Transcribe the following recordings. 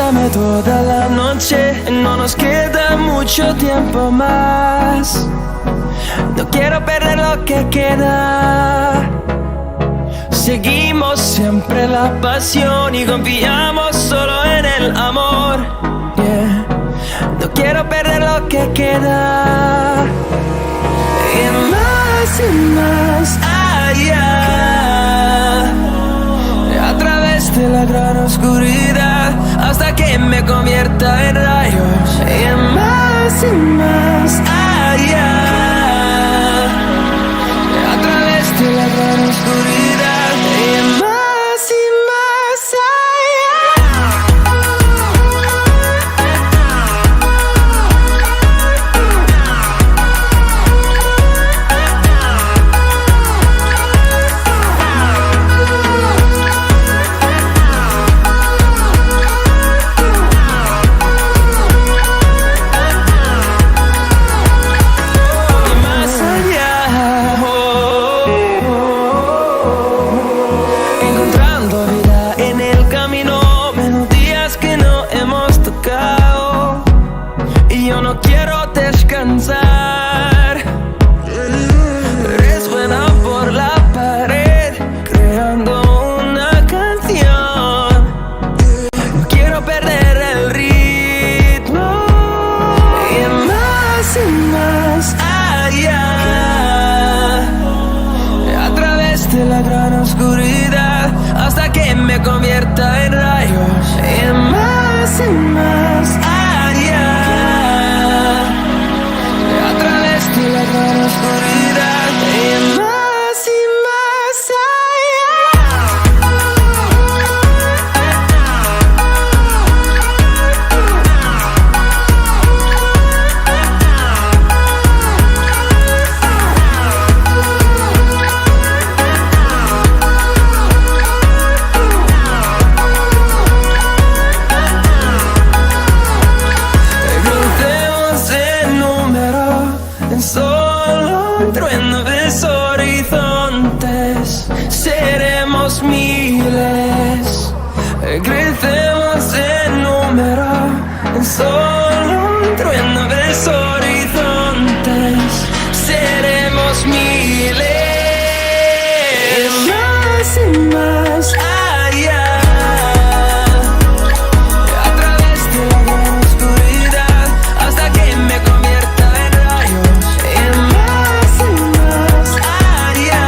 bésame toda la noche, no nos queda mucho tiempo más. No quiero perder lo que queda. Seguimos siempre la pasión y confiamos solo en el amor. Yeah. No quiero perder lo que queda. Y más allá, a través de la gran oscuridad, hasta que me convierta en rayos. Y más allá, a través de la gran oscuridad. Y más convierta en rayos. Y más allá, a través de la gran oscuridad. Y más crecemos en número, en solo un trueno de horizontes. Seremos miles. Y más allá, a través de la gran oscuridad, hasta que me convierta en rayos. Y más allá,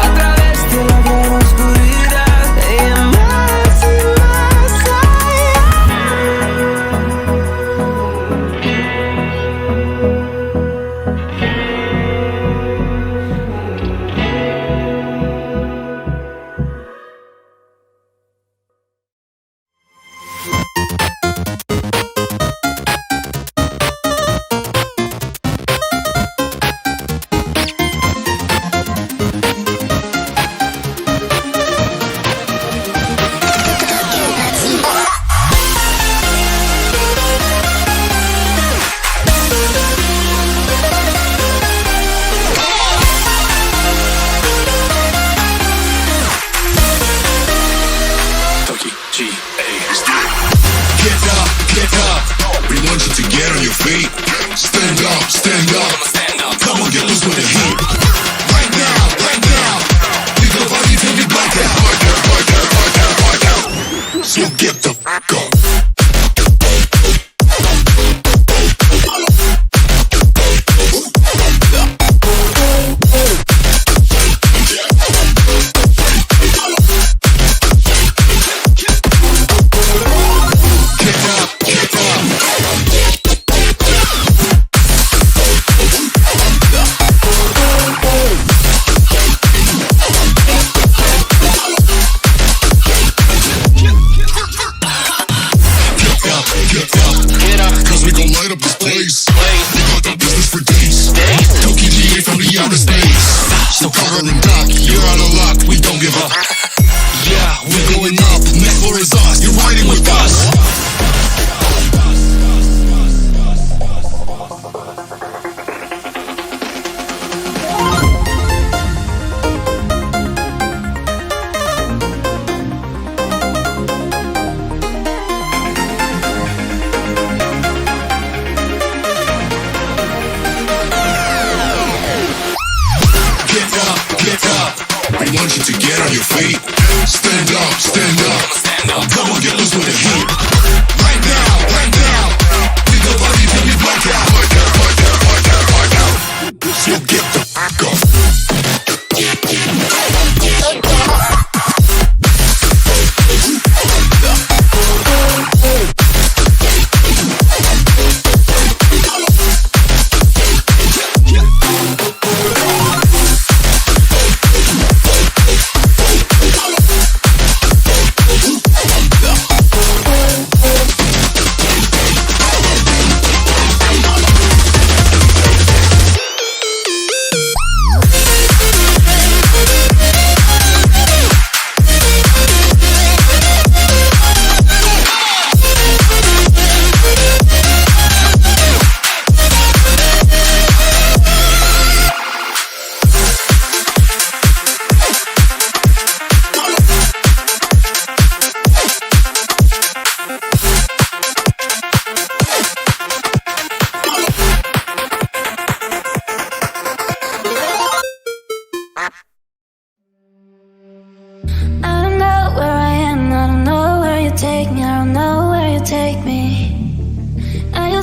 a través de la gran oscuridad.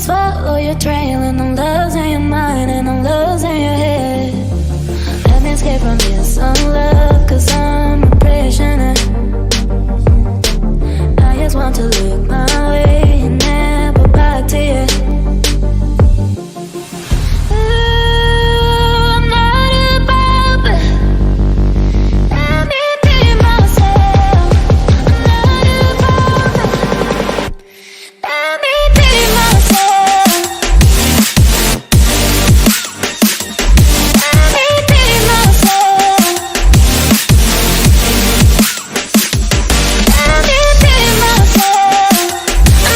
just follow your trail, and I'm losing your mind, and I'm losing your head. Let me escape from this unlove, cause I'm a prisoner. I just want to look my way and never back to you. I'm not above, but let me be myself. I'm not above, let me be myself. Let me be myself. Let me be myself. I'm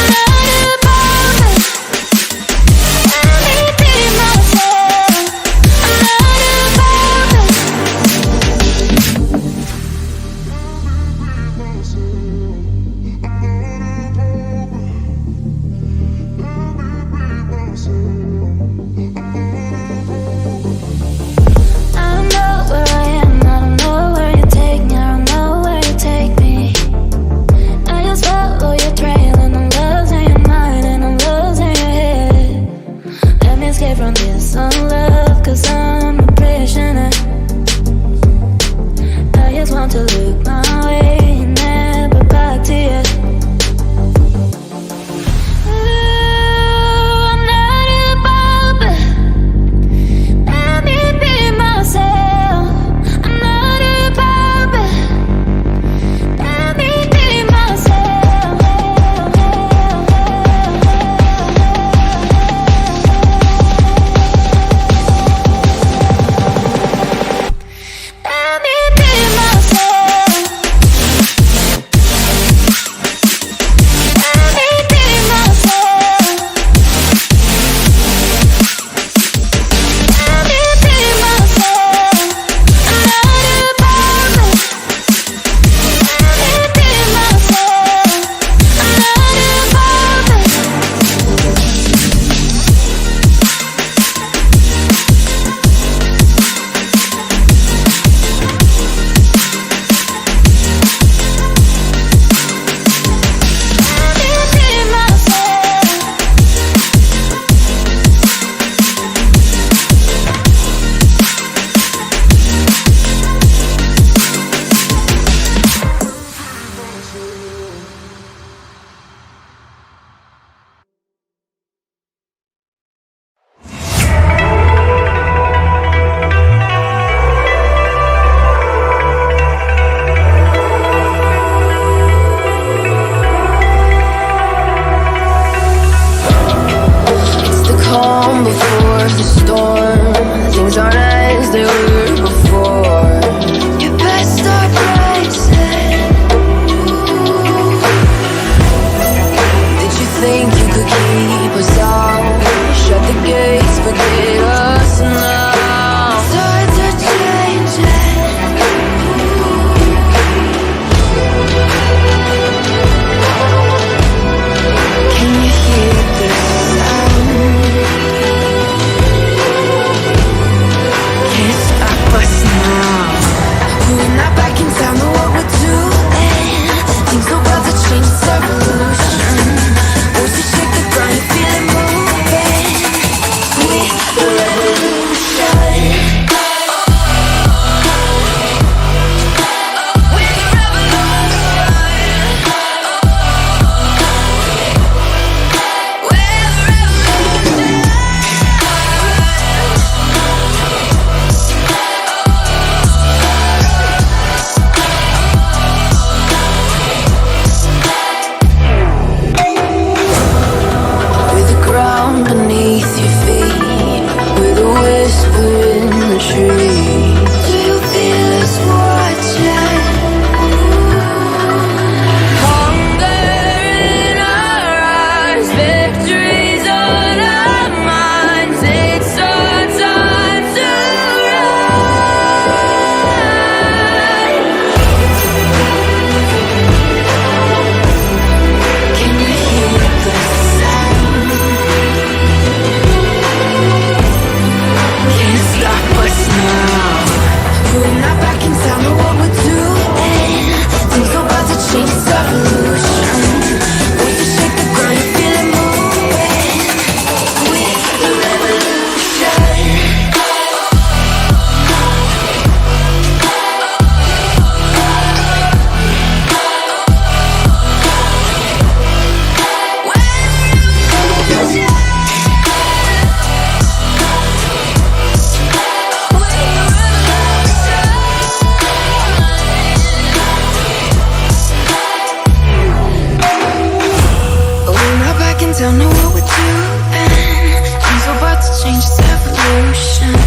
don't know what we're doing. Things are about to change, it's evolution.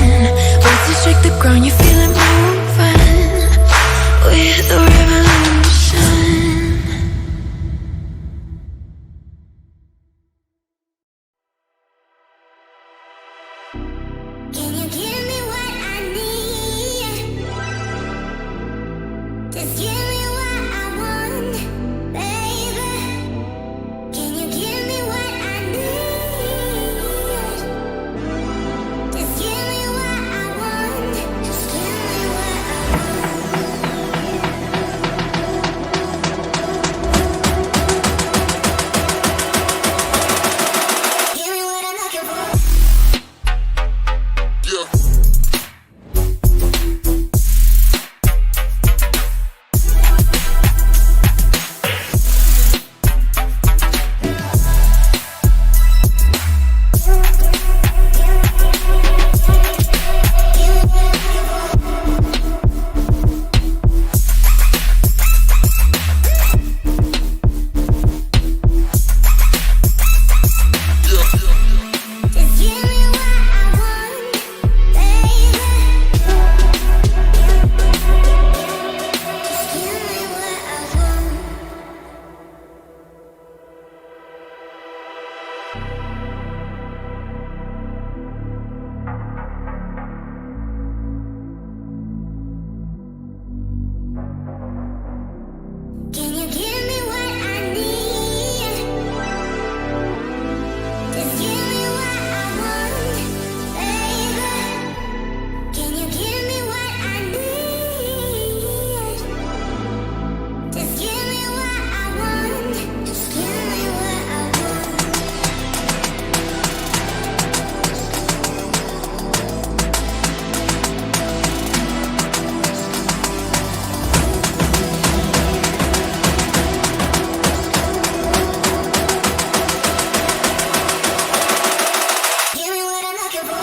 Words to shake the ground, you feel it moving. We're the revolution. Can you give me what I need? Just give me what I want, baby. Can you give me what I need? Just give me what I want. Just give me what I want. Give me what I'm looking for. Just give me what I want, baby. Just give me what I want. Can you give me what I need? Just give me what I want, baby. Can you give me what I need? Just give me what I want. Just give me what I want. Give me what I'm looking for.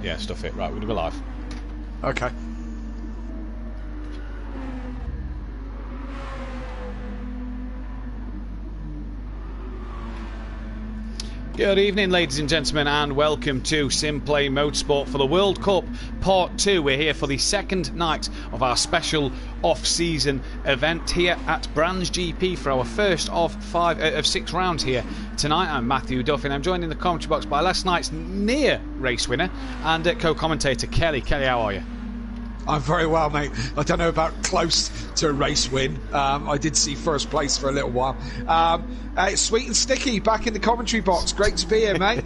Yeah, stuff it. Right, we're going to go live. Okay. Good evening, ladies and gentlemen, and welcome to Simplay Motorsport for the World Cup Part 2. We're here for the second night of our special off-season event here at Brands GP for our first of 6 rounds here tonight. I'm Matthew Duffy, and I'm joined in the commentary box by last night's near race winner and co-commentator Kelly. Kelly, how are you? I'm very well, mate. I don't know about close to a race win. I did see first place for a little while. It's Sweet and Sticky back in the commentary box. Great to be here, mate.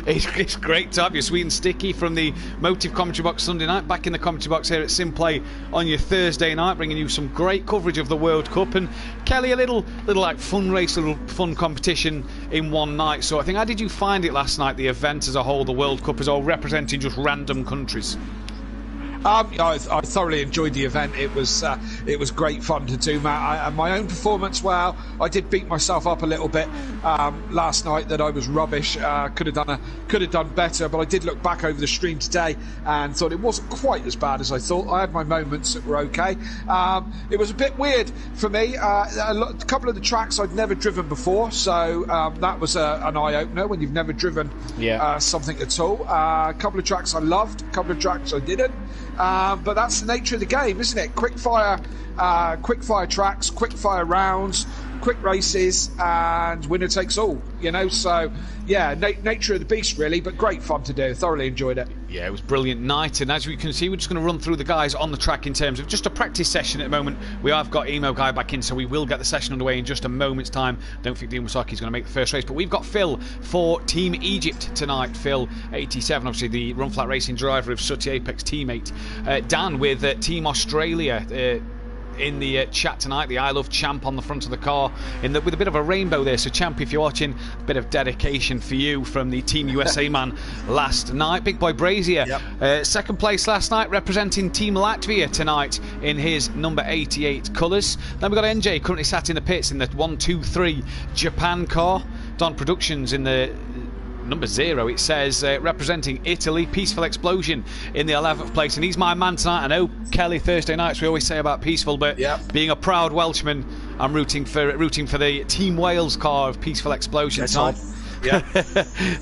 It's great to have you, Sweet and Sticky, from the Motive commentary box Sunday night, back in the commentary box here at Simplay on your Thursday night, bringing you some great coverage of the World Cup. And Kelly, a little like fun race, little fun competition in one night. So I think, how did you find it last night, the event as a whole, the World Cup as all representing just random countries? I thoroughly enjoyed the event. It was great fun to do, Matt. My own performance, well, I did beat myself up a little bit last night that I was rubbish. Could have done better, but I did look back over the stream today and thought it wasn't quite as bad as I thought. I had my moments that were okay. It was a bit weird for me. A couple of the tracks I'd never driven before, so that was an eye opener when you've never driven something at all. A couple of tracks I loved, a couple of tracks I didn't. But that's the nature of the game, isn't it? Quick fire tracks, quick fire rounds, quick races, and winner takes all. You know, so yeah, nature of the beast, really. But great fun to do. Thoroughly enjoyed it. Yeah, it was a brilliant night, and as we can see, we're just going to run through the guys on the track in terms of just a practice session at the moment. We have got Emo Guy back in, so we will get the session underway in just a moment's time. Don't think Dean Wasaki is going to make the first race, but we've got Phil for Team Egypt tonight. Phil, 87, obviously the Run Flat Racing driver of Sooty Apex teammate. Dan with Team Australia. in the chat tonight, the I Love Champ on the front of the car with a bit of a rainbow there. So Champ, if you're watching, a bit of dedication for you from the Team USA man last night. Big boy Brazier, second place last night, representing Team Latvia tonight in his number 88 colours. Then we've got NJ currently sat in the pits in the 123 Japan car. Don Productions in the number 0, it says, representing Italy, Peaceful Explosion in the 11th place, and he's my man tonight. I know, Kelly, Thursday nights we always say about Peaceful, but being a proud Welshman, I'm rooting for the Team Wales car of Peaceful Explosion tonight.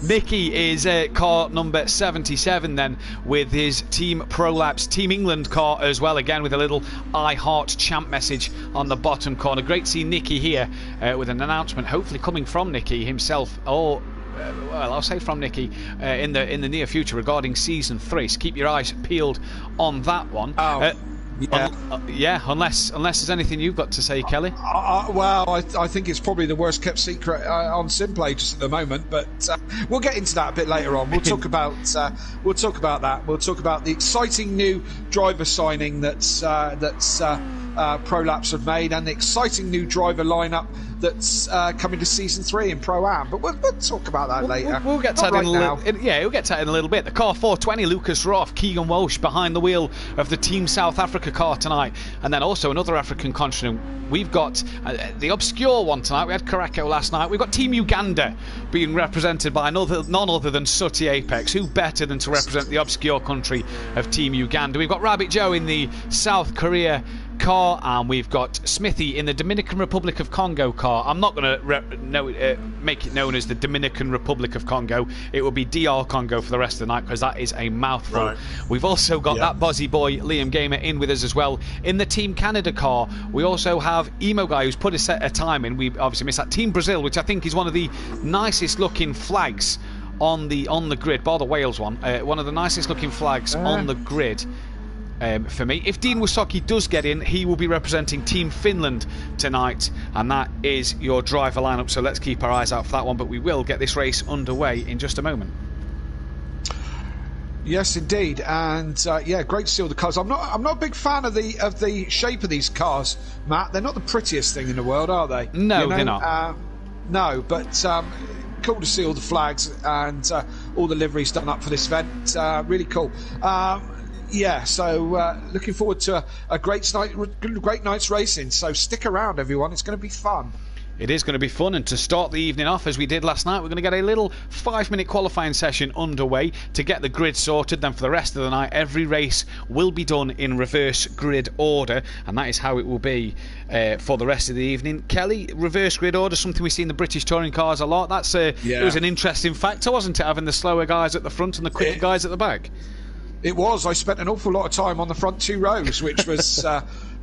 Nicky is car number 77 then, with his Team Prolapse Team England car as well, again with a little I Heart Champ message on the bottom corner. Great to see Nicky here with an announcement hopefully coming from Nicky himself, or well, I'll say from Nicky in the near future regarding season 3. So keep your eyes peeled on that one. Unless there's anything you've got to say, Kelly. Well, I think it's probably the worst kept secret on Simplay just at the moment, but we'll get into that a bit later on. We'll talk about that. We'll talk about the exciting new driver signing that's Prolapse have made, and the exciting new driver lineup that's coming to season 3 in Pro-Am. But we'll talk about that later. We'll get to that we'll get to that in a little bit. The car 420, Lucas Roth, Keegan Walsh behind the wheel of the Team South Africa car tonight, and then also another African continent. We've got the obscure one tonight. We had Karako last night. We've got Team Uganda being represented by none other than Sooty Apex. Who better than to represent the obscure country of Team Uganda? We've got Rabbit Joe in the South Korea car, and we've got Smithy in the Dominican Republic of Congo car. I'm not going to make it known as the Dominican Republic of Congo. It will be DR Congo for the rest of the night, because that is a mouthful. Right. We've also got that buzzy boy Liam Gamer in with us as well in the Team Canada car. We also have Emo Guy, who's put a time in. We obviously missed that. Team Brazil, which I think is one of the nicest looking flags on the grid, bar the Wales one. One of the nicest looking flags on the grid. For me, if Dean Wasocki does get in, he will be representing Team Finland tonight, and that is your driver lineup. So let's keep our eyes out for that one. But we will get this race underway in just a moment. Yes, indeed, and great to see all the cars. I'm not a big fan of the shape of these cars, Matt. They're not the prettiest thing in the world, are they? No, they're not. No, but cool to see all the flags and all the liveries done up for this event. Really cool. So looking forward to a great night's racing. So stick around, everyone. It's going to be fun. It is going to be fun, and to start the evening off as we did last night, we're going to get a little 5-minute qualifying session underway to get the grid sorted. Then for the rest of the night, every race will be done in reverse grid order, and that is how it will be for the rest of the evening. Kelly, reverse grid order, something we see in the British touring cars a lot. That's it was an interesting factor, wasn't it, having the slower guys at the front and the quicker guys at the back? It was. I spent an awful lot of time on the front 2 rows, which was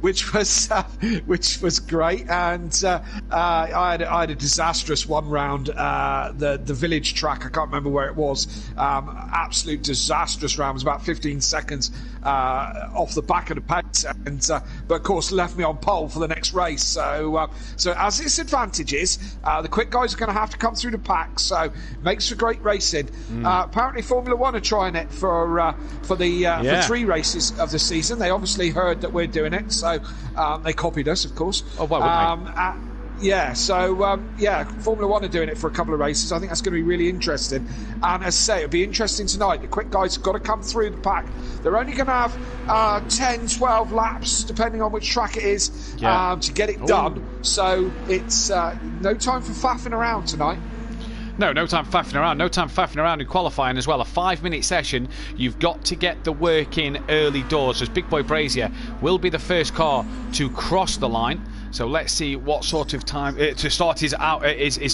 which was great. And I had a disastrous one round the village track. I can't remember where it was. Absolute disastrous round. It was about 15 seconds off the back of the pace, and but of course left me on pole for the next race. So as its advantages, the quick guys are going to have to come through the pack. So makes for great racing. Apparently Formula One are trying it for 3 races of the season. They obviously heard that we're doing it, so they copied us, of course. Oh, why wouldn't they? Formula One are doing it for a couple of races. I think that's going to be really interesting. And as I say, it'll be interesting tonight. The quick guys have got to come through the pack. They're only going to have 10, 12 laps, depending on which track it is, to get it done. So it's no time for faffing around tonight. No time faffing around. No time faffing around in qualifying as well. A 5-minute session. You've got to get the work in early doors, as Big Boy Brazier will be the first car to cross the line. So let's see what sort of time to start his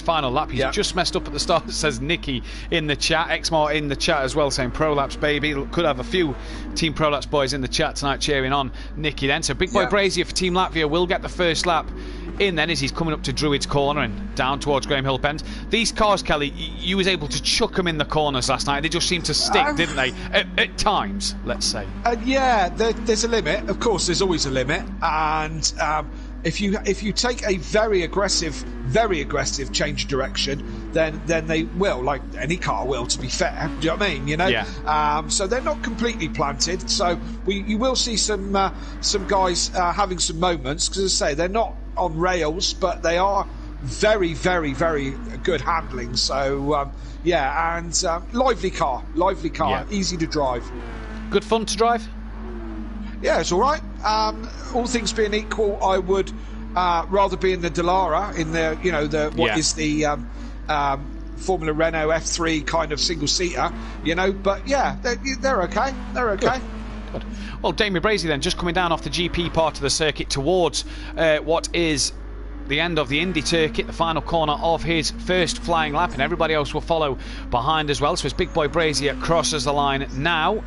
final lap. He's just messed up at the start, says Nicky in the chat. Exmar in the chat as well, saying Prolapse baby. Could have a few Team Prolapse boys in the chat tonight cheering on Nicky then. So Big Boy Brazier for Team Latvia will get the first lap in then as he's coming up to Druids Corner and down towards Graham Hill Bend. These cars, Kelly, you was able to chuck them in the corners last night. They just seemed to stick, didn't they? At times, let's say. There's a limit. Of course, there's always a limit. And if you take a very aggressive change of direction, then they will, like any car will, to be fair. Do you know what I mean? You know, so they're not completely planted. So you will see some guys having some moments, because as I say, they're not on rails, but they are very, very, very good handling. So and lively car, easy to drive. Good fun to drive. Yeah, it's all right. All things being equal, I would rather be in the Dallara, in the Formula Renault F3 kind of single seater, But yeah, they're okay. They're okay. Good. Well, Damien Brazy then just coming down off the GP part of the circuit towards what is the end of the Indy circuit, the final corner of his first flying lap, and everybody else will follow behind as well. So as Big Boy Brazier crosses the line now,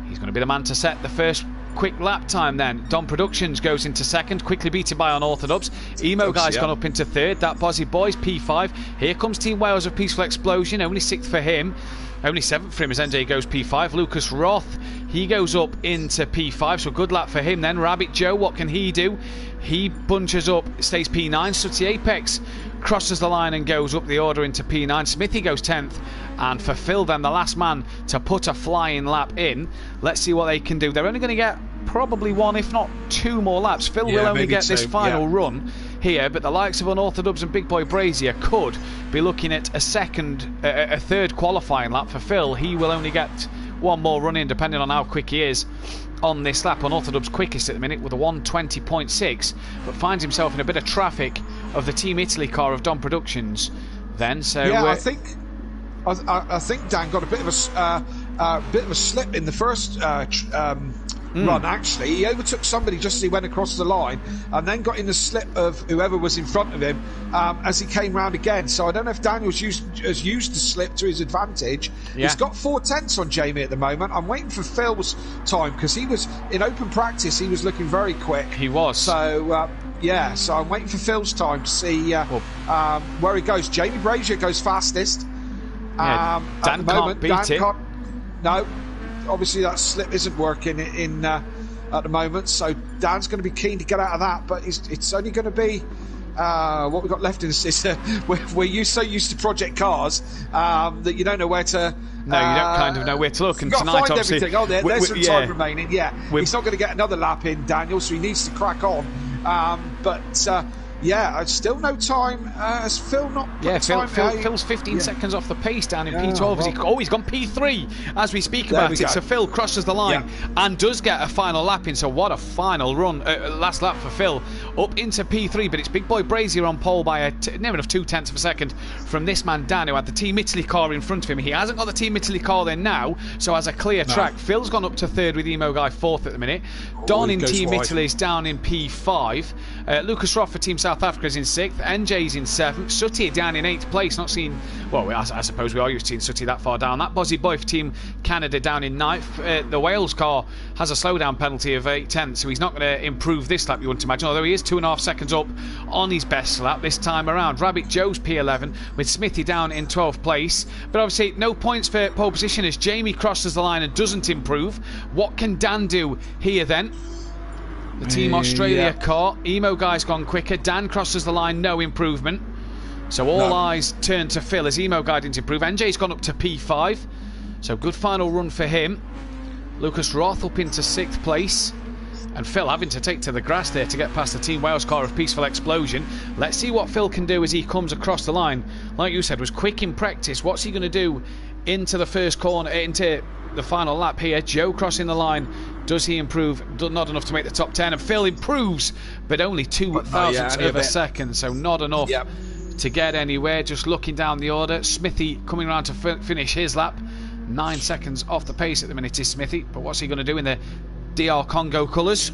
he's going to be the man to set the first quick lap time then. Dom Productions goes into second, quickly beaten by Unorthodox. Emo Guy's gone up into third. That Bozzy Boy's P5. Here comes Team Wales of Peaceful Explosion, only sixth for him. Only seventh for him as NJ goes P5. Lucas Roth, he goes up into P5, so good lap for him then. Rabbit Joe, what can he do? He bunches up, stays P9. Sooty Apex crosses the line and goes up the order into P9. Smithy goes 10th. And for Phil then, the last man to put a flying lap in. Let's see what they can do. They're only going to get probably one, if not two more laps. Phil will only get this final run here, but the likes of Unorthodox and Big Boy Brazier could be looking at a third qualifying lap. For Phil, he will only get one more run in, depending on how quick he is on this lap. Unorthodox quickest at the minute with a 1:20.6, but finds himself in a bit of traffic of the Team Italy car of Dom Productions then. So I think Dan got a bit of a slip in the first run. Actually, he overtook somebody just as he went across the line, and then got in the slip of whoever was in front of him as he came round again. So I don't know if Daniel's has used the slip to his advantage. He's got 4/10 on Jamie at the moment. I'm waiting for Phil's time, because he was in open practice. He was looking very quick. He was. So so I'm waiting for Phil's time to see where he goes. Jamie Brazier goes fastest. Dan can't beat it. No, obviously that slip isn't working in at the moment, so Dan's going to be keen to get out of that, but it's only going to be what we've got left in the system. We're so used to project cars that you don't know where to. No, you don't kind of know where to look. And you've got tonight, to find obviously, everything. There's some time remaining. He's not going to get another lap in, Daniel, so he needs to crack on. Still no time. Has Phil not put time? Phil's 15 seconds off the pace down in P12. He's gone P3 as we speak about it. So Phil crosses the line and does get a final lap in. So what a final run. Last lap for Phil up into P3. But it's Big Boy Brazier on pole by near enough 0.2 of a second from this man Dan, who had the Team Italy car in front of him. He hasn't got the Team Italy car there now, so has a clear track. Phil's gone up to third with Emo Guy fourth at the minute. Don in Team Italy is down in P5. Lucas Roth for Team South Africa is in 6th. NJ's in 7th. Sooty down in 8th place. Not seen. Well, I suppose we are used to seeing Sooty that far down. That Bozzy Boy for Team Canada down in 9th. The Wales car has a slowdown penalty of 8/10, so he's not going to improve this lap, you wouldn't imagine, although he is 2.5 seconds up on his best lap this time around. Rabbit Joe's P11 with Smithy down in 12th place, but obviously no points for pole position as Jamie crosses the line and doesn't improve. What can Dan do here then? The Team Australia car. Emo Guy's gone quicker. Dan crosses the line, no improvement. So all eyes turn to Phil as Emo Guy didn't improve. NJ's gone up to P5. So good final run for him. Lucas Roth up into 6th place. And Phil having to take to the grass there to get past the Team Wales car of Peaceful Explosion. Let's see what Phil can do as he comes across the line. Like you said, was quick in practice. What's he going to do into the first corner, into the final lap here? Joe crossing the line. Does he improve? Not enough to make the top 10. And Phil improves, but only 0.02 of a second. So not enough to get anywhere. Just looking down the order. Smithy coming around to finish his lap. 9 seconds off the pace at the minute is Smithy. But what's he going to do in the DR Congo colours?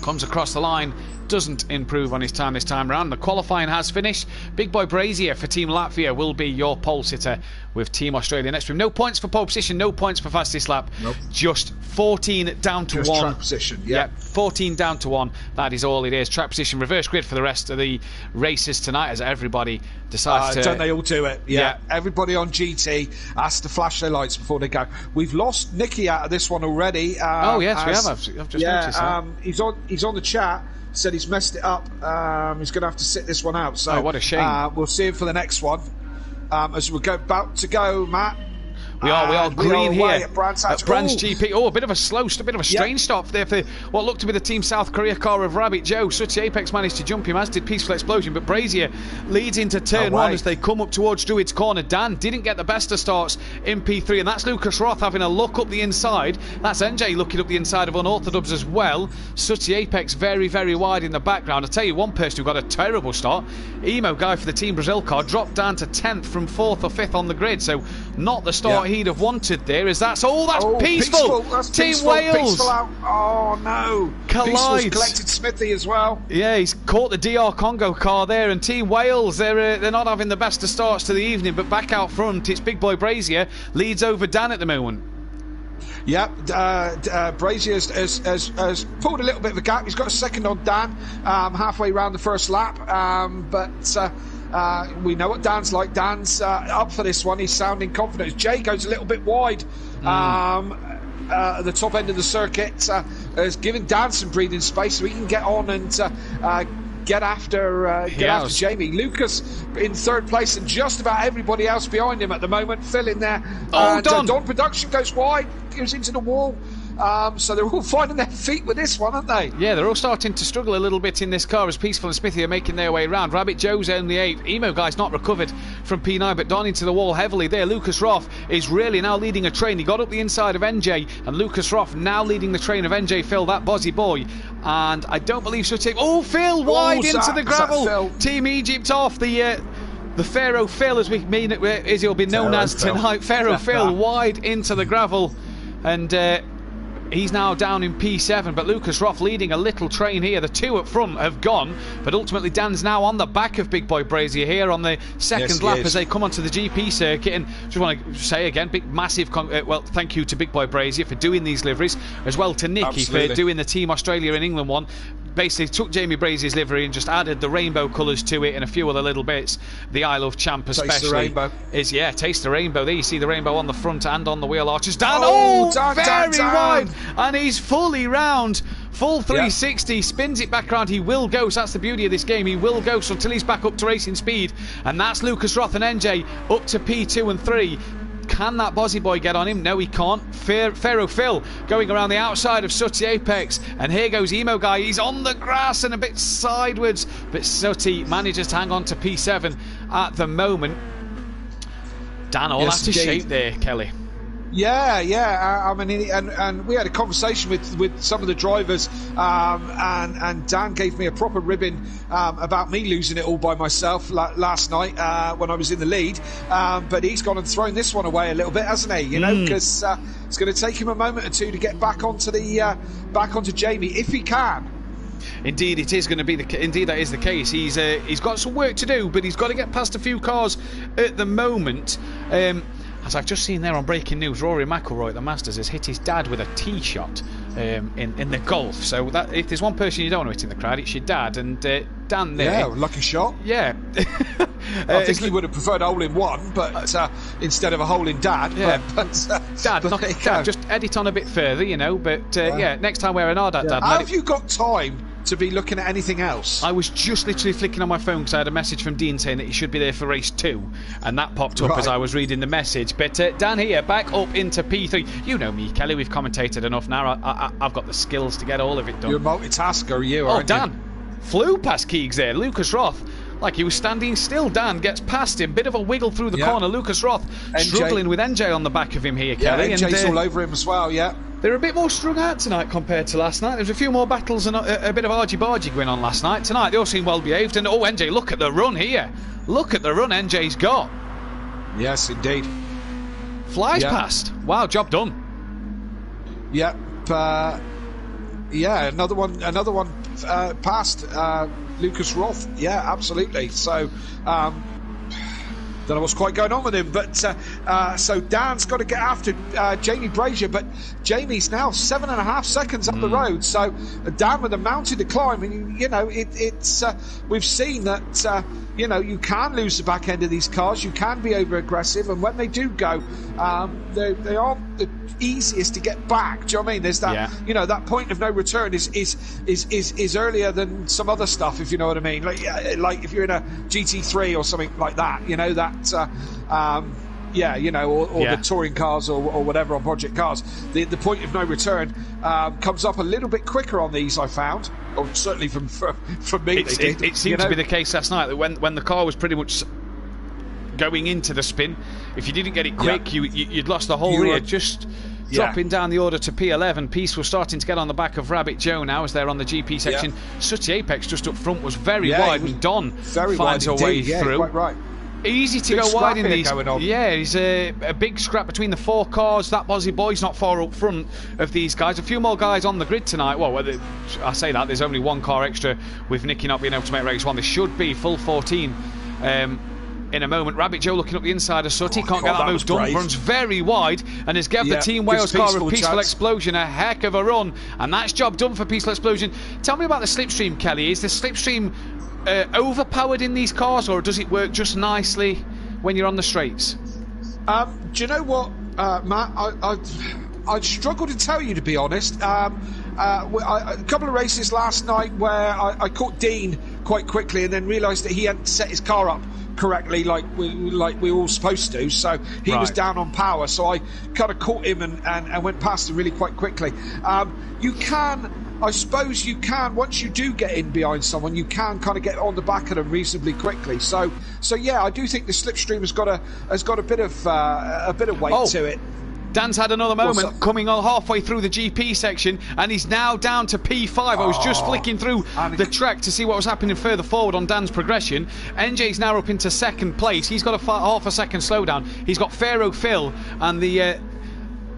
Comes across the line, doesn't improve on his time this time around. The qualifying has finished. Big Boy Brazier for Team Latvia will be your pole sitter with Team Australia next to him. No points for pole position, no points for fastest lap. Nope. Just 14 down to just 1. Track position, 14 down to 1. That is all it is. Track position, reverse grid for the rest of the races tonight as everybody decides to... Don't they all do it? Yeah. Everybody on GT has to flash their lights before they go. We've lost Nicky out of this one already. Oh, yes, we have. I've just noticed that. He's on the chat. Said he's messed it up. He's going to have to sit this one out. So what a shame. We'll see him for the next one. as we're about to go, Matt. We are green here at Brands GP. A bit of a strange stop there for what looked to be the Team South Korea car of Rabbit Joe. Sooty Apex managed to jump him, as did Peaceful Explosion, but Brazier leads into turn one as they come up towards Druid's Corner. Dan didn't get the best of starts in P3, and that's Lucas Roth having a look up the inside. That's NJ looking up the inside of Unorthodox as well. Sooty Apex very, very wide in the background. I'll tell you one person who got a terrible start, Emo guy for the Team Brazil car, dropped down to 10th from 4th or 5th on the grid, so not the start he'd have wanted there. That's Peaceful. That's Team Peaceful. Wales. Peaceful out. Oh no. Collides. Peaceful's collected Smithy as well. Yeah, he's caught the DR Congo car there, and Team Wales, they're not having the best of starts to the evening, but back out front, it's Big Boy Brazier leads over Dan at the moment. Yeah, Brazier has pulled a little bit of a gap. He's got a second on Dan halfway around the first lap, but we know what Dan's like. Dan's up for this one. He's sounding confident. Jay goes a little bit wide at the top end of the circuit, has given Dan some breathing space so he can get on and get after Jamie. Lucas in third place, and just about everybody else behind him at the moment. Phil in there. Don Production goes wide, goes into the wall. So they're all finding their feet with this one, aren't they? Yeah, they're all starting to struggle a little bit in this car as Peaceful and Smithy are making their way around. Rabbit Joe's only 8th. Emo guy's not recovered from P9, but Don into the wall heavily there. Lucas Roth is really now leading a train. He got up the inside of NJ, and Lucas Roth now leading the train of NJ Phil, that Bozzy boy. And I don't believe so. Phil wide into the gravel. Team Egypt off the Pharaoh Phil, as he'll be known as tonight. Pharaoh Phil wide into the gravel, and he's now down in P7, but Lucas Roth leading a little train here. The two up front have gone, but ultimately Dan's now on the back of Big Boy Brazier here on the second lap as they come onto the GP circuit. And just want to say again, massive thank you to Big Boy Brazier for doing these liveries, as well to Nicky for doing the Team Australia and England one. Basically took Jamie Brazier's livery and just added the rainbow colours to it and a few other little bits. The I Love Champ especially Taste the Rainbow. Taste the rainbow. There you see the rainbow on the front and on the wheel arches. Dan, very wide, and he's fully round. Full 360, spins it back around. He will go, so that's the beauty of this game. He will go so until he's back up to racing speed, and that's Lucas Roth and NJ up to P2 and 3. Can that Bozzy boy get on him? No, he can't. Pharaoh Phil going around the outside of Sooty Apex, and here goes Emo guy. He's on the grass and a bit sideways, but Sooty manages to hang on to P7 at the moment. Dan all out of shape there, Kelly. Yeah. I mean, and we had a conversation with some of the drivers, and Dan gave me a proper ribbon about me losing it all by myself last night when I was in the lead. But he's gone and thrown this one away a little bit, hasn't he? You know, because it's going to take him a moment or two to get back onto Jamie if he can. Indeed, it is going to be indeed that is the case. He's got some work to do, but he's got to get past a few cars at the moment. As I've just seen there on breaking news, Rory McIlroy at the Masters has hit his dad with a tee shot in the golf. So that if there's one person you don't want to hit in the crowd, it's your dad. And Dan there. Yeah, lucky shot. Yeah. I think he would have preferred a hole in one, but instead of a hole in dad. Yeah. Dad, just edit on a bit further, you know. But next time wear an Dad. Have you got time to be looking at anything else? I was just literally flicking on my phone because I had a message from Dean saying that he should be there for race 2, and that popped up as I was reading the message. But Dan here back up into P3. You know me, Kelly, we've commentated enough now. I've got the skills to get all of it done. You're a multitasker, aren't Dan you? Flew past Keegs there. Lucas Roth, like he was standing still. Dan gets past him, bit of a wiggle through the corner. Lucas Roth struggling with NJ on the back of him here, Kelly. NJ's all over him as well, They're a bit more strung out tonight compared to last night. There's a few more battles and a bit of argy-bargy going on last night. Tonight they all seem well behaved. And NJ, look at the run here. Look at the run NJ's got. Yes, indeed. Flies past. Wow, job done. Yep. Another one past Lucas Roth. Yeah, absolutely. So don't know what's quite going on with him, but so Dan's got to get after Jamie Brazier, but Jamie's now 7.5 seconds up the road. So Dan with a mounted climb, and it's we've seen that you can lose the back end of these cars, you can be over aggressive, and when they do go, they aren't the easiest to get back. Do you know what I mean? There's that, that point of no return is earlier than some other stuff, if you know what I mean. Like if you're in a GT3 or something like that, the touring cars or whatever on project cars, the point of no return comes up a little bit quicker on these, I found, or certainly from me. It seemed to be the case last night that when the car was pretty much going into the spin, if you didn't get it quick, you'd lost the whole rear. Just dropping down the order to P11. Peaceful starting to get on the back of Rabbit Joe now as they're on the GP section. Sooty Apex just up front was very wide, and Don finds a way through. Quite right. Easy to go wide in these. Yeah, there's a big scrap between the 4 cars. That Bozzy Boy's not far up front of these guys. A few more guys on the grid tonight. Well, I say that, there's only 1 car extra with Nicky not being able to make race 1. There should be full 14 in a moment. Rabbit Joe looking up the inside of Sooty. Can't get that move done. Runs very wide and has given the Team Wales car a Peaceful Explosion a heck of a run. And that's job done for Peaceful Explosion. Tell me about the slipstream, Kelly. Is the slipstream overpowered in these cars, or does it work just nicely when you're on the straights? Do you know what, Matt? I'd struggle to tell you, to be honest. A couple of races last night where I caught Dean quite quickly and then realised that he hadn't set his car up correctly like we were all supposed to, so he was down on power, so I kind of caught him and went past him really quite quickly. I suppose you can, once you do get in behind someone, you can kind of get on the back of them reasonably quickly. So yeah, I do think the slipstream has got a bit of weight to it. Dan's had another moment coming on halfway through the GP section, and he's now down to P5. I was just flicking through the track to see what was happening further forward on Dan's progression. NJ's now up into 2nd place. He's got a half a second slowdown. He's got Pharaoh Phil and the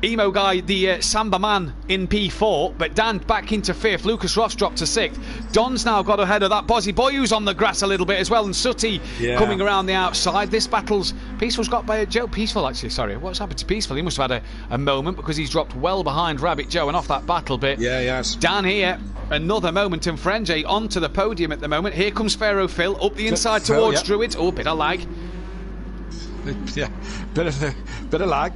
emo guy, the Samba man, in P4, but Dan back into 5th. Lucas Ross dropped to 6th. Don's now got ahead of that Bozzy Boy, who's on the grass a little bit as well, and Sooty coming around the outside. This battle's Peaceful's got by Joe Peaceful, actually. Sorry, what's happened to Peaceful? He must have had a moment, because he's dropped well behind Rabbit Joe and off that battle bit. Dan here, another momentum for NJ onto the podium at the moment. Here comes Pharaoh Phil up the inside towards Druids. Oh, bit of lag. Yeah, bit of lag.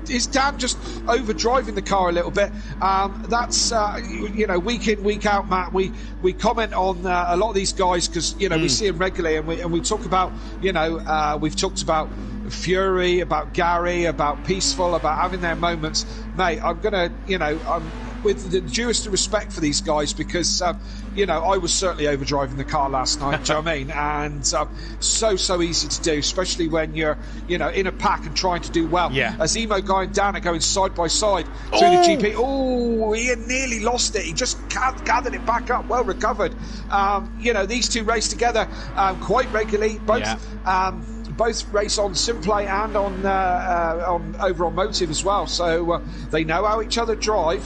Is Dan just overdriving the car a little bit? That's week in, week out, Matt. We comment on a lot of these guys because we see them regularly, and we talk about we've talked about Fury, about Gary, about Peaceful, about having their moments, mate. I'm gonna I'm with the dewest respect for these guys, because I was certainly overdriving the car last night. Do you know what I mean? And so easy to do, especially when you're in a pack and trying to do well. As Emo Guy and Dan are going side by side through the GP. Oh, he had nearly lost it. He just gathered it back up. Well recovered. These two race together quite regularly. Both race on Simplay and on over on Motive as well, so they know how each other drive.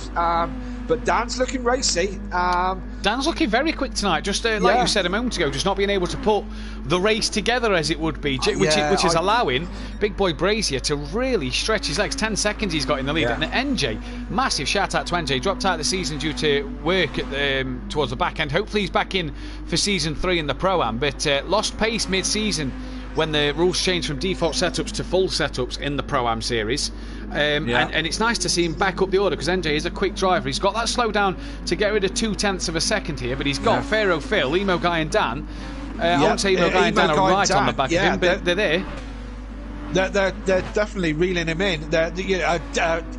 But Dan's looking racy. Dan's looking very quick tonight, just like you said a moment ago, just not being able to put the race together as it would be, which is allowing Big Boy Brazier to really stretch his legs. 10 seconds he's got in the lead. And NJ, massive shout out to NJ, dropped out of the season due to work towards the back end. Hopefully he's back in for season 3 in the Pro-Am, but lost pace mid-season when the rules changed from default setups to full setups in the Pro-Am series. And it's nice to see him back up the order, because NJ is a quick driver. He's got that slowdown to get rid of 0.2 of a second here, but he's got Pharaoh Phil, Emo Guy and Dan. I won't say Emo Guy and Dan are right on the back of him, but they're there. They're definitely reeling him in.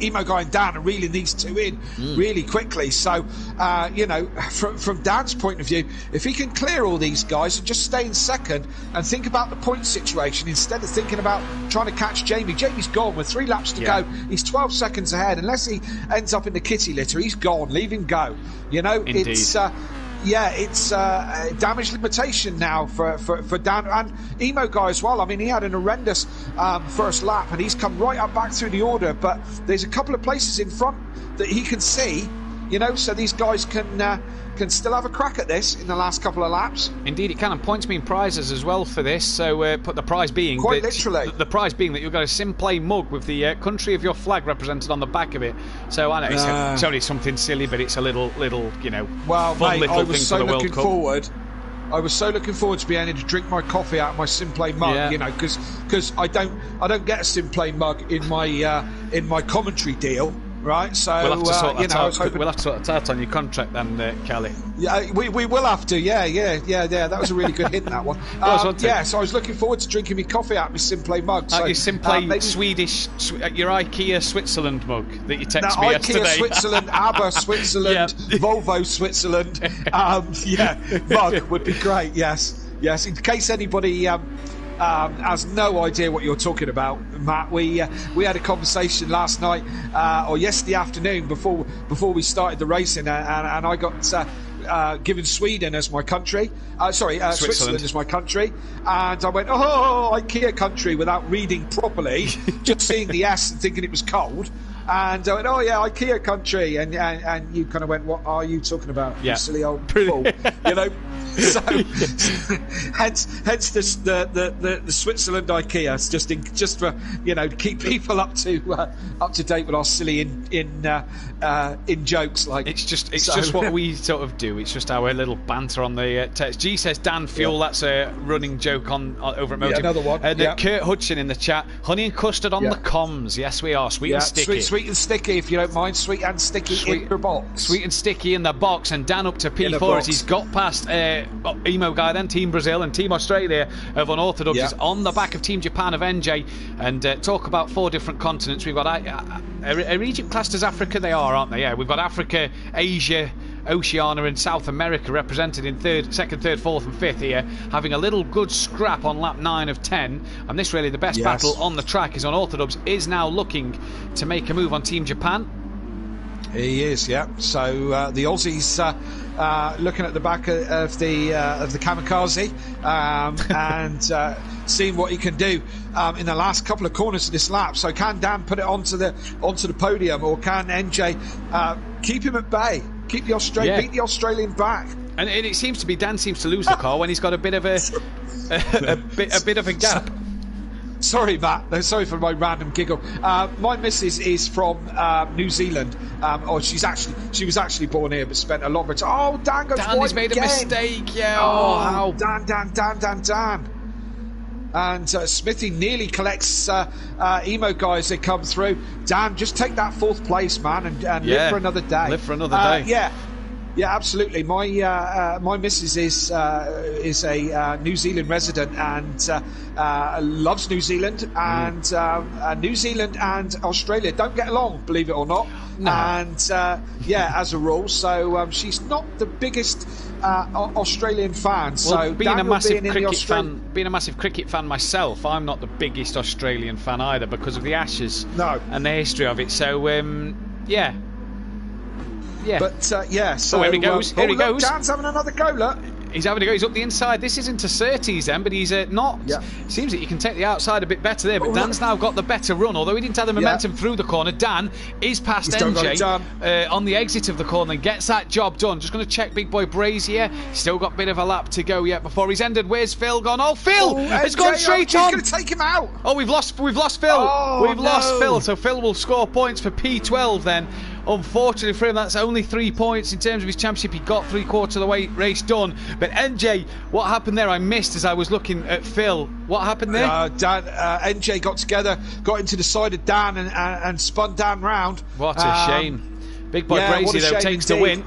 Emo Guy and Dan are reeling these two in really quickly. So, from Dan's point of view, if he can clear all these guys and just stay in second and think about the point situation instead of thinking about trying to catch Jamie. Jamie's gone with 3 laps to go. He's 12 seconds ahead. Unless he ends up in the kitty litter, he's gone. Leave him go. Indeed. It's damage limitation now for Dan and Emo Guy as well. I mean, he had an horrendous first lap, and he's come right up back through the order, but there's a couple of places in front that he can see, so these guys can still have a crack at this in the last couple of laps. Indeed it can, and points mean prizes as well for this, so put the prize being quite literally the prize being that you've got a Simplay mug with the country of your flag represented on the back of it. So I know it's only something silly, but it's a little well, fun mate, little I was thing so for the World looking Cup. forward I was so looking forward to being able to drink my coffee out of my Simplay mug, you know, because I don't get a Simplay mug in my commentary deal. Right, so we'll have to sort that out. Hoping... We'll have to sort that out on your contract then, Kelly. Yeah, we will have to. Yeah. That was a really good hint, that one. So I was looking forward to drinking my coffee out of my Simplay mug. So, your Simplay Swedish, your IKEA Switzerland mug that you texted me IKEA yesterday. Switzerland, ABBA Switzerland, Volvo Switzerland. Mug would be great. Yes. In case anybody has no idea what you're talking about, Matt. We had a conversation last night or yesterday afternoon before we started the racing, and I got given Sweden as my country. Switzerland as my country, and I went, IKEA country, without reading properly, just seeing the S and thinking it was cold. And I went, IKEA country, and you kind of went, what are you talking about, you silly old fool? You know. So, hence the Switzerland IKEA. It's just for to keep people up to date with our silly in jokes. Like it's just what we sort of do. It's just our little banter on the text. G says Dan Fuel. That's a running joke on over at Motive. Another one. Kurt Hudson in the chat. Honey and custard on the comms. Yes, we are sweet and sticky. Sweet and sticky, if you don't mind. Sweet and sticky in your box. Sweet and sticky in the box, and Dan up to P4 as he's got past Emo Guy, then Team Brazil and Team Australia of Unorthodox is on the back of Team Japan of NJ. And talk about 4 different continents. We've got are Egypt classed as Africa? They are, aren't they? Yeah, we've got Africa, Asia, Oceania and South America represented in 2nd, 3rd, 4th and 5th here, having a little good scrap on lap 9 of 10. And this really the best battle on the track is Unorthodox is now looking to make a move on Team Japan. He is, yeah. So the Aussies looking at the back of the Kamikaze and seeing what he can do in the last couple of corners of this lap. So can Dan put it onto the podium, or can NJ keep him at bay, keep the beat the Australian back? And it seems to be Dan seems to lose the car when he's got a bit of a bit of a gap. Sorry, Matt. Sorry for my random giggle. My missus is from New Zealand. She was actually born here, but spent a lot of her time. Oh, Dan goes Dan has made again. A mistake. Yeah. How? Dan. And Smithy nearly collects Emo Guys that come through. Dan, just take that 4th place, man, and live for another day. Live for another day. Yeah, absolutely. My missus is a New Zealand resident and loves New Zealand, and New Zealand and Australia don't get along, believe it or not. No. And as a rule, so she's not the biggest Australian fan. So being a massive cricket fan myself, I'm not the biggest Australian fan either because of the Ashes and the history of it. So yeah. But so here he goes. Here he goes. Dan's having another go. Look. He's having a go. He's up the inside. This is into Surtees then, but he's not. Yeah. Seems that you can take the outside a bit better there, but Dan's now got the better run, although he didn't have the momentum through the corner. Dan is past NJ on the exit of the corner and gets that job done. Just going to check big boy Brazier. Still got a bit of a lap to go yet before he's ended. Where's Phil gone? Oh, Phil has gone straight on. He's going to take him out. Oh, we've lost Phil. Lost Phil. So Phil will score points for P12 then. Unfortunately for him, that's only 3 points in terms of his championship. He got 3/4 of the way race done. But NJ, what happened there? I missed as I was looking at Phil. What happened there? NJ got together, got into the side of Dan and spun Dan round. What a shame. Big boy Brazy though takes the win.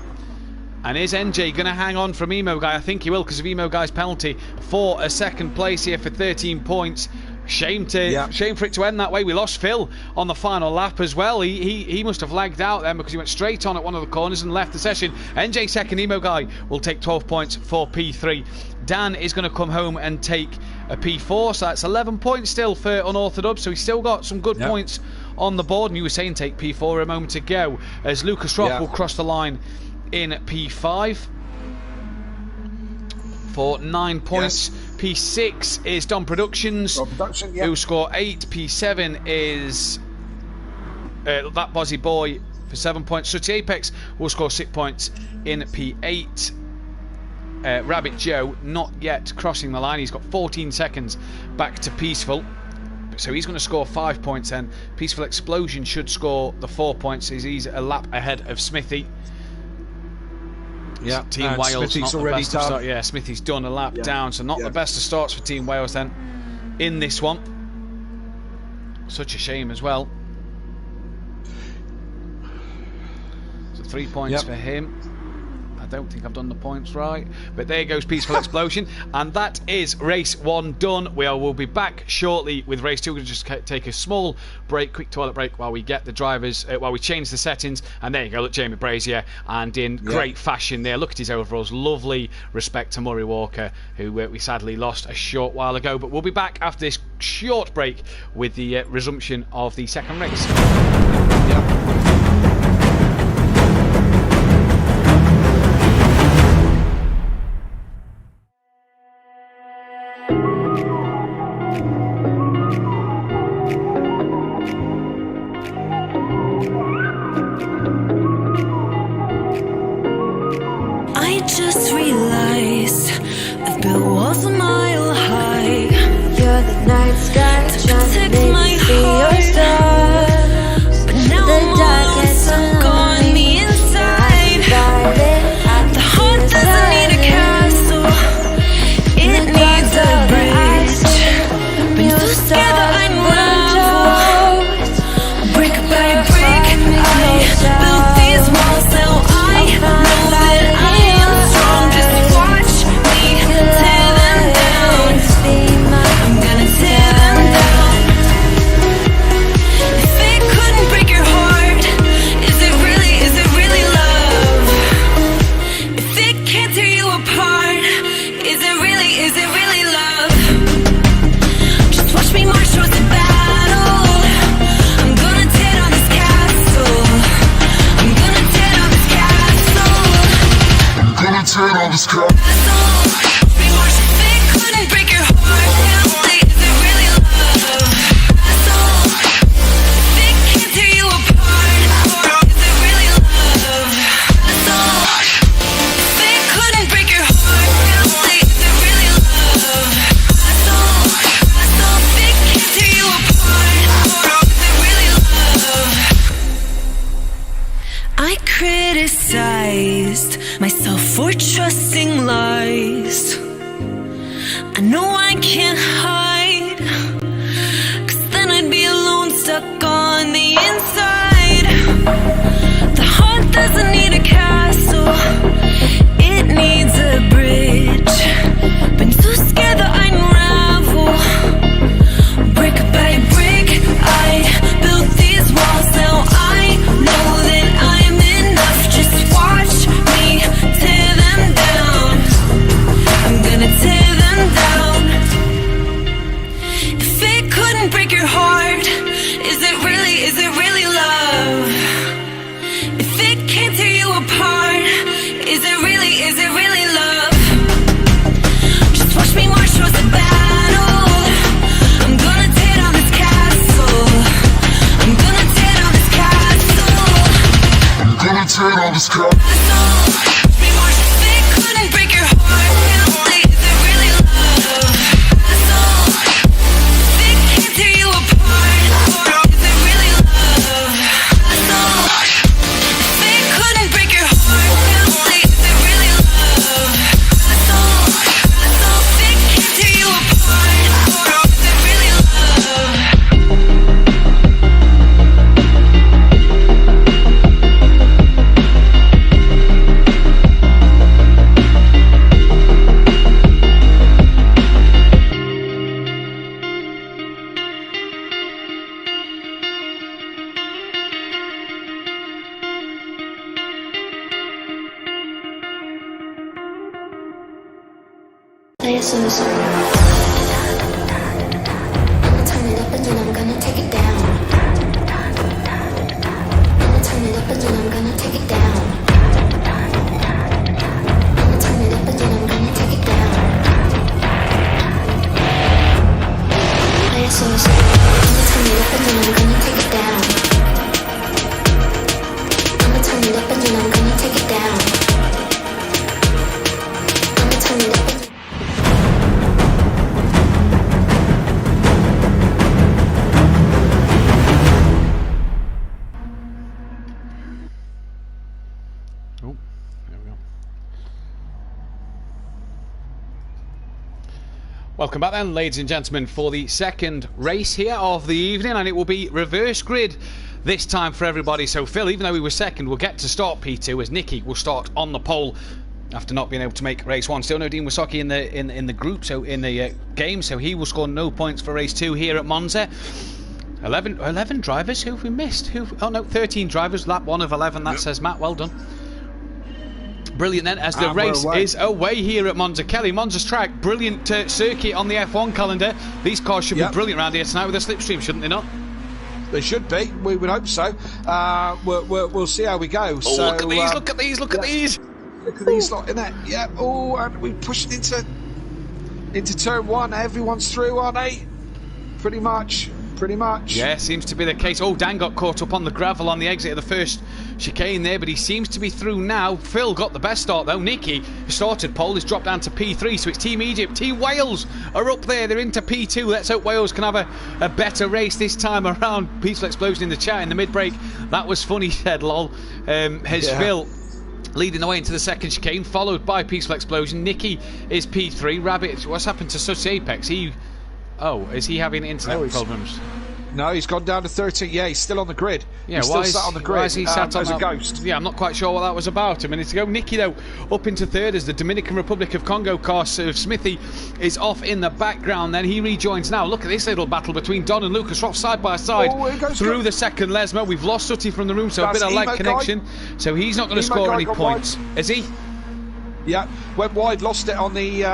And is NJ going to hang on from Emo Guy? I think he will because of Emo Guy's penalty for a 2nd place here for 13 points. Shame for it to end that way. We lost Phil on the final lap as well. He must have lagged out then because he went straight on at one of the corners and left the session. NJ 2nd, Emo Guy will take 12 points for P3. Dan is going to come home and take a P4, so that's 11 points still for Unorthodox, so he's still got some good points on the board. And you were saying take P4 a moment ago as Lucas Roth will cross the line in P5 for 9 points. P6 is Dom Productions, who score 8. P7 is that Bozzy Boy for 7 points. Such Apex will score 6 points in P8. Rabbit Joe not yet crossing the line. He's got 14 seconds back to Peaceful, so he's going to score 5 points then. Peaceful Explosion should score the 4 points as he's a lap ahead of Smithy. Yeah, Team and Wales. Smithy's not the already best of done. start. Yeah, Smithy's done a lap down, so not the best of starts for Team Wales then in this one. Such a shame as well. So 3 points for him. I don't think I've done the points right, but there goes Peaceful Explosion, and that is race 1 done. We'll be back shortly with race 2. We're going to just take a small break, quick toilet break, while we get the drivers, while we change the settings. And there you go, look, Jamie Brazier, and in great fashion there. Look at his overalls, lovely. Respect to Murray Walker, who we sadly lost a short while ago. But we'll be back after this short break with the resumption of the second race. I just realized I've built walls a mile high. You're the night sky trying to make me see your stars. But now The I'm all darkest stuck on the inside. The heart doesn't need a castle, it needs a bridge. Been so scared that I'd unravel. Brick by brick, I built these walls. Now I know that I am strong. Just watch me tear them down. I'm gonna tear them down. If it couldn't break your heart, is it really love? If it can't tear you apart, is it really love? Just watch me march towards the battle. I'm gonna tear down this castle. I'm gonna tear down this castle. Watch me march. If it couldn't break your heart, is it really love? If it can't tear you apart, is it really love? If it couldn't break your heart, is it really love? If it can't tear you apart, is it really love? I criticized myself for trusting lies. I know I can't hide, 'cause then I'd be alone, stuck on the inside. The heart doesn't need a castle, it needs a bridge. Been so scared that I'd unravel. Brick by brick, I built these walls. Now I know that I'm enough. Just watch me tear them down. I'm gonna tear them down. If it couldn't break your heart, is it really love? If it can't tear you apart, is it really love? Just watch me march towards the battle. I'm gonna tear down this castle. I'm gonna tear down this castle. Watch me march. If it couldn't break your heart, is it really love? If it can't tear you apart, is it really love? If it couldn't break your heart, is it really love? If it can't tear you apart, is it really love? Play a song. I'ma turn it up and then I'm gonna take it down. I'ma turn it up and then I'm gonna take it down. I'ma turn it up and then I'm gonna take it down. Play a song. I'ma turn it up and then I'm gonna take it down. I'ma turn it up and then I'm gonna take it down. I'ma turn it up and Welcome back then, ladies and gentlemen, for the second race here of the evening, and it will be reverse grid this time for everybody. So Phil, even though he was second, will get to start P2 as Nicky will start on the pole after not being able to make race 1. Still no Dean Wasocki in the group, so in the game, so he will score no points for race 2 here at Monza. 11 drivers. Who have we missed? 13 drivers. Lap 1 of 11. That says Matt. Well done. Brilliant then, as the race is away here at Monza. Kelly, Monza's track, brilliant circuit on the F1 calendar. These cars should be brilliant around here tonight with a slipstream, shouldn't they not? They should be. We would hope so. We'll see how we go. Oh, so, look at these! Look at these! Look at these! Look at these lot in there. Yeah. Oh, and we pushed into turn 1. Everyone's through, aren't they? Pretty much. Yeah, seems to be the case. Oh, Dan got caught up on the gravel on the exit of the first chicane there, but he seems to be through now. Phil got the best start though. Nicky, who started pole, has dropped down to P3, so it's Team Egypt. Team Wales are up there. They're into P2. Let's hope Wales can have a better race this time around. Peaceful explosion in the chat in the mid-break. That was funny, said lol. Phil leading the way into the second chicane, followed by Peaceful Explosion. Nicky is P3. Rabbit, what's happened to Such Apex? Is he having internet problems? No, he's gone down to 13. Yeah, he's still on the grid. Yeah, he's still sat on the grid. Why is he sat on as a ghost? Yeah, I'm not quite sure what that was about a minute ago. Nicky, though, up into third as the Dominican Republic of Congo car of Smithy is off in the background. Then he rejoins now. Look at this little battle between Don and Lucas Roth side by side through the second Lesmo. We've lost Sutty from the room, so that's a bit of lag connection. So he's not going to score any points. Is he? Yeah, went wide, lost it on the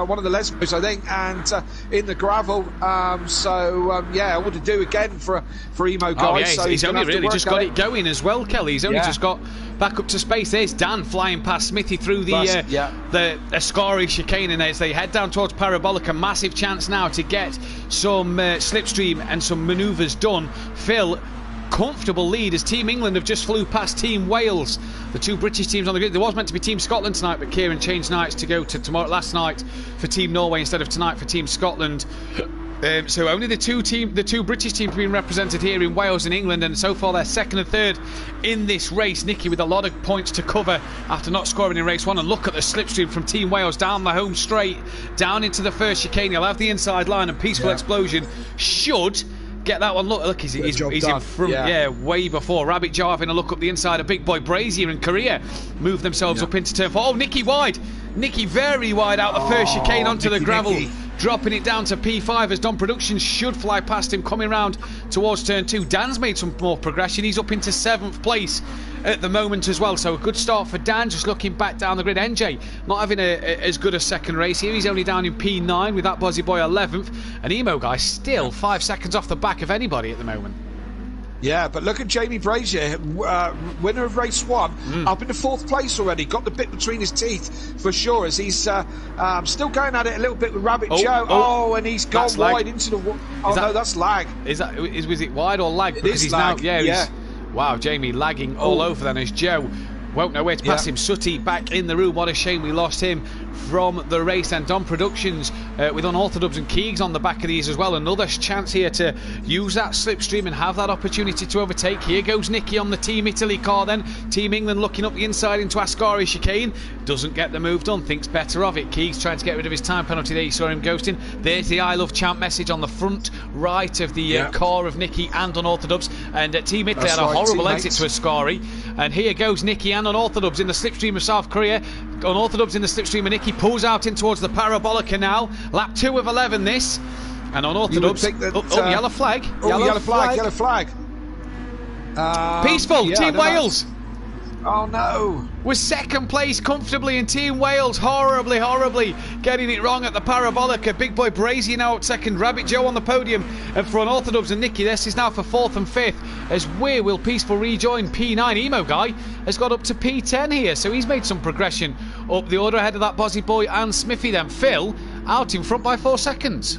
one of the Lesbos, I think, and in the gravel. Yeah, what to do again for Emo guys. Oh, yeah, so he's only really just got it going as well, Kelly. He's only just got back up to space. There's Dan flying past Smithy through the Ascari chicane, and as they head down towards Parabolic, a massive chance now to get some slipstream and some manoeuvres done. Phil, comfortable lead as Team England have just flew past Team Wales, the two British teams on the grid. There was meant to be Team Scotland tonight, but Kieran changed nights to go to tomorrow last night for Team Norway instead of tonight for Team Scotland. So only the two British teams being represented here in Wales and England, and so far they're second and third in this race. Nicky with a lot of points to cover after not scoring in race 1, and look at the slipstream from Team Wales down the home straight, down into the first chicane. He'll have the inside line, and Peaceful Explosion should get that one. Look, he's in front, way before. Rabbit Joe having a look up the inside of Big Boy Brazier and Korea move themselves up into turn 4. Oh, Nicky wide. Nicky very wide out the first chicane onto the gravel. Dropping it down to P5 as Don Productions should fly past him coming round towards turn 2. Dan's made some more progression. He's up into 7th place at the moment as well, so a good start for Dan. Just looking back down the grid, NJ not having as good a second race here. He's only down in P9 with that Buzzy Boy 11th, and Emo Guy still 5 seconds off the back of anybody at the moment. Yeah, but look at Jamie Brazier, winner of race 1, up into 4th place already. Got the bit between his teeth for sure, as he's still going at it a little bit with Rabbit Joe. And he's gone wide into the. No, that's lag. Was it wide or lag? It is lag. Wow, Jamie lagging all over then as Joe won't know where to pass him. Sutty back in the room. What a shame we lost him from the race. And Don Productions with Unorthodox and Keegs on the back of these as well. Another chance here to use that slipstream and have that opportunity to overtake. Here goes Nicky on the Team Italy car then. Team England looking up the inside into Ascari chicane. Doesn't get the move done. Thinks better of it. Keegs trying to get rid of his time penalty there. You saw him ghosting. There's the I Love Champ message on the front right of the car of Nicky and Unorthodox. And Team Italy had a horrible exit to Ascari. And here goes Nicky and Unorthodox in the slipstream of South Korea. Unorthodox in the slipstream, and Nicky pulls out in towards the Parabolica now. Lap 2 of 11 this. And Unorthodox. Yellow flag. Yellow flag. Peaceful. Team Wales. Oh no. Was second place comfortably in Team Wales. Horribly getting it wrong at the Parabolica. Big Boy Brazier now at second. Rabbit Joe on the podium. And for Unorthodox and Nicky, this is now for 4th and 5th. As where will Peaceful rejoin P9? Emo Guy has got up to P10 here. So he's made some progression up the order ahead of that Bozzy Boy and Smithy then. Phil out in front by 4 seconds.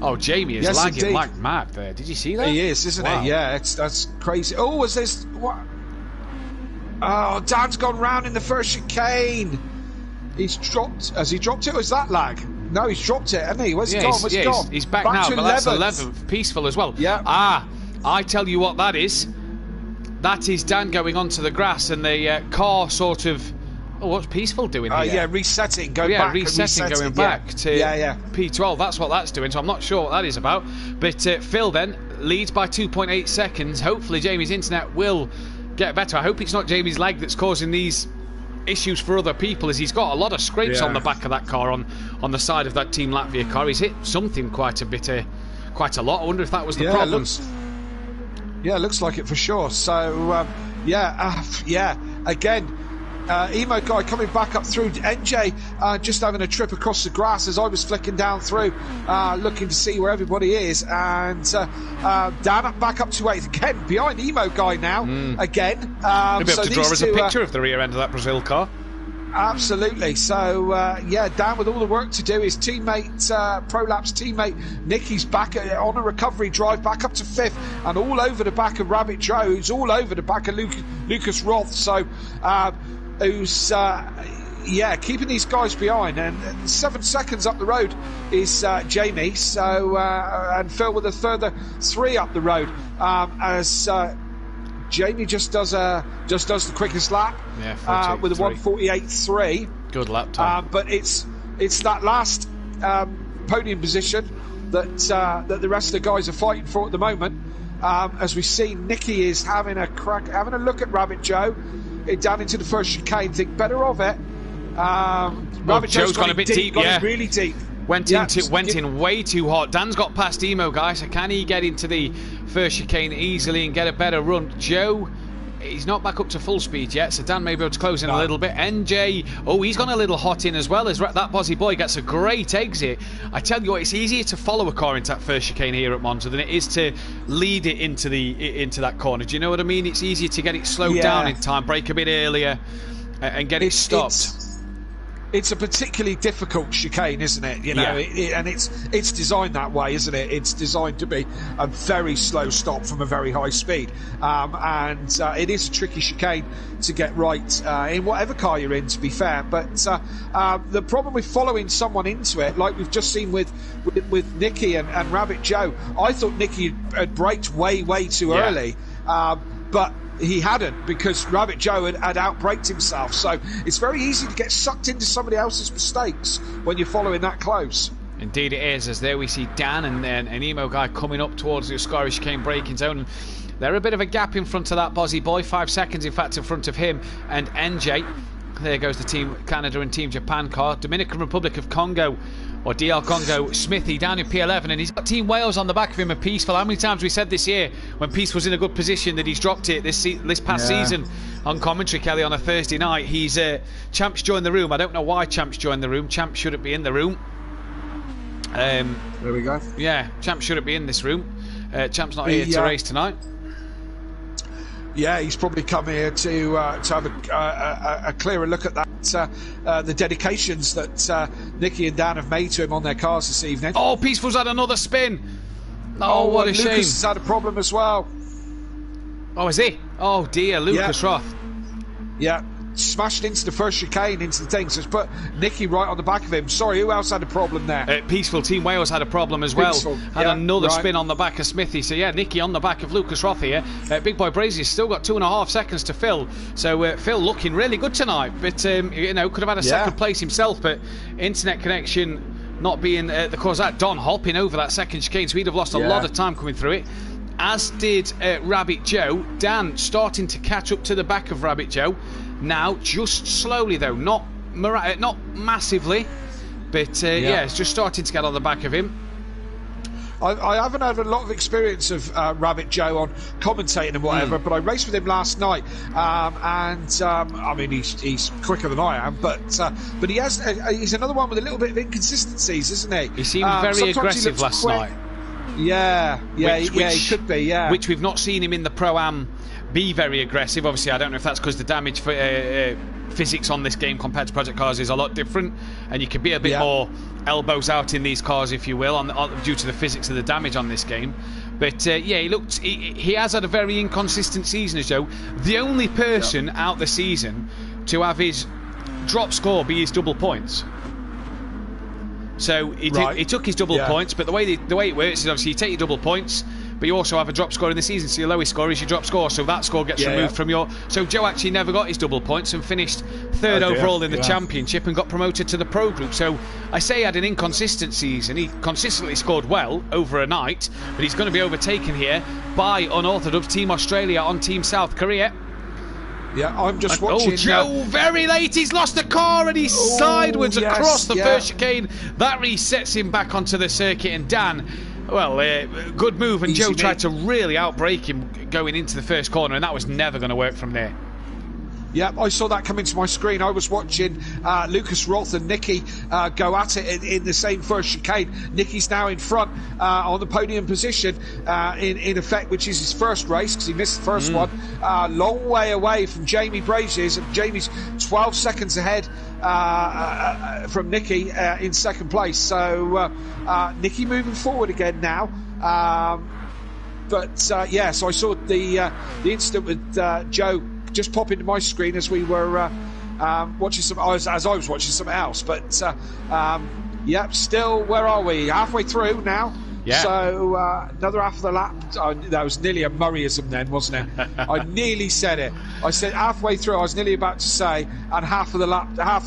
Oh, Jamie is lagging like mad there. Did you see that? He is, isn't he? Yeah, that's crazy. Oh, is this... What? Oh, Dan's gone round in the first chicane. He's dropped. Has he dropped it, or is that lag? No, he's dropped it, hasn't he? Where's he gone? Where's he gone? He's back now, but that's 11th. Peaceful as well. Yeah. I tell you what that is. That is Dan going onto the grass, and the car sort of Oh, what's Peaceful doing here? Yeah, resetting, going yeah, back. resetting, going back to P12. That's what that's doing, so I'm not sure what that is about. But Phil then leads by 2.8 seconds. Hopefully Jamie's internet will get better. I hope it's not Jamie's leg that's causing these issues for other people, as he's got a lot of scrapes on the back of that car, on the side of that Team Latvia car. He's hit something quite a lot. I wonder if that was the problem. Looks like it for sure. So, again, Emo guy coming back up through. NJ just having a trip across the grass as I was flicking down through, looking to see where everybody is. And Dan back up to 8th again, behind Emo guy now. Again. Maybe have to draw us a picture of the rear end of that Brazil car. Absolutely. So, Dan with all the work to do. His teammate, Prolapse teammate, Nicky's back on a recovery drive, back up to 5th, and all over the back of Rabbit Joe, who's all over the back of Lucas Roth. So, who's keeping these guys behind. And 7 seconds up the road is Jamie. So, and Phil with a further 3 up the road as Jamie just does the quickest lap with a 1:48.3. Good lap time. But it's that last podium position that the rest of the guys are fighting for at the moment. As we see, Nicky is having a look at Rabbit Joe down into the first chicane. Think better of it. Rabbit Joe's gone a bit deep, really deep. Went in way too hot. Dan's got past Emo, guys. So can he get into the first chicane easily and get a better run? Joe, he's not back up to full speed yet, so Dan may be able to close in a little bit. NJ, he's gone a little hot in as well, as that Bozzy boy gets a great exit. I tell you what, it's easier to follow a car into that first chicane here at Monza than it is to lead it into that corner. Do you know what I mean? It's easier to get it slowed down in time, brake a bit earlier, and get it stopped. It's a particularly difficult chicane, isn't it? You know, and it's designed that way, isn't it? It's designed to be a very slow stop from a very high speed, and it is a tricky chicane to get right in whatever car you're in, to be fair. But the problem with following someone into it, like we've just seen with Nicky and Rabbit Joe, I thought Nicky had braked way too early, but he hadn't, because Rabbit Joe had outbraked himself. So it's very easy to get sucked into somebody else's mistakes when you're following that close. Indeed it is, as there we see Dan and an Emo guy coming up towards the Oscari chicane braking zone. And they're a bit of a gap in front of that Bozzy boy, 5 seconds in fact in front of him and NJ. There goes the Team Canada and Team Japan car. Dominican Republic of Congo, or DL Congo, Smithy down in P11, and he's got Team Wales on the back of him and Peaceful. How many times we said this year, when Peace was in a good position, that he's dropped it this past season on commentary, Kelly, on a Thursday night. He's Champs joined the room. I don't know why Champs joined the room. Champs shouldn't be in the room. There we go. Yeah, Champs shouldn't be in this room. Champs not here to race tonight. Yeah, he's probably come here to have a clearer look at that, the dedications that Nicky and Dan have made to him on their cars this evening. Oh, Peaceful's had another spin. Oh, what a shame. Lucas has had a problem as well. Oh, is he? Oh dear, Lucas Roth. Yeah, smashed into the first chicane, into the thing, so it's put Nicky right on the back of him. Sorry, who else had a problem there? Peaceful, Team Wales had a problem as well. Had another right. spin on the back of Smithy. So yeah, Nicky on the back of Lucas Roth here. Big boy Brazy's still got 2.5 seconds to Phil. So Phil looking really good tonight, but could have had a second place himself, but internet connection not being the cause of that. Don hopping over that second chicane, so he'd have lost a lot of time coming through it. As did Rabbit Joe. Dan starting to catch up to the back of Rabbit Joe. Now, just slowly though, not massively, but it's just starting to get on the back of him. I haven't had a lot of experience of Rabbit Joe on commentating and whatever, but I raced with him last night, I mean he's quicker than I am, but he's another one with a little bit of inconsistencies, isn't he? He seemed very aggressive last night. He could be, which we've not seen him in the Pro-Am be very aggressive. Obviously, I don't know if that's because the damage for physics on this game compared to Project Cars is a lot different, and you could be a bit more elbows out in these cars, if you will, due to the physics of the damage on this game. But he has had a very inconsistent season, as Joe. The only person out the season to have his drop score be his double points. So he took his double points, but the way it works is obviously you take your double points, but you also have a drop score in the season, so your lowest score is your drop score, so that score gets removed from your... So Joe actually never got his double points and finished third overall in the championship and got promoted to the pro group. So I say he had an inconsistent season. He consistently scored well over a night, but he's going to be overtaken here by unorthodox Team Australia on Team South Korea. Yeah, I'm just watching. Oh, Joe, very late. He's lost the car and he's sideways across the first chicane. That resets him back onto the circuit. And Dan, well, good move. And Joe tried to really outbrake him going into the first corner, and that was never going to work from there. Yeah, I saw that come into my screen. I was watching Lucas Roth and Nicky go at it in the same first chicane. Nicky's now in front on the podium position, in effect, which is his first race because he missed the first one. Long way away from Jamie Braziers. Jamie's 12 seconds ahead from Nicky in second place. So Nicky moving forward again now. So I saw the incident with Joe just pop into my screen as we were watching as I was watching something else. But still, where are we? Halfway through now. Yeah. So another half of the lap. That was nearly a Murrayism then, wasn't it? I nearly said it. I said halfway through. I was nearly about to say, and half of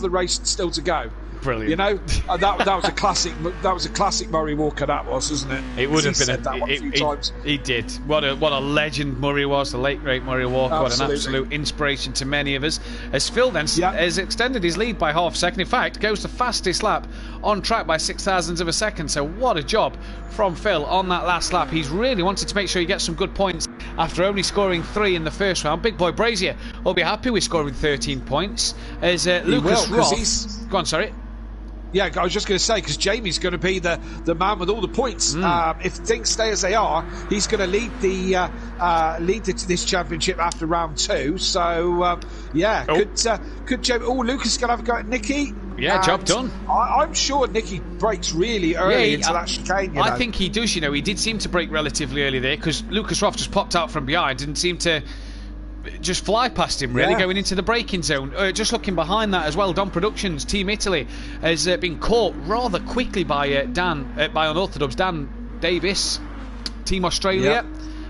the race still to go. Brilliant. You know, that was a classic. That was a classic Murray Walker. That was, wasn't it? It would have been said that one a few times. He did. What a legend Murray was, the late great Murray Walker. Absolutely. What an absolute inspiration to many of us. As Phil then has extended his lead by half a second. In fact, goes the fastest lap on track by 0.06 of a second. So what a job from Phil on that last lap. He's really wanted to make sure he gets some good points after only scoring 3 in the first round. Big boy Brazier will be happy with scoring 13 points. As Lucas Roth. Go on, sorry. Yeah, I was just going to say, because Jamie's going to be the man with all the points. If things stay as they are, he's going to lead this championship after round 2. So, could Jamie... Oh, Lucas is going to have a go at Nicky. Yeah, job done. I'm sure Nicky breaks really early into that chicane. I think he does, He did seem to break relatively early there, because Lucas Roth just popped out from behind, didn't seem to just fly past him, really, going into the braking zone. Just looking behind that as well, Don Productions, Team Italy, has been caught rather quickly by by unorthodox Dan Davis, Team Australia.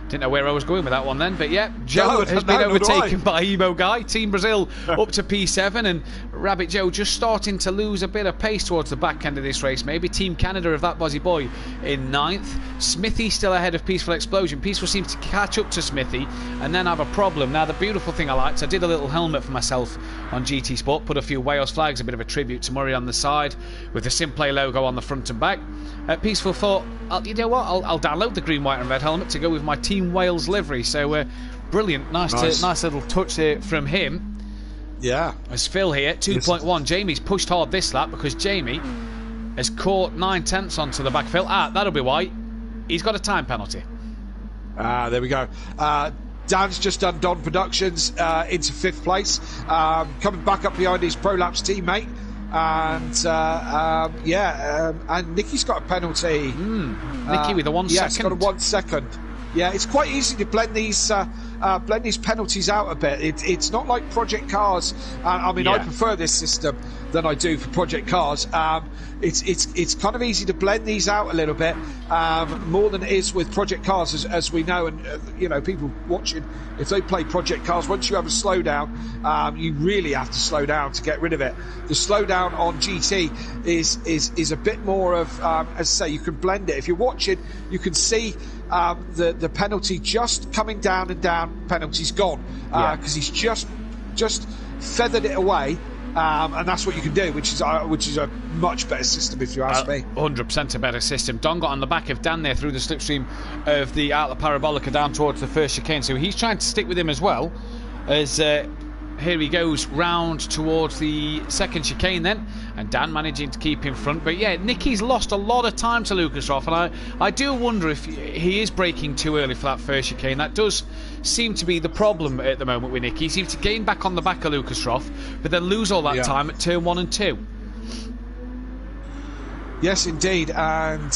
Didn't know where I was going with that one then, but Joe has been overtaken by Emo Guy. Team Brazil up to P7, and Rabbit Joe just starting to lose a bit of pace towards the back end of this race. Maybe Team Canada of that Bozzy Boy in 9th. Smithy still ahead of Peaceful Explosion. Peaceful seems to catch up to Smithy and then have a problem. Now, the beautiful thing I liked, I did a little helmet for myself on GT Sport, put a few Wales flags, a bit of a tribute to Murray on the side with the Simplay logo on the front and back. Peaceful thought, you know what, I'll download the green, white and red helmet to go with my Team Wales livery. So brilliant, nice little touch there from him. Yeah. As Phil here, 2.1. Jamie's pushed hard this lap because Jamie has caught 9/10 onto the back. Phil, that'll be why. He's got a time penalty. There we go. Dan's just done Don Productions into 5th place, coming back up behind his Prolapse teammate. And Nicky's got a penalty. Nicky with a 1 second. He's got a 1 second. Yeah, it's quite easy to blend these penalties out a bit. It's not like Project Cars. I prefer this system than I do for Project Cars. It's kind of easy to blend these out a little bit more than it is with Project Cars, as we know, and people watching, if they play Project Cars, once you have a slowdown, you really have to slow down to get rid of it. The slowdown on GT is a bit more of, as I say, you can blend it. If you're watching, you can see the penalty just coming down and down. Penalty's gone because he's just feathered it away. And that's what you can do, which is a much better system, if you ask me. 100% a better system. Don got on the back of Dan there through the slipstream of the Outlet Parabolica down towards the first chicane, so he's trying to stick with him as well. As here he goes round towards the second chicane then, and Dan managing to keep in front. But Nicky's lost a lot of time to Lucas Roth, and I do wonder if he is braking too early for that first chicane. That does seem to be the problem at the moment with Nicky. He seems to gain back on the back of Lucas Roth, but then lose all that time at turn 1 and 2. Yes, indeed. And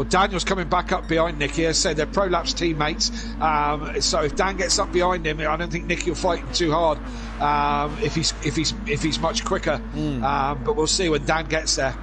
Daniel's coming back up behind Nicky. As I say, they're Prolapse teammates. So if Dan gets up behind him, I don't think Nicky will fight him too hard if he's much quicker. But we'll see when Dan gets there.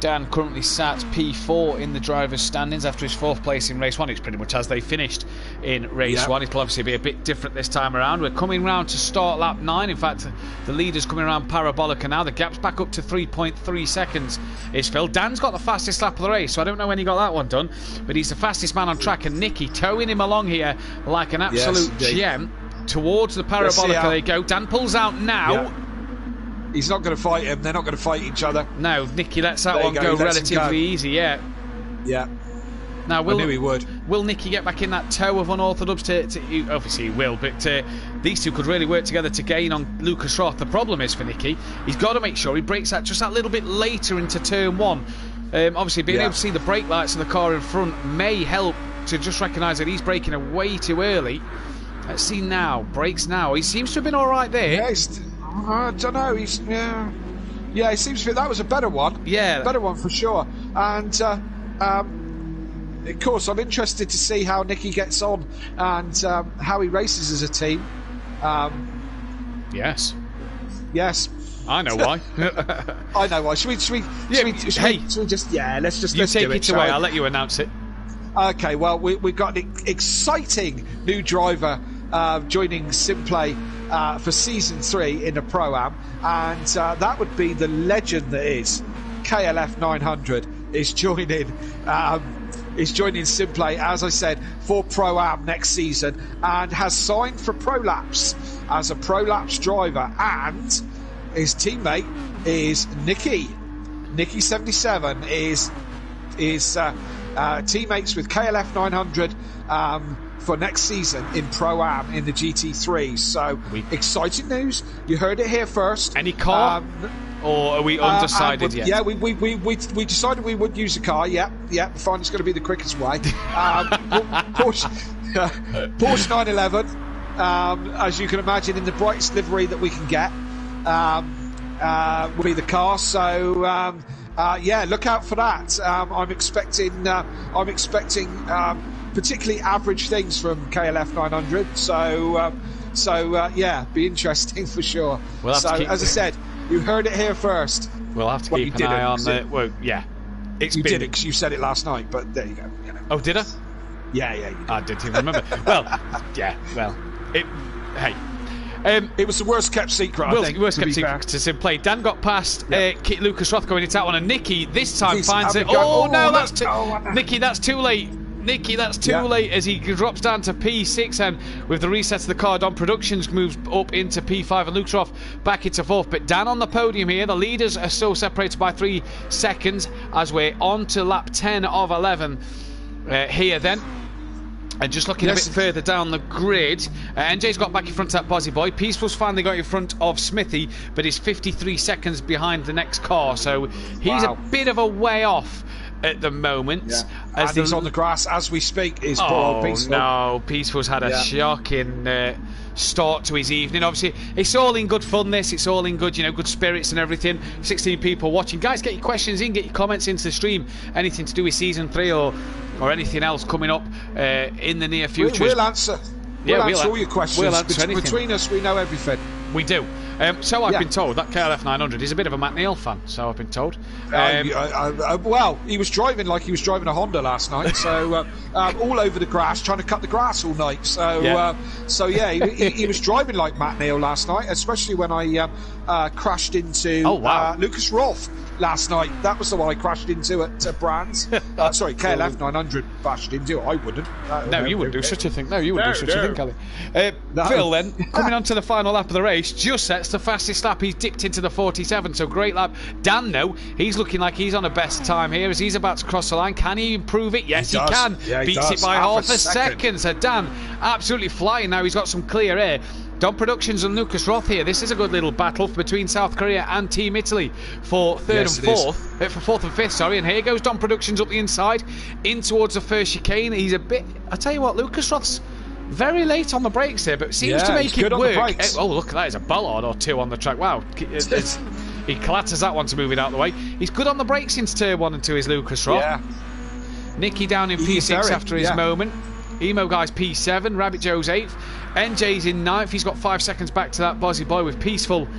Dan currently sat P4 in the driver's standings after his 4th place in race 1. It's pretty much as they finished in race 1. It'll obviously be a bit different this time around. We're coming round to start lap 9. In fact, the leader's coming around Parabolica now. The gap's back up to 3.3 seconds. Is Phil. Dan's got the fastest lap of the race, so I don't know when he got that one done, but he's the fastest man on track, and Nicky towing him along here like an absolute gem towards the Parabolica. They go. Dan pulls out now. Yeah. He's not going to fight him. They're not going to fight each other. No, Nicky lets that one go relatively easy, yeah. Yeah. Now, I knew he would. Will Nicky get back in that tow of unorthodox? Obviously he will, but these two could really work together to gain on Lucas Roth. The problem is for Nicky, he's got to make sure he breaks out just that little bit later into turn 1. Obviously, being able to see the brake lights of the car in front may help to just recognise that he's braking way too early. Let's see now. Brakes now. He seems to have been all right there. Yeah, I don't know. He seems to be. That was a better one. Yeah, better one for sure. And of course, I'm interested to see how Nicky gets on and how he races as a team. Yes. I know why. I know why. Should we just let's take do it away. I'll let you announce it. Okay. Well, we've got an exciting new driver joining Simplay for season 3 in the Pro-Am, and that would be the legend that is KLF 900 is joining Simplay, as I said, for Pro-Am next season, and has signed for Prolapse as a Prolapse driver, and his teammate is Nicky 77 is teammates with KLF 900 for next season in Pro-Am in the GT3. So exciting news. You heard it here first. Any car? Or are we undecided yet? Yeah, we decided we would use a car. Yeah, we find it's going to be the quickest way. Porsche 911, as you can imagine, in the brightest livery that we can get, will be the car. So look out for that. I'm expecting particularly average things from KLF 900. So be interesting for sure. As I said, you heard it here first. We'll have to keep an eye on the. Well, yeah. You did it because you said it last night, but there you go. You know. Oh, did I? Yeah, you did. I didn't even remember. It was the worst kept secret, I think. Worst kept secret to Simplay. Dan got past Lucas Roth going into that one, and Nicky this time finds it. Nicky, that's too late. Nicky, that's too late as he drops down to P6, and with the reset of the car, Don Productions moves up into P5 and Lucas Roth back into 4th. But Dan on the podium here. The leaders are still separated by 3 seconds as we're on to lap 10 of 11 here then. And just looking a bit further down the grid, NJ's got back in front of that Bozzy Boy. Peaceful's finally got in front of Smithy, but he's 53 seconds behind the next car, so he's a bit of a way off at the moment. And he's on the grass as we speak. Is poor old Peaceful. No, Peaceful's had a shocking start to his evening. Obviously, it's all in good fun, this. It's all in good, good spirits and everything. 16 people watching. Guys, get your questions in, get your comments into the stream. Anything to do with Season 3 or anything else coming up in the near future. We'll answer. We'll answer all your questions. We'll answer anything. Between us, we know everything. We do. So I've been told that KLF 900 is a bit of a Matt Neal fan, so I've been told. Well, he was driving like he was driving a Honda last night, so all over the grass, trying to cut the grass all night. So, he was driving like Matt Neal last night, especially when I crashed into Lucas Roth last night. That was the one I crashed into at Brands. KLF 900 bashed into. I wouldn't. No, you wouldn't do such a thing. No, you wouldn't do such a thing, Kelly. Phil, then, coming on to the final lap of the race, just sets the fastest lap. He's dipped into the 47, so great lap. Dan, though, he's looking like he's on a best time here as he's about to cross the line. Can he improve it? Yes, he can. Yeah, Beats it by half a second. So Dan, absolutely flying now. He's got some clear air. Don Productions and Lucas Roth here. This is a good little battle between South Korea and Team Italy for third and fourth. For fourth and fifth, sorry. And here goes Don Productions up the inside, in towards the first chicane. He's a bit... I tell you what, Lucas Roth's very late on the brakes here, but seems to make it work. Oh, look, that is a bollard or two on the track. Wow. He clatters that one to move it out of the way. He's good on the brakes into turn 1 and 2 is Lucas Roth. Yeah. Nicky down in P6 after his moment. Emo Guy's P7, Rabbit Joe's 8th. NJ's in 9th. He's got 5 seconds back to that Bozzy Boy with Peaceful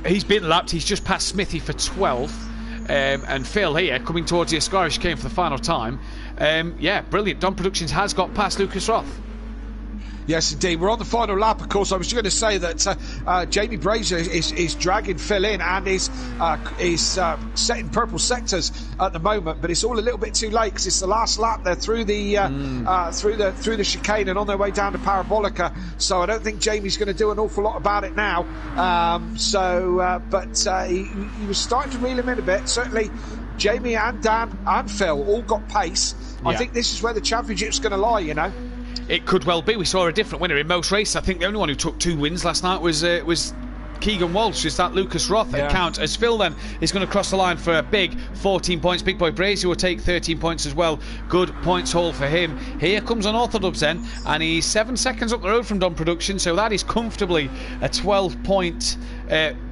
he's been lapped. He's just passed Smithy for 12th. And Phil here coming towards the Ascari chicane for the final time. Yeah, brilliant. Dom Productions has got past Lucas Roth. Yes, indeed. We're on the final lap, of course. I was going to say that Jamie Brazier is dragging Phil in and is setting purple sectors at the moment, but it's all a little bit too late because it's the last lap. They're through the through the chicane and on their way down to Parabolica. So I don't think Jamie's going to do an awful lot about it now. But he was starting to reel him in a bit. Certainly, Jamie and Dan and Phil all got pace. Yeah. I think this is where the championship's going to lie. You know. It could well be. We saw a different winner in most races. I think the only one who took 2 wins last night was Keegan Walsh. Is that Lucas Roth account? As Phil then is going to cross the line for a big 14 points. Big Boy Brazier will take 13 points as well. Good points haul for him. Here comes Unorthodox then, and he's 7 seconds up the road from Dom Production, so that is comfortably a 12-point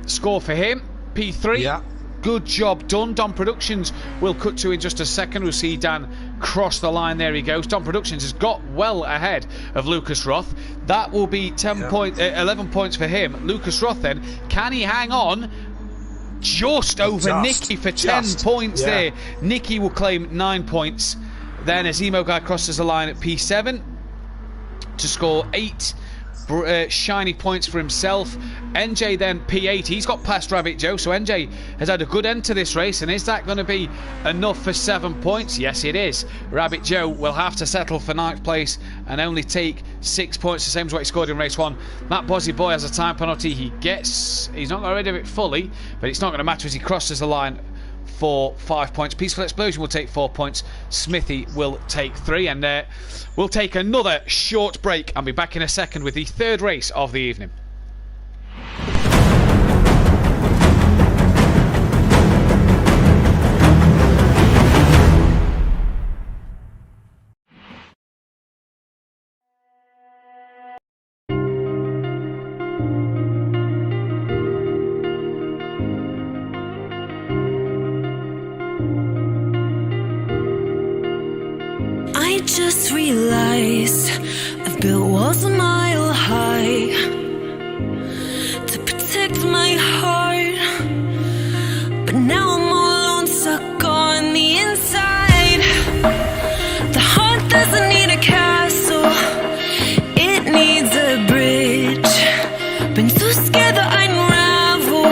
score for him. P3. Yeah. Good job done. Dom Productions will cut to in just a second. We'll see Dan cross the line. There he goes. Dom Productions has got well ahead of Lucas Roth. That will be 11 points for him. Lucas Roth then, can he hang on? Just over Nicky for 10 points there. Nicky will claim 9 points. Then as Emo Guy crosses the line at P7 to score 8 shiny points for himself. NJ then P8. He's got past Rabbit Joe, so NJ has had a good end to this race, and is that going to be enough for 7 points? Yes, it is. Rabbit Joe will have to settle for 9th place and only take 6 points, the same as what he scored in race 1. That Bozzy Boy has a time penalty. He's not got rid of it fully, but it's not going to matter as he crosses the line for 5 points. Peaceful Explosion will take 4 points. Smithy will take 3, and we'll take another short break and be back in a second with the third race of the evening. Just realized I've built walls a mile high to protect my heart, but now I'm all alone, stuck on the inside. The heart doesn't need a castle, it needs a bridge. Been too scared that I'd unravel.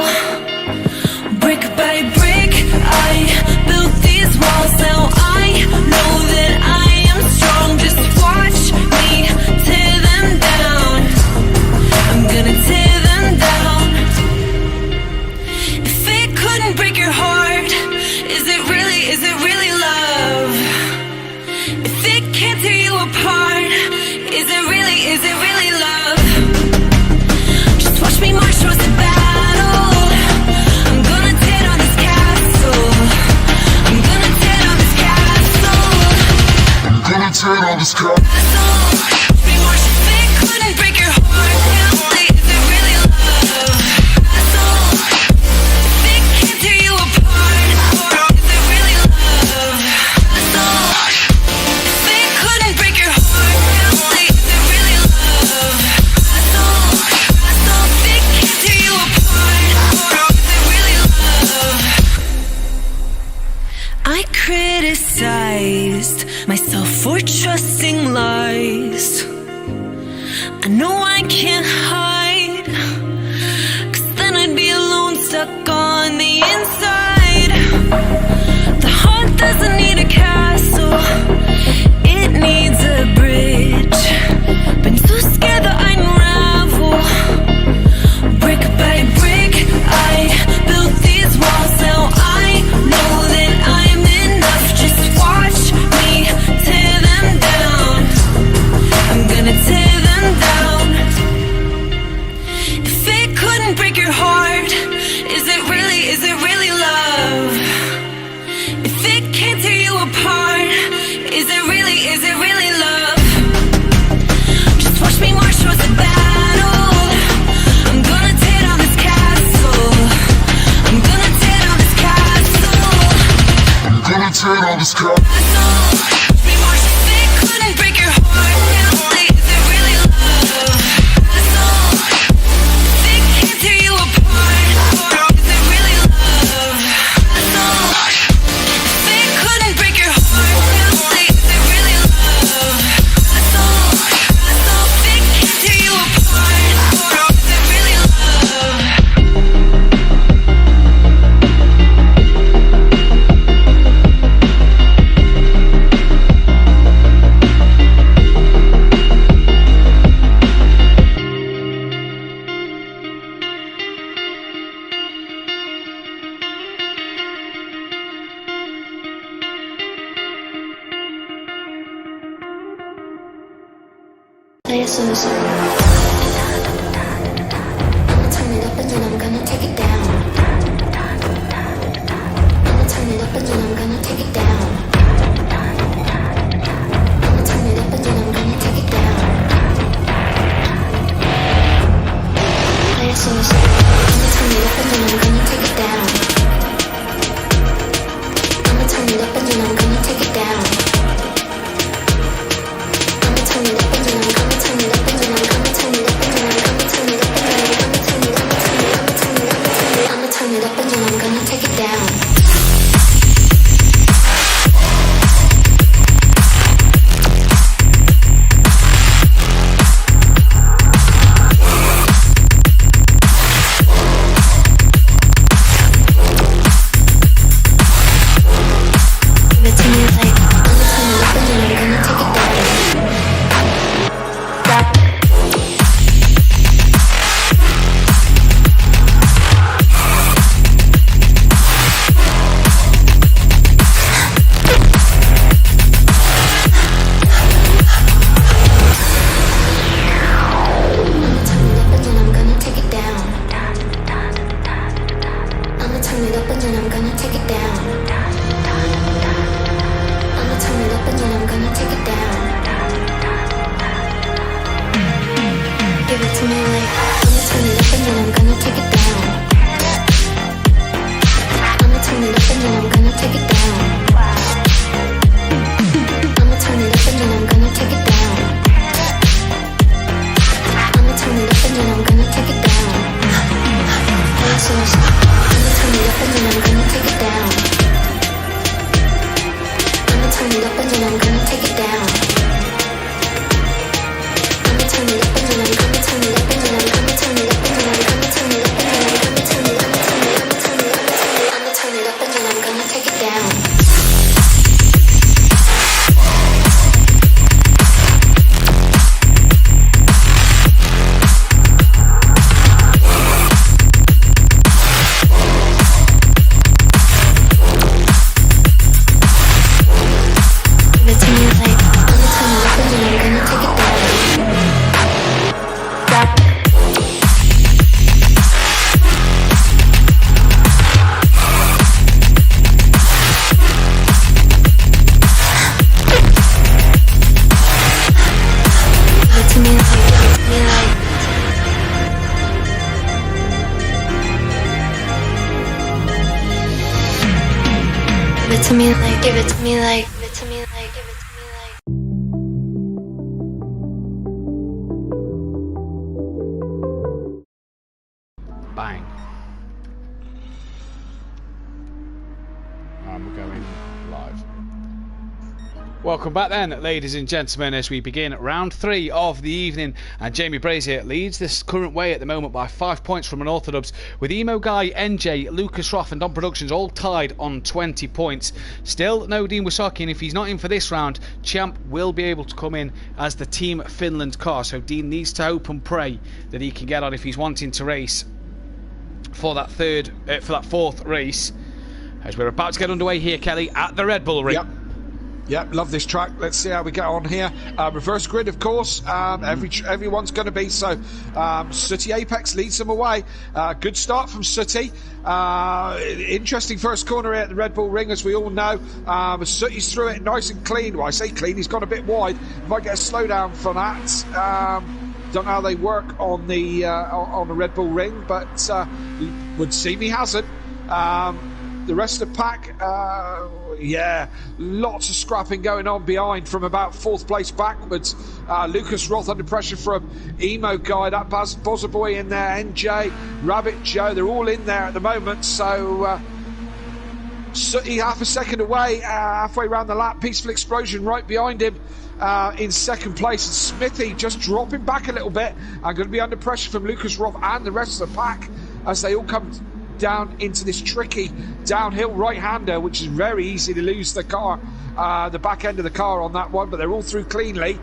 Brick by brick I built these walls. Now I know that I strong, just watch me tear them down. I'm gonna tear them down. If it couldn't break your heart, is it really love? If it can't tear you apart, is it really love? Just watch me march towards the battle. I'm gonna tear down this castle. I'm gonna tear down this castle. Gonna turn on this car. If it couldn't break your heart, is it really love? If it can't tear you apart, is it really love? If it couldn't break your heart, is it really love? If it can't tear you apart, is it really love? I criticized myself for trusting lies. I know I can't hide, 'cause then I'd be alone, stuck on the inside. The heart doesn't need a castle, it needs a bridge. Been too scared that I'd unravel. Brick by brick I built these walls. Now I know that I'm enough. Just watch me tear them down. I'm gonna tear them down. If it couldn't break your heart, is it really love? If it can't tear you apart, is it really love? Just watch me march towards the battle. I'm gonna tear down this castle. I'm gonna tear down this castle. I'm gonna turn on this car. Watch me march. If it couldn't break your heart, is it really love? If it can't tear you apart, Play it so slow. I'ma turn it up and then I'm gonna take it down. I'ma turn it up and then I'm gonna take it down. I'ma turn it up and then I'm gonna take it down. Play it so slow. I'ma turn it up and then I'm gonna take it down. I'ma turn it up and then I'm gonna take it down. I'ma turn it up and then I'm gonna turn it up and then I'm gonna turn it up and then I'm gonna turn it up and then I'm gonna turn it up and then I'm gonna turn it up I'ma turn it up and then I'm gonna take it down. Give it to me like, give it to me like, give it to me like. Bang. And we're going live. Welcome back then, ladies and gentlemen, as we begin round 3 of the evening. And Jamie Brazier leads this current way at the moment by 5 points from Unorthodox, with Emo Guy, NJ, Lucas Roth and Don Productions all tied on 20 points. Still no Dean Wisocki, and if he's not in for this round, Champ will be able to come in as the Team Finland car. So Dean needs to hope and pray that he can get on if he's wanting to race for that fourth race. As we're about to get underway here, Kelly, at the Red Bull Ring. Yep, love this track. Let's see how we get on here. Reverse grid, of course. Everyone's going to be. So Sooty Apex leads them away. Good start from Sooty. Interesting first corner here at the Red Bull Ring, as we all know. Sooty's through it nice and clean. Well, I say clean, he's gone a bit wide. Might get a slowdown for that. Don't know how they work on the Red Bull Ring, but would seem he hasn't. The rest of the pack, lots of scrapping going on behind from about 4th place backwards. Lucas Roth under pressure from Emo Guy, that Buzzer Boy in there, NJ, Rabbit Joe, they're all in there at the moment. So Sooty half a second away, halfway around the lap. Peaceful Explosion right behind him in 2nd place, and Smithy just dropping back a little bit and going to be under pressure from Lucas Roth and the rest of the pack as they all come down into this tricky downhill right-hander, which is very easy to lose the car, the back end of the car on that one, but they're all through cleanly.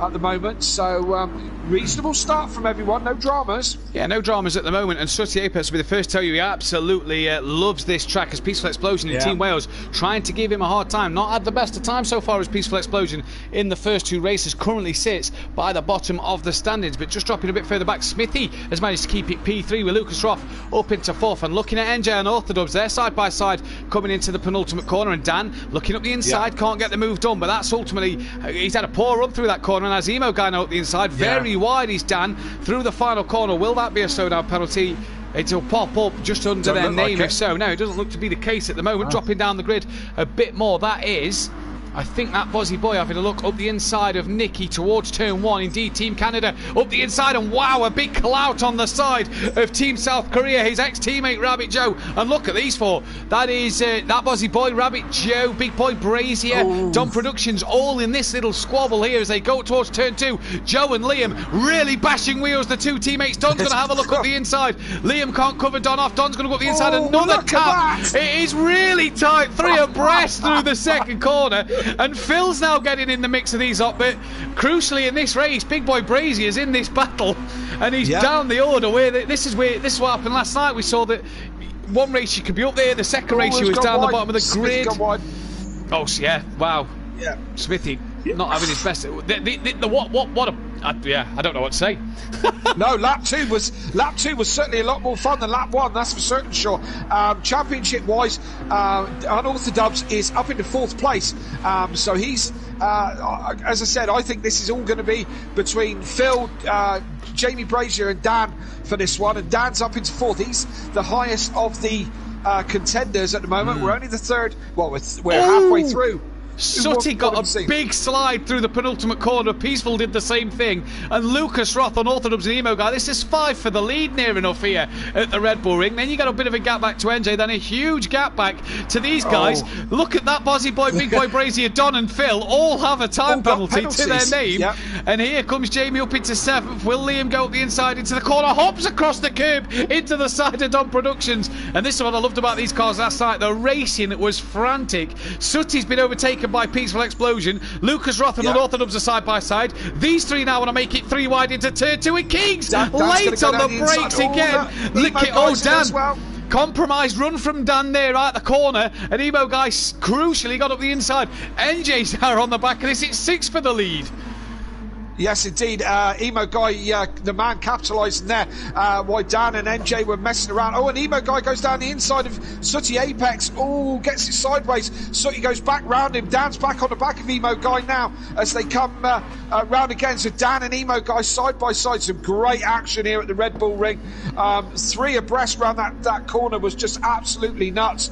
at the moment. So reasonable start from everyone, no dramas. Yeah, no dramas at the moment, and Sutty Apex will be the first to tell you he absolutely loves this track, as Peaceful Explosion in Team Wales trying to give him a hard time. Not had the best of time so far as Peaceful Explosion in the first 2 races, currently sits by the bottom of the standings, but just dropping a bit further back, Smithy has managed to keep it P3 with Lucas Roth up into 4th, and looking at NJ and Orthodubs, they're side by side coming into the penultimate corner, and Dan looking up the inside, can't get the move done, but that's ultimately, he's had a poor run through that corner, and as Emo Guy now up the inside, very wide is Dan through the final corner. Will that be a slowdown penalty? It'll pop up just under their name if so. No, it doesn't look to be the case at the moment. Dropping down the grid a bit more, that is, I think, that Bozzy Boy having a look up the inside of Nicky towards turn 1. Indeed, Team Canada up the inside, and wow, a big clout on the side of Team South Korea, his ex-teammate Rabbit Joe. And look at these 4. That is that Bozzy Boy, Rabbit Joe, Big Boy Brazier, Dom Productions, all in this little squabble here as they go towards turn 2. Joe and Liam really bashing wheels, the 2 teammates. Don's going to have a look up the inside. Liam can't cover Don off. Don's going to go up the inside. Another tap. It is really tight. 3 abreast through the second corner. And Phil's now getting in the mix of these up, but crucially in this race, Big Boy Brazier is in this battle, and he's down the order. This is what happened last night. We saw that one race you could be up there, the second race you was down the bottom of the grid. Oh yeah, wow. Yeah, Smithy not having his best. What a I don't know what to say. No, lap two was certainly a lot more fun than lap 1. That's for certain sure. Championship wise, Unorthodox is up into 4th place. So he's, as I said, I think this is all going to be between Phil, Jamie Brazier, and Dan for this one. And Dan's up into 4th. He's the highest of the contenders at the moment. We're only the 3rd. Well, we're halfway through. Sutty got a big slide through the penultimate corner. Peaceful did the same thing. And Lucas Roth on Orthodubs and Emo Guy. This is 5 for the lead near enough here at the Red Bull Ring. Then you got a bit of a gap back to NJ, then a huge gap back to these guys. Look at that, Bozzy Boy, Big Boy Brazier, Don and Phil all have a time penalty to their name. Yep. And here comes Jamie up into 7th. Will Liam go up the inside into the corner? Hops across the curb into the side of Don Productions. And this is what I loved about these cars last night. The racing was frantic. Sutty's been overtaken by Peaceful Explosion. Lucas Roth and Unorthodox are side by side. These 3 now want to make it 3 wide into turn 2. And Keegs late on the brakes again. Look at Dan. Well. Compromised run from Dan there at the corner, and Emo Guy crucially got up the inside. NJ's now on the back of this. It's 6 for the lead. Yes, indeed. Emo Guy, the man capitalising there. While Dan and NJ were messing around. Oh, and Emo Guy goes down the inside of Sutty Apex. Oh, gets it sideways. Sutty goes back round him. Dan's back on the back of Emo Guy now as they come round again. So Dan and Emo Guy side by side. Some great action here at the Red Bull Ring. 3 abreast round that corner was just absolutely nuts.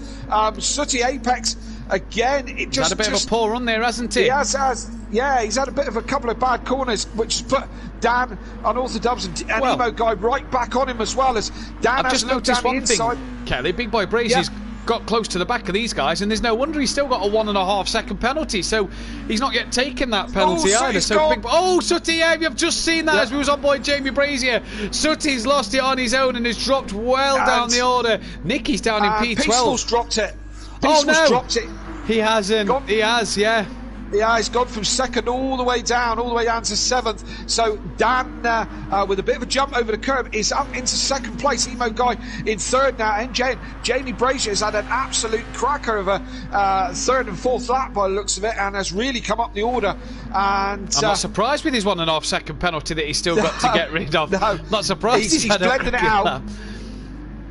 Sutty Apex, again, it just... He's had a bit of a poor run there, hasn't he? He has. Yeah, he's had a bit of a couple of bad corners, which has put Dan, Unorthodox and Emo Guy right back on him as well, as Dan has looked down the inside. Kelly, Big Boy Brazier's got close to the back of these guys, and there's no wonder he's still got a 1.5 second penalty, so he's not yet taken that penalty either. Sutty, you've just seen that as we was on board Jamie Brazier. Sutty's lost it on his own and has dropped down the order. Nicky's down in P12. Peaceful's dropped it. Dropped it. He hasn't. He has, yeah. Yeah, he's gone from 2nd all the way down to 7th. So Dan, with a bit of a jump over the curb, is up into 2nd place. Emo Guy in 3rd now. And Jamie Brazier has had an absolute cracker of a 3rd and 4th lap by the looks of it, and has really come up the order. And I'm not surprised with his 1.5 second penalty that he's still got to get rid of. No, not surprised he's had blending it out. Lap.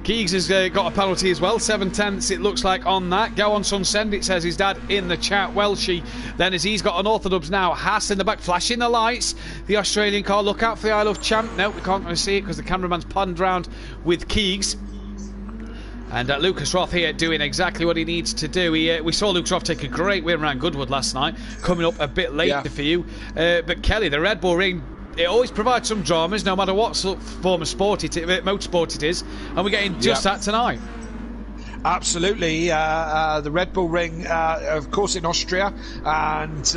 Keegs has got a penalty as well, 7/10 it looks like on that. Go on son, send it, says his dad in the chat. Welshie then, as he's got an Unorthodox now. Haas in the back flashing the lights. The Australian car, look out for the I Love Champ. No, we can't really see it because the cameraman's panned round with Keegs. And Lucas Roth here doing exactly what he needs to do. We saw Lucas Roth take a great win around Goodwood last night, coming up a bit later for you. But Kelly, the Red Bull Ring, it always provides some dramas, no matter what form of sport motorsport it is, and we're getting just that tonight. Absolutely. The Red Bull Ring, of course, in Austria. And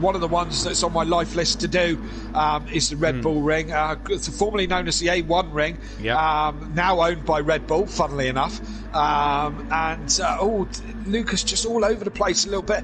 one of the ones that's on my life list to do is the Red Bull Ring. It's formerly known as the A1 Ring, now owned by Red Bull, funnily enough. Lucas just all over the place a little bit.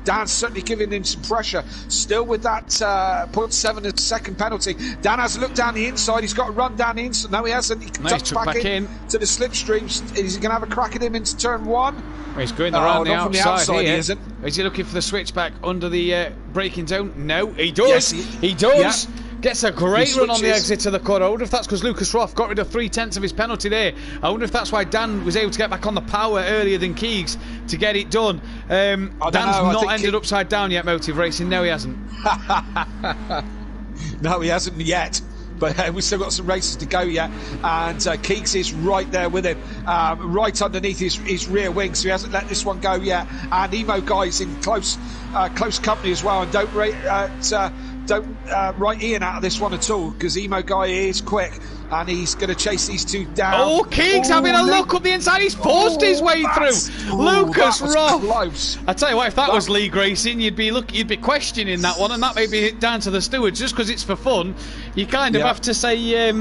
Dan's certainly giving him some pressure. Still with that 0.7 second penalty. Dan has a look down the inside. He's got to run down the inside. No, he hasn't. He tucks back in to the slipstreams. Is he going to have a crack at him into turn one? Well, he's going around the outside here. He isn't. Is he looking for the switchback under the braking zone? No, he does. Yes, he does. Yeah. Gets a great run on the exit to the corner. I wonder if that's because Lucas Roth got rid of 3/10 of his penalty there. I wonder if that's why Dan was able to get back on the power earlier than Keegs to get it done. Dan's not ended upside down yet, Motive Racing. No, he hasn't. No, he hasn't yet. But we've still got some races to go yet. And Keegs is right there with him, right underneath his rear wing, so he hasn't let this one go yet. And Emo Guy's in close company as well. And don't write Ian out of this one at all, because Emo Guy is quick and he's going to chase these two down. Oh, Keegs having a look up the inside. He's forced his way through. Lucas Roth. Close. I tell you what, if that was league racing, you'd be questioning that one, and that may be down to the stewards just because it's for fun. You kind of have to say,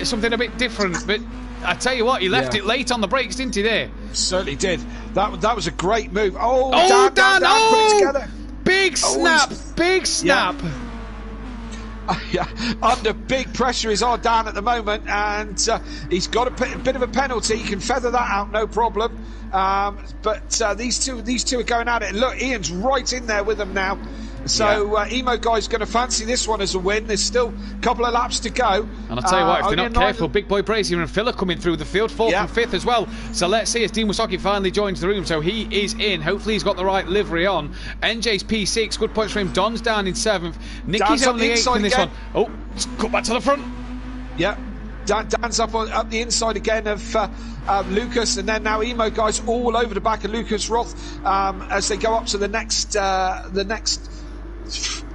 something a bit different. But I tell you what, he left it late on the brakes, didn't he? There, certainly did. That was a great move. Dan, Dan, put it together. Big snap, big snap. Yeah. Under big pressure is our Dan at the moment, and he's got a bit of a penalty. He can feather that out, no problem. But these two are going at it. Look, Ian's right in there with them now. So Emo Guy's going to fancy this one as a win. There's still a couple of laps to go. And I'll tell you what, if they're not careful, Big Boy Brazier and Phil are coming through the field, 4th and 5th as well. So let's see as Dean Wasocki finally joins the room. So he is in. Hopefully he's got the right livery on. NJ's P6, good points for him. Don's down in 7th. Nicky's only 8th in this one. Oh, it's cut back to the front. Yeah. Dan's up the inside again of Lucas, and then now Emo Guy's all over the back of Lucas Roth as they go up to the next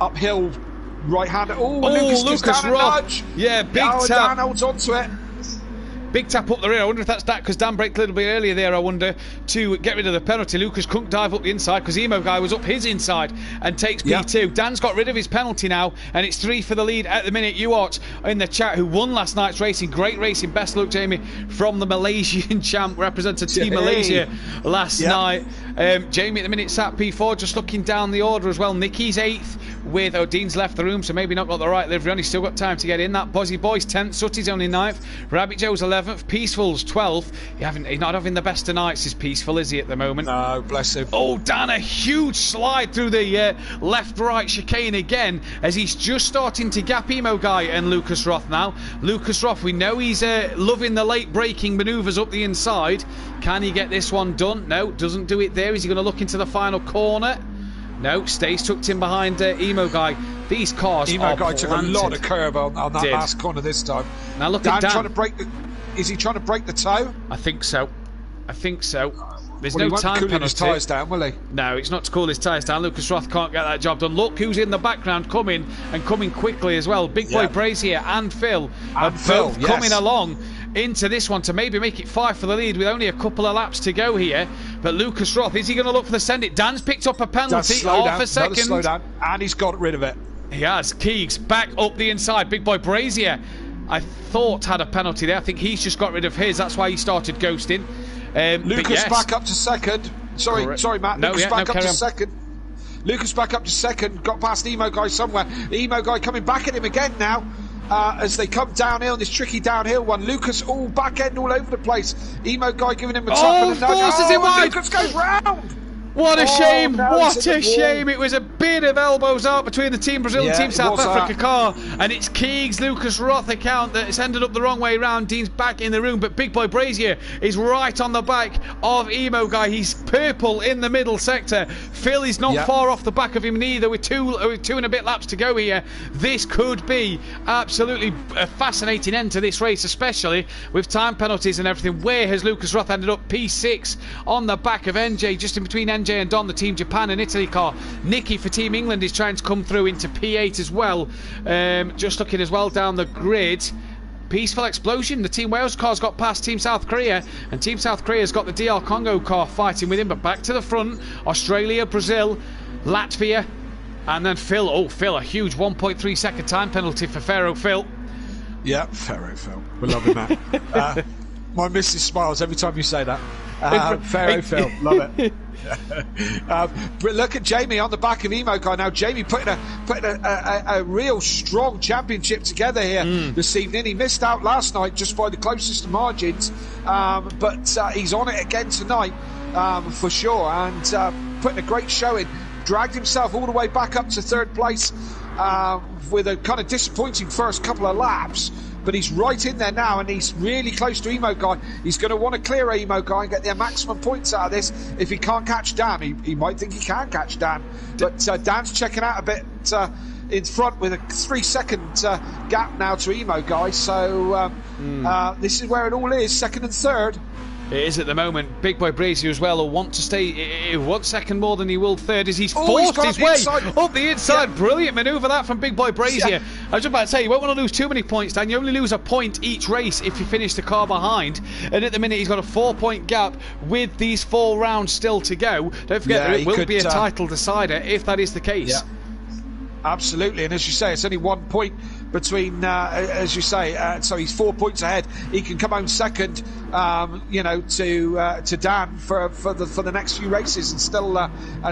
uphill right-hander. Lucas Roth. Yeah, big tap. Dan holds on to it. Big tap up the rear. I wonder if that's that because Dan braked a little bit earlier there, I wonder, to get rid of the penalty. Lucas couldn't dive up the inside because Emo Guy was up his inside and takes P2. Dan's got rid of his penalty now, and it's 3 for the lead at the minute. Ewart in the chat, who won last night's racing. Great racing. Best luck, Jamie, from the Malaysian champ, represented Team Malaysia last night. Jamie at the minute sat P4, just looking down the order as well. Nicky's 8th with Dean's left the room, so maybe not got the right livery on. He's still got time to get in. That Bozzy Boy's 10th, Sutty's only 9th, Rabbit Joe's 11th, Peaceful's 12th. He's not having the best of nights, is Peaceful, is he, at the moment? No, bless him. Oh, Dan, a huge slide through the left-right chicane again, as he's just starting to gap Emo Guy and Lucas Roth now. Lucas Roth, we know he's loving the late braking manoeuvres up the inside. Can he get this one done? No, doesn't do it there. Is he going to look into the final corner? No, stays tucked in behind Emo Guy. These cars Emo Guy took a lot of curve on that last corner this time. Now look at Dan. Trying to break is he trying to break the toe? I think so. There's no time penalty. Cooling his tyres down, will he? No, it's not to cool his tyres down. Lucas Roth can't get that job done. Look who's in the background coming quickly as well. Big Boy Brazier and Phil are both coming along into this one to maybe make it 5 for the lead with only a couple of laps to go here. But Lucas Roth, is he going to look for the send it? Dan's picked up a penalty, half a second. Slow down, and he's got rid of it. He has. Keegs back up the inside. Big Boy Brazier, I thought, had a penalty there. I think he's just got rid of his. That's why he started ghosting. Lucas back up to second. Sorry, Matt. Lucas back up to second. Lucas back up to second. Got past Emo Guy somewhere. Emo Guy coming back at him again now. As they come downhill, this tricky downhill one. Lucas all back end all over the place. Emo Guy giving him a top and a nudge. Forces him wide. Lucas goes round. What a shame! What a shame! It was a bit of elbows out between the Team Brazil and Team South Africa car, and it's Keegs Lucas Roth account that's ended up the wrong way round. Dean's back in the room, but Big Boy Brazier is right on the back of Emo Guy. He's purple in the middle sector. Phil is not far off the back of him neither, with two and a bit laps to go here. This could be absolutely a fascinating end to this race, especially with time penalties and everything. Where has Lucas Roth ended up? P6 on the back of NJ, just in between NJ and Don, the Team Japan and Italy car. Nicky for Team England is trying to come through into P8 as well. Just looking as well down the grid. peaceful explosion. The Team Wales car's got past Team South Korea, and Team South Korea's got the DR Congo car fighting with him. But back to the front, Australia, Brazil, Latvia, and then Phil. Oh, Phil, a huge 1.3 second time penalty for Pharaoh Phil. Yeah, Pharaoh Phil. We're loving that. My missus smiles every time you say that. Pharaoh Phil, love it. But look at Jamie on the back of Emo Guy now. Jamie putting a real strong championship together here this evening. He missed out last night just by the closest margins, but he's on it again tonight for sure, and putting a great showing. Dragged himself all the way back up to third place with a kind of disappointing first couple of laps. But he's right in there now, and he's really close to Emo Guy. He's going to want to clear Emo Guy and get the maximum points out of this. If he can't catch Dan, he might think he can catch Dan. But Dan's checking out a bit in front with a 3-second gap now to Emo Guy. So this is where it all is, second and third. It is at the moment. Big Boy Brazier as well will want to stay 1 second more than he will third as he's forced his way up the inside. Yeah. Brilliant manoeuvre that from Big Boy Brazier. Yeah. I was just about to say, you won't want to lose too many points, Dan. You only lose a point each race if you finish the car behind. And at the minute, he's got a 4-point gap with these 4 rounds still to go. Don't forget, there will be a title decider if that is the case. Yeah. Absolutely, and as you say, it's only 1 point between, as you say, so he's 4 points ahead. He can come home second, to Dan for the next few races and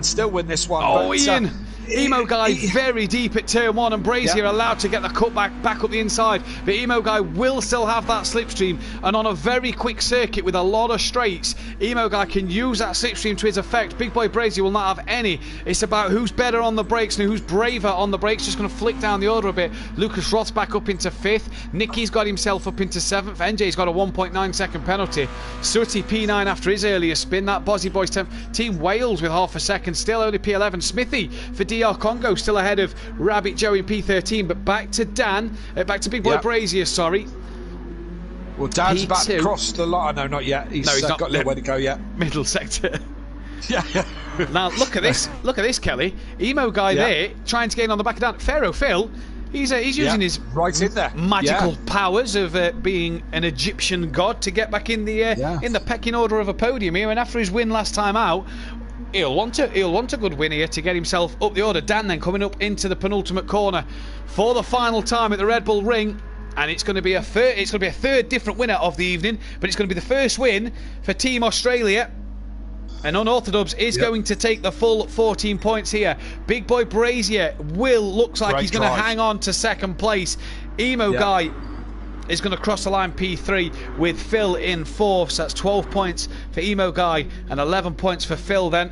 still win this one. Oh, but, Ian. Emo Guy very deep at turn 1, and Brazier allowed to get the cut back up the inside, but Emo Guy will still have that slipstream, and on a very quick circuit with a lot of straights, Emo Guy can use that slipstream to his effect. Big Boy Brazier will not have any. It's about who's better on the brakes and who's braver on the brakes. Just going to flick down the order a bit. Lucas Roth's back up into 5th. Nicky's got himself up into 7th. NJ's got a 1.9 second penalty. Sooty P9 after his earlier spin. That Bozzy Boys 10th. Team Wales with half a second, still only P11. Smithy for DR Congo still ahead of Rabbit Joe in P13, but back to Dan, back to Big Boy Brazier, sorry. Well, Dan's about to cross the line. No, not yet. He's he's not got a little way to go yet. Middle sector. Yeah. Now look at this. Look at this, Kelly. Emo Guy there trying to gain on the back of Dan. Pharaoh Phil. He's using his right in there magical powers of being an Egyptian god to get back in the pecking order of a podium here. And after his win last time out, he'll want a good win here to get himself up the order. Dan then coming up into the penultimate corner for the final time at the Red Bull Ring, and it's going to be a third different winner of the evening, but it's going to be the first win for Team Australia. And Unorthodox is going to take the full 14 points here. Big Boy Brazier looks like he's going to hang on to second place. Emo Guy is going to cross the line P3 with Phil in 4th. So that's 12 points for Emo Guy and 11 points for Phil then.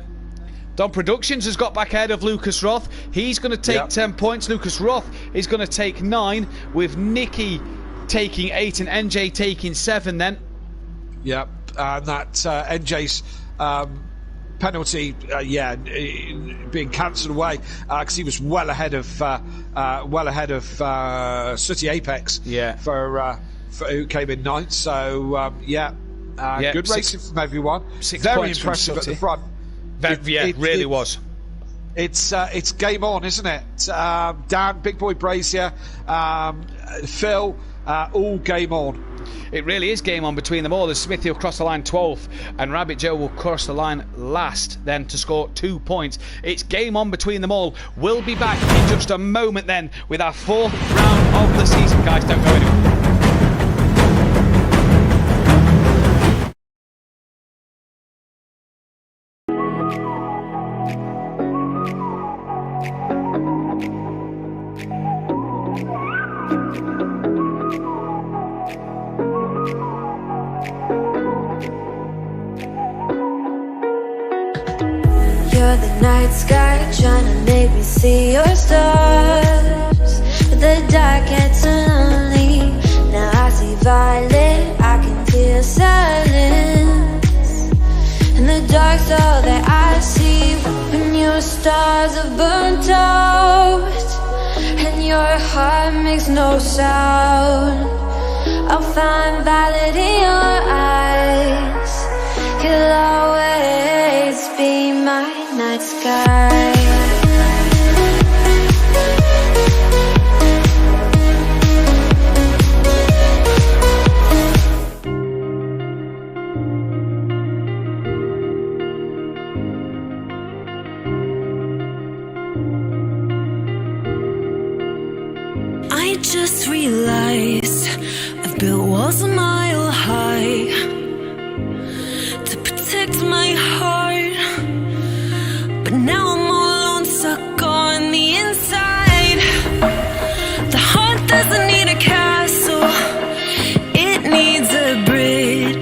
Don Productions has got back ahead of Lucas Roth. He's going to take 10 points. Lucas Roth is going to take 9, with Nicky taking 8 and NJ taking 7 then. Yep, and that NJ's penalty, being cancelled away because he was well ahead of Sooty Apex. For who came in 9th. So good racing from everyone. Very impressive at the front. It really was. It's game on, isn't it? Dan, Big Boy Brazier, Phil, all game on. It really is game on between them all, as Smithy will cross the line 12th and Rabbit Joe will cross the line last then to score 2 points. It's game on between them all. We'll be back in just a moment then with our 4th round of the season. Guys, don't go anywhere. You're the night sky trying to make me see your stars, but the dark gets lonely. Now I see violet, I can feel silence, and the dark's all that I see. When your stars are burnt out and your heart makes no sound, I'll find violet in your eyes. You'll always be my night sky. just realized I've built walls a mile high to protect my heart, but now I'm all alone, stuck on the inside. The heart doesn't need a castle, it needs a bridge.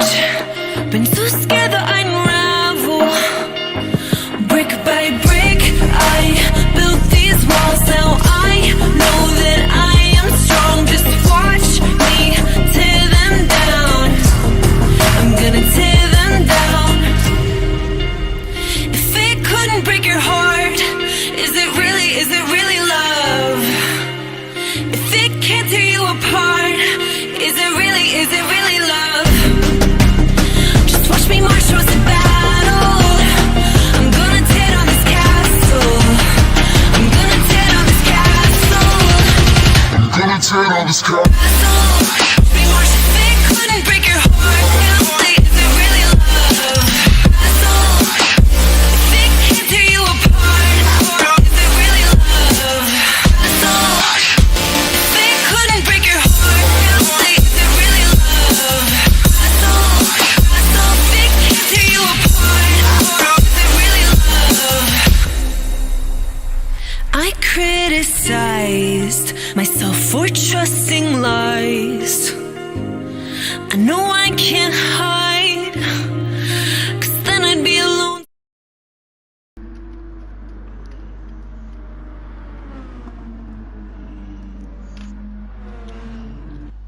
Been so scared that I'd unravel. Brick by brick, I built these walls. Now I know that I am strong. Just watch me tear them down. I'm gonna tear them down. If it couldn't break your heart, is it really love? If it can't tear you apart, is it really love? Just watch me march towards the battle. I'm gonna tear down this castle. I'm gonna tear down this castle. I'm gonna tear down this castle. Watch me march. If it couldn't break your heart, is it really love? If it can't tear you apart, is it really love? If it couldn't break your heart, is it really love? If it can't tear you apart, is it really love? I criticized myself for trusting lies. I know I can't hide, 'cause then I'd be alone.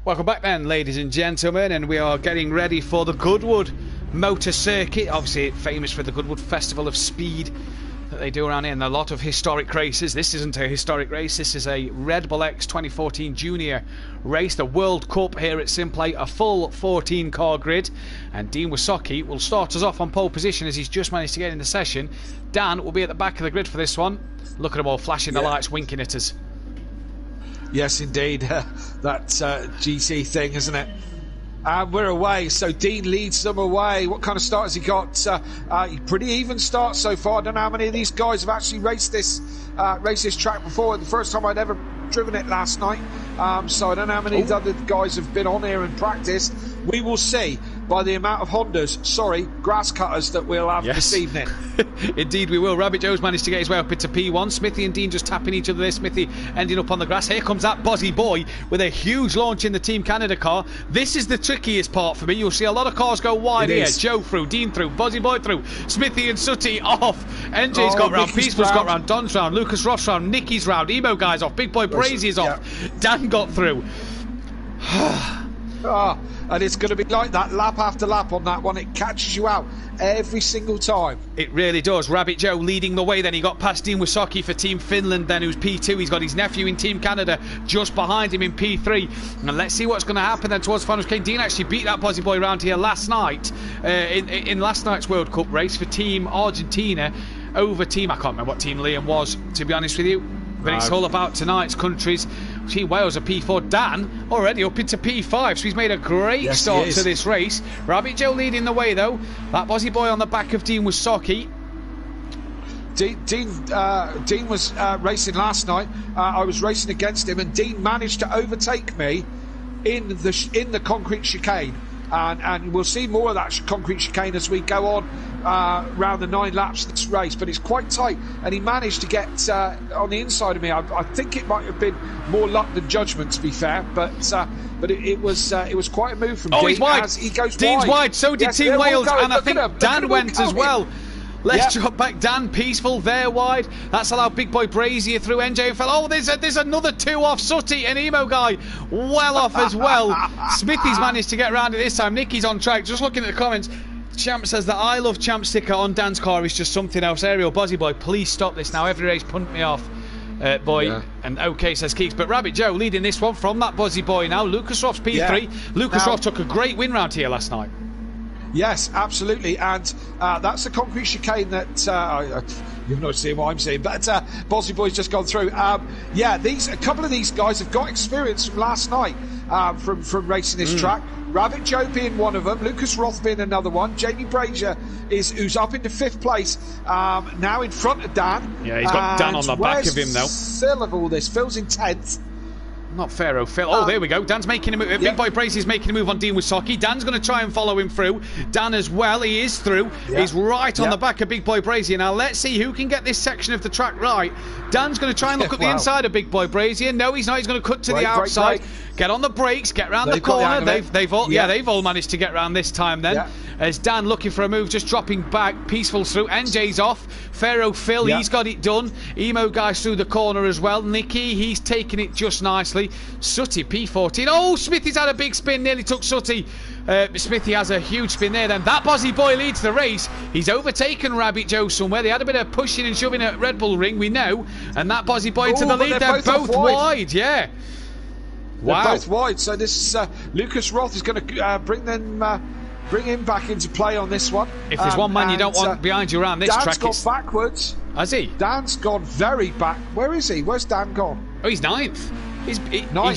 Welcome back then, ladies and gentlemen, and we are getting ready for the Goodwood Motor Circuit. Obviously famous for the Goodwood Festival of Speed that they do around here, and a lot of historic races. This isn't a historic race, this is a Red Bull X 2014 Junior race, the World Cup here at Simplay, a full 14 car grid, and Dean Wysocki will start us off on pole position as he's just managed to get in the session. Dan will be at the back of the grid for this one. Look at them all flashing the lights, winking at us. Yes, indeed. That GC thing, isn't it? And we're away, so Dean leads them away. What kind of start has he got? Pretty even start so far. I don't know how many of these guys have actually raced this track before. The first time I'd ever driven it last night. So I don't know how many of these other guys have been on here and practiced. We will see by the amount of grass cutters that we'll have this evening. Indeed we will. Rabbit Joe's managed to get his way up into P1. Smithy and Dean just tapping each other there. Smithy ending up on the grass. Here comes that Bozzy Boy with a huge launch in the Team Canada car. This is the trickiest part for me. You'll see a lot of cars go wide here. Joe through, Dean through, Bozzy Boy through, Smithy and Sutty off. NJ's got round, Peaceful's got round, Don's round, Lucas Ross round, Nicky's round, Emo Guy's off, Big Boy Brazy's off, Dan got through. And it's going to be like that lap after lap on that one. It catches you out every single time. It really does. Rabbit Joe leading the way then. He got past Dean Wysocki for Team Finland then, who's P2. He's got his nephew in Team Canada just behind him in P3. And let's see what's going to happen then towards the finals. Dean actually beat that Bozzy Boy round here last night in last night's World Cup race for Team Argentina over Team, I can't remember what Team Liam was, to be honest with you. But it's all about tonight's countries. See, Wales are P4. Dan already up into P5, so he's made a great start to this race. Rabbit Joe leading the way though. That Bozzy Boy on the back of Dean Wysocki. Dean was racing last night. I was racing against him, and Dean managed to overtake me in the concrete chicane. And we'll see more of that concrete chicane as we go on round the 9 laps of this race, but it's quite tight, and he managed to get on the inside of me. I think it might have been more luck than judgment, to be fair, but it was quite a move from Dean. He's wide. As he goes Dean's wide. So did Team Wales, and I think Dan went as well. Let's drop back. Dan Peaceful there wide. That's allowed Big Boy Brazier through. NJ fell. Oh, there's another 2 off. Sutty and Emo Guy well off as well. Smithy's managed to get around it this time. Nicky's on track. Just looking at the comments, Champ says that I Love Champ sticker on Dan's car is just something else. Ariel Bozzy Boy, please stop this now. Every race punt me off. Boy, and OK says Keeks, but Rabbit Joe leading this one from that Bozzy Boy now. Lucas Ross P3. Lucas Ross took a great win round here last night. Yes, absolutely, and that's the concrete chicane that you're not seeing what I'm seeing, but Bozzy Boy's just gone through. A couple of these guys have got experience from last night from racing this track. Rabbit Joe being one of them, Lucas Roth being another one. Jamie Brazier who's up into 5th place now in front of Dan. Yeah, he's got Dan on the back of him now. Phil of all this? Phil's in 10th. Not Pharaoh Phil. Oh, there we go. Dan's making a move. Big Boy Brazier's making a move on Dean Wysocki. Dan's going to try and follow him through. Dan as well. He is through. He's right on the back of Big Boy Brazier. Now, let's see who can get this section of the track right. Dan's going to try and look at the inside of Big Boy Brazier. No, he's not. He's going to cut to the outside. Get on the brakes. Get round the corner. They've all managed to get round this time then. As Dan looking for a move, just dropping back. Peaceful through. NJ's off. Pharaoh Phil, he's got it done. Emo guy's through the corner as well. Nicky, he's taken it just nicely. Sutty, P14. Oh, Smithy's had a big spin. Nearly took Sutty. Smithy has a huge spin there then. That Bozzy Boy leads the race. He's overtaken Rabbit Joe somewhere. They had a bit of pushing and shoving at Red Bull Ring, we know. And that Bozzy Boy into the lead. They're both wide. Yeah. Wow. They're both wide. So this Lucas Roth is going to bring him back into play on this one. If there's one man you don't want behind you around this Dan's track, gone backwards. Has he? Dan's gone very back. Where is he? Where's Dan gone? Oh, he's ninth. He's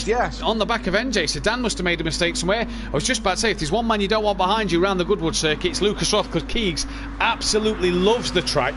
yes. On the back of NJ, so Dan must have made a mistake somewhere. I was just about to say, if there's one man you don't want behind you around the Goodwood circuit, it's Lucas Roth, because Keegs absolutely loves the track.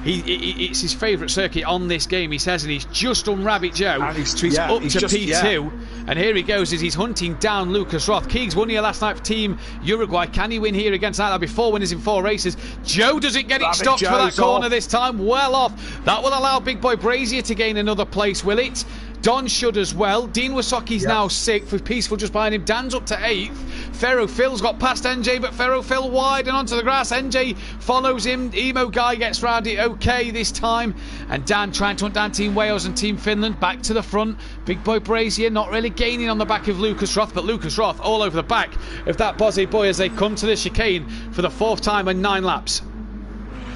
It's his favourite circuit on this game, he says, and he's just done Rabbit Joe. And he's up to just, P2. And here he goes as he's hunting down Lucas Roth. Keegs won here last night for Team Uruguay. Can he win here against that? That'll be 4 winners in 4 races. Joe doesn't get it stopped for that corner this time. Well off. That will allow Big Boy Brazier to gain another place, will it? Don should as well. Dean Wysocki's now 6th with Peaceful just behind him. Dan's up to 8th. Pharaoh Phil's got past NJ, but Pharaoh Phil wide and onto the grass. NJ follows him. Emo guy gets round it okay this time. And Dan trying to hunt down Team Wales and Team Finland. Back to the front. Big Boy Brazier not really gaining on the back of Lucas Roth, but Lucas Roth all over the back of that Bozzy Boy as they come to the chicane for the 4th time in 9 laps.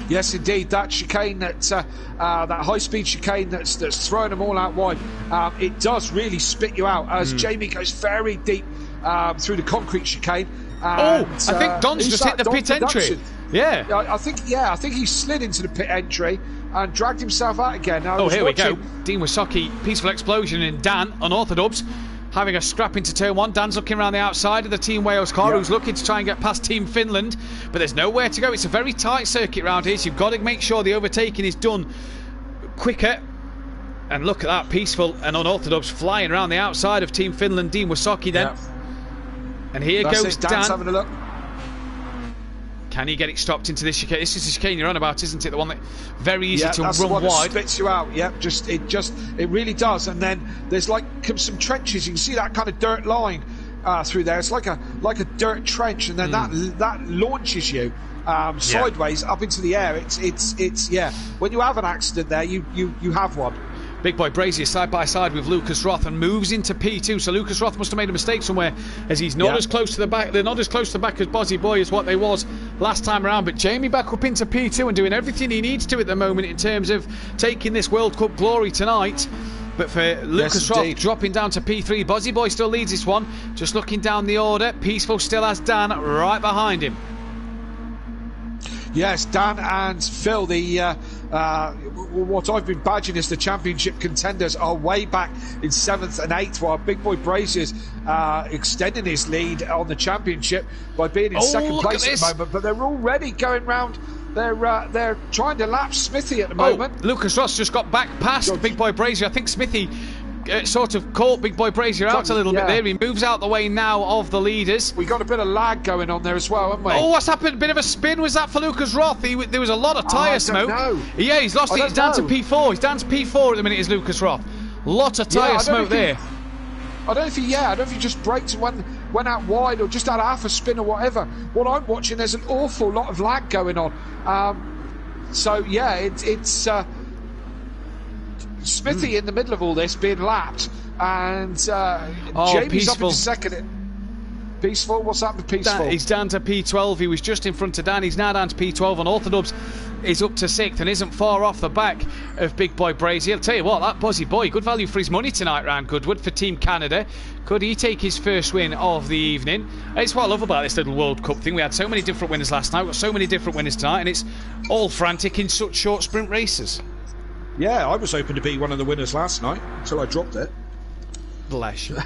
Yes, indeed. That chicane, that high-speed chicane that's throwing them all out wide, it does really spit you out as Jamie goes very deep through the concrete chicane. And, I think Don's just hit the pit entry. Yeah. I think he slid into the pit entry and dragged himself out again. Now, here we go. Dean Wysocki, Peaceful Explosion, and Dan, unorthodox, having a scrap into turn 1. Dan's looking around the outside of the Team Wales car, who's looking to try and get past Team Finland, but there's nowhere to go. It's a very tight circuit round here, so you've got to make sure the overtaking is done quicker. And look at that, Peaceful and Unorthodox flying around the outside of Team Finland. Dean Wysocki then. And here goes Dan. Dan's having a look. Can he get it stopped into this chicane? This is the chicane you're on about, isn't it? The one that very easy to that's run the one wide. That spits you out. Yeah, it really does. And then there's like some trenches. You can see that kind of dirt line through there. It's like a dirt trench, and then that launches you sideways up into the air. It's When you have an accident there, you have one. Big Boy Brazier side by side with Lucas Roth and moves into P2. So Lucas Roth must have made a mistake somewhere, as he's not as close to the back. They're not as close to the back as Bozzy Boy as what they was last time around. But Jamie back up into P2 and doing everything he needs to at the moment in terms of taking this World Cup glory tonight. But for Lucas Roth dropping down to P3, Bozzy Boy still leads this one. Just looking down the order, Peaceful still has Dan right behind him. Yes, Dan and Phil, what I've been badging as the championship contenders, are way back in 7th and 8th, while Big Boy Brazier's extending his lead on the championship by being in 2nd place at the moment. But they're already going round. They're trying to lap Smithy at the moment. Lucas Ross just got back past Big Boy Brazier. I think Smithy sort of caught Big Boy Brazier out a little bit there. He moves out the way now of the leaders. We got a bit of lag going on there as well, haven't we? Oh, what's happened? Bit of a spin. Was that for Lucas Roth? There was a lot of tyre smoke. Yeah, he's lost it. He's down to P4. He's down to P4 at the minute, is Lucas Roth. Lot of tyre smoke there. I don't know if he just braked and went out wide or just had half a spin or whatever. What I'm watching, there's an awful lot of lag going on. It's Smithy in the middle of all this being lapped, and Jamie's Peaceful. up in 2nd. Peaceful, what's happened to Peaceful? He's down to P12. He was just in front of Dan. He's now down to P12, and Orthodox is up to 6th and isn't far off the back of Big Boy Brazier. I'll tell you what, that Bozzy Boy, good value for his money tonight round Goodwood for Team Canada. Could he take his first win of the evening? It's what I love about this little World Cup thing. We had so many different winners last night. We've got so many different winners tonight, and it's all frantic in such short sprint races. Yeah, I was hoping to be one of the winners last night until I dropped it. Bless you.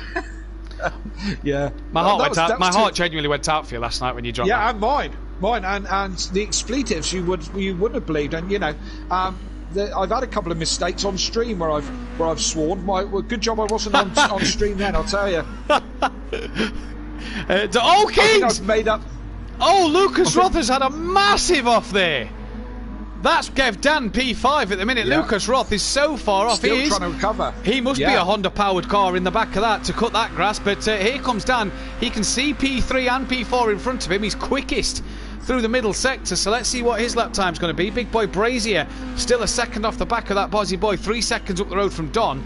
Yeah, my heart genuinely went out for you last night when you dropped. Yeah, and mine, and the expletives you wouldn't have believed, and I've had a couple of mistakes on stream where I've sworn. Good job I wasn't on stream then, I'll tell you. Kings! I've made up. Oh, Lucas Roth has had a massive off there. That's gave Dan P5 at the minute. Yeah. Lucas Roth is so far off. Still trying to recover. He must be a Honda-powered car in the back of that to cut that grass. But here comes Dan. He can see P3 and P4 in front of him. He's quickest through the middle sector. So let's see what his lap time's going to be. Big boy Brazier still a second off the back of that Bozzy boy. 3 seconds up the road from Don.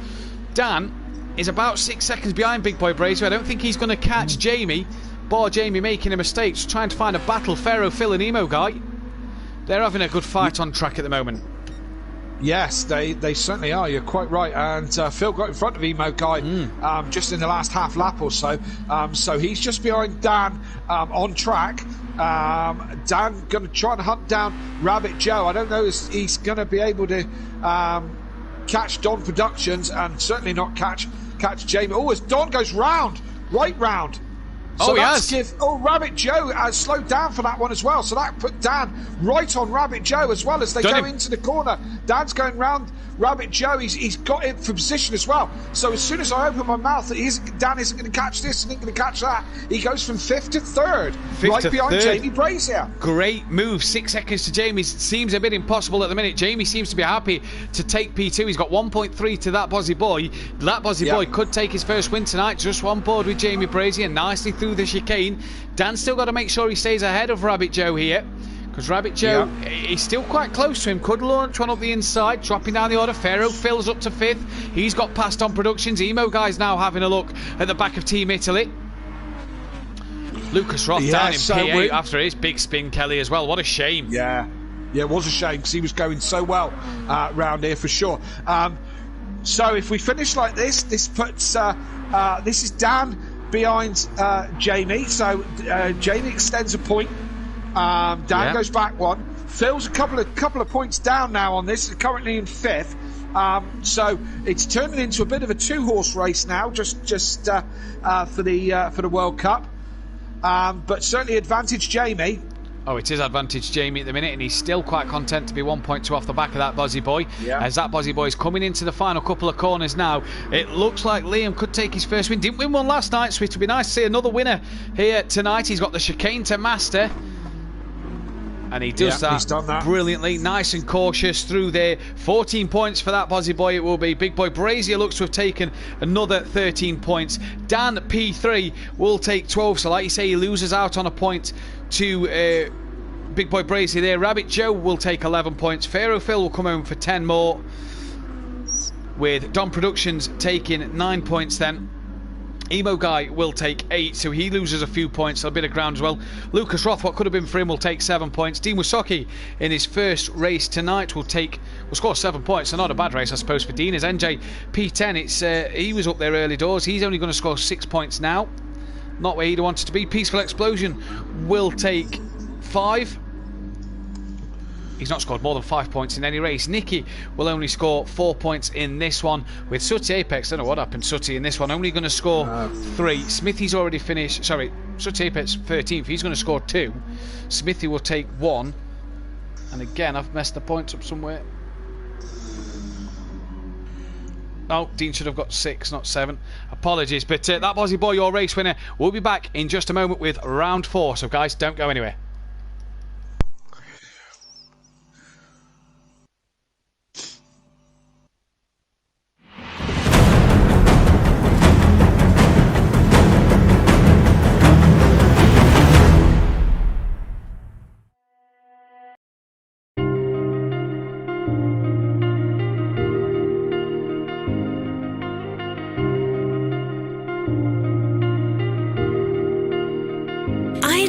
Dan is about 6 seconds behind Big boy Brazier. I don't think he's going to catch Jamie. Bar Jamie making a mistake. Just trying to find a battle. Pharaoh, Phil and Emo Guy. They're having a good fight on track at the moment. Yes, they certainly are. You're quite right. And Phil got in front of Emo Guy just in the last half lap or so. So he's just behind Dan on track. Dan going to try and hunt down Rabbit Joe. I don't know if he's going to be able to catch Don Productions and certainly not catch Jamie. Oh, as Don goes right round. So he has. Rabbit Joe has slowed down for that one as well. So that put Dan right on Rabbit Joe as well as they go into the corner. Dan's going round Rabbit Joe. He's got it for position as well. So as soon as I open my mouth, Dan isn't going to catch this and isn't going to catch that. He goes from 5th to 3rd, right behind Jamie Brazier. Great move. 6 seconds to Jamie. Seems a bit impossible at the minute. Jamie seems to be happy to take P2. He's got 1.3 to that Bozzy boy. That Bozzy boy could take his first win tonight. Just on board with Jamie Brazier. Nicely through the chicane. Dan's still got to make sure he stays ahead of Rabbit Joe here, because Rabbit Joe, he's still quite close to him. Could launch one up the inside, dropping down the order. Pharaoh Phil's up to 5th. He's got past on Productions. Emo Guy's now having a look at the back of Team Italy. Lucas Roth down in P8 after his big spin, Kelly, as well. What a shame. Yeah, it was a shame because he was going so well round here for sure. So if we finish like this puts this is Dan behind Jamie. So Jamie extends a point. Dan goes back one. Phil's a couple of points down now on this. Currently in 5th. So it's turning into a bit of a 2-horse race now, just for the World Cup. But certainly advantage Jamie. Oh, it is advantage Jamie at the minute, and he's still quite content to be 1.2 off the back of that Bozzy boy. As that Bozzy boy is coming into the final couple of corners now, it looks like Liam could take his first win. Didn't win one last night, so it would be nice to see another winner here tonight. He's got the chicane to master, and he does he's done that brilliantly. Nice and cautious through there. 14 points for that Bozzy boy it will be. Big boy Brazier looks to have taken another 13 points. Dan P3 will take 12, so like you say, he loses out on a point to Big boy Brazier there. Rabbit Joe will take 11 points. Pharaoh Phil will come home for 10 more, with Don Productions taking 9 points then. Emo Guy will take 8, so he loses a few points, a bit of ground as well. Lucas Roth, what could have been for him, will take 7 points. Dean Wasocki in his first race tonight will score 7 points, so not a bad race I suppose for Dean. As NJ P10, he was up there early doors. He's only going to score 6 points now, not where he'd wanted to be. Peaceful Explosion will take 5. He's not scored more than 5 points in any race. Nicky will only score 4 points in this one. With Sooty Apex, I don't know what happened. Sooty in this one only going to score 3. Smithy's already finished. Sorry, Sooty Apex 13th. He's going to score 2. Smithy will take 1. And again, I've messed the points up somewhere. No, Dean should have got 6, not 7. Apologies, but that Bozzy boy, your race winner. We'll be back in just a moment with round 4. So guys, don't go anywhere.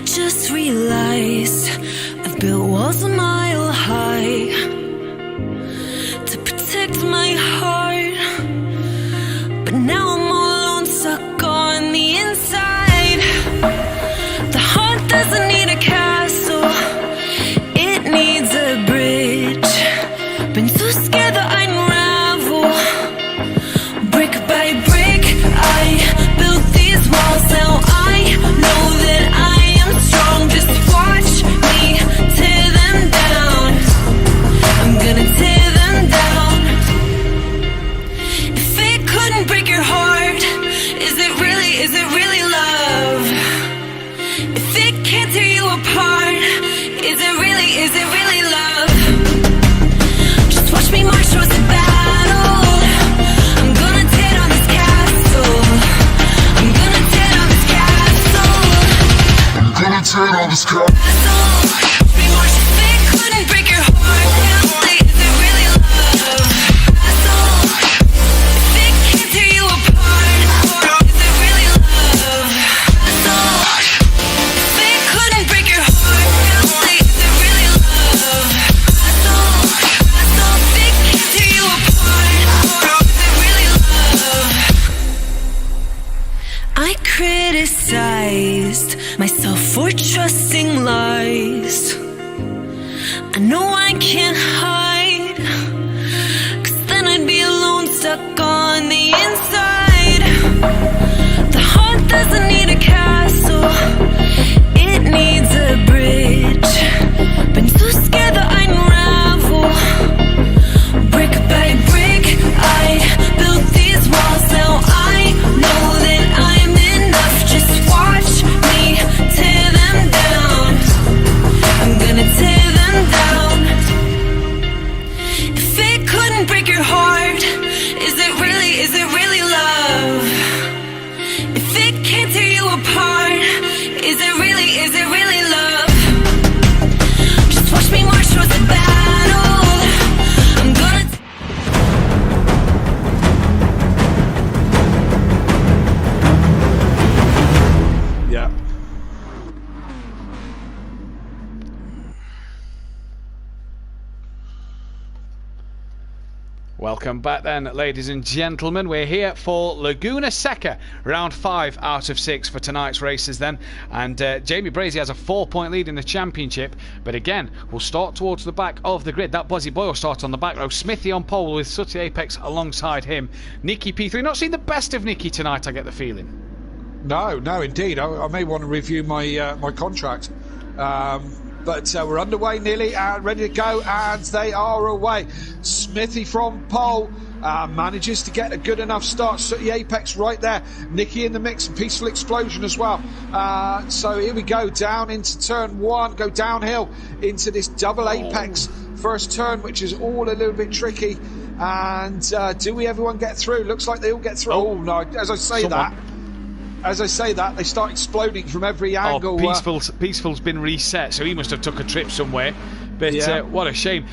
Just realized for trusting lies. I know I can't hide, 'cause then I'd be alone, stuck on the inside. The heart doesn't need a castle, it needs a bridge. Been too scared that I'd unravel. Brick by brick, I built these walls. Now I know that I'm enough. Just watch me tear them down. I'm gonna tear them down. If it couldn't break your heart, is it really love? If it can't tear you apart, is it really love? Just watch me march towards the battle. I'm gonna Yeah. Welcome back then, ladies and gentlemen. We're here for Laguna Seca, round 5 out of 6 for tonight's races then. And Jamie Brazier has a 4-point lead in the championship, but again, we'll start towards the back of the grid. That Buzzy Boy will start on the back row. Smithy on pole with Sooty Apex alongside him. Nicky P3, not seen the best of Nicky tonight, I get the feeling. No, indeed. I may want to review my my contract. But we're underway nearly and ready to go, and they are away. Smithy from pole manages to get a good enough start. Sooty Apex right there. Nicky in the mix, and Peaceful Explosion as well. So here we go, down into turn 1, go downhill into this double Apex first turn, which is all a little bit tricky. And do everyone get through? Looks like they all get through. Oh no, as I say that, they start exploding from every angle. Peaceful's been reset, so he must have took a trip somewhere. But what a shame.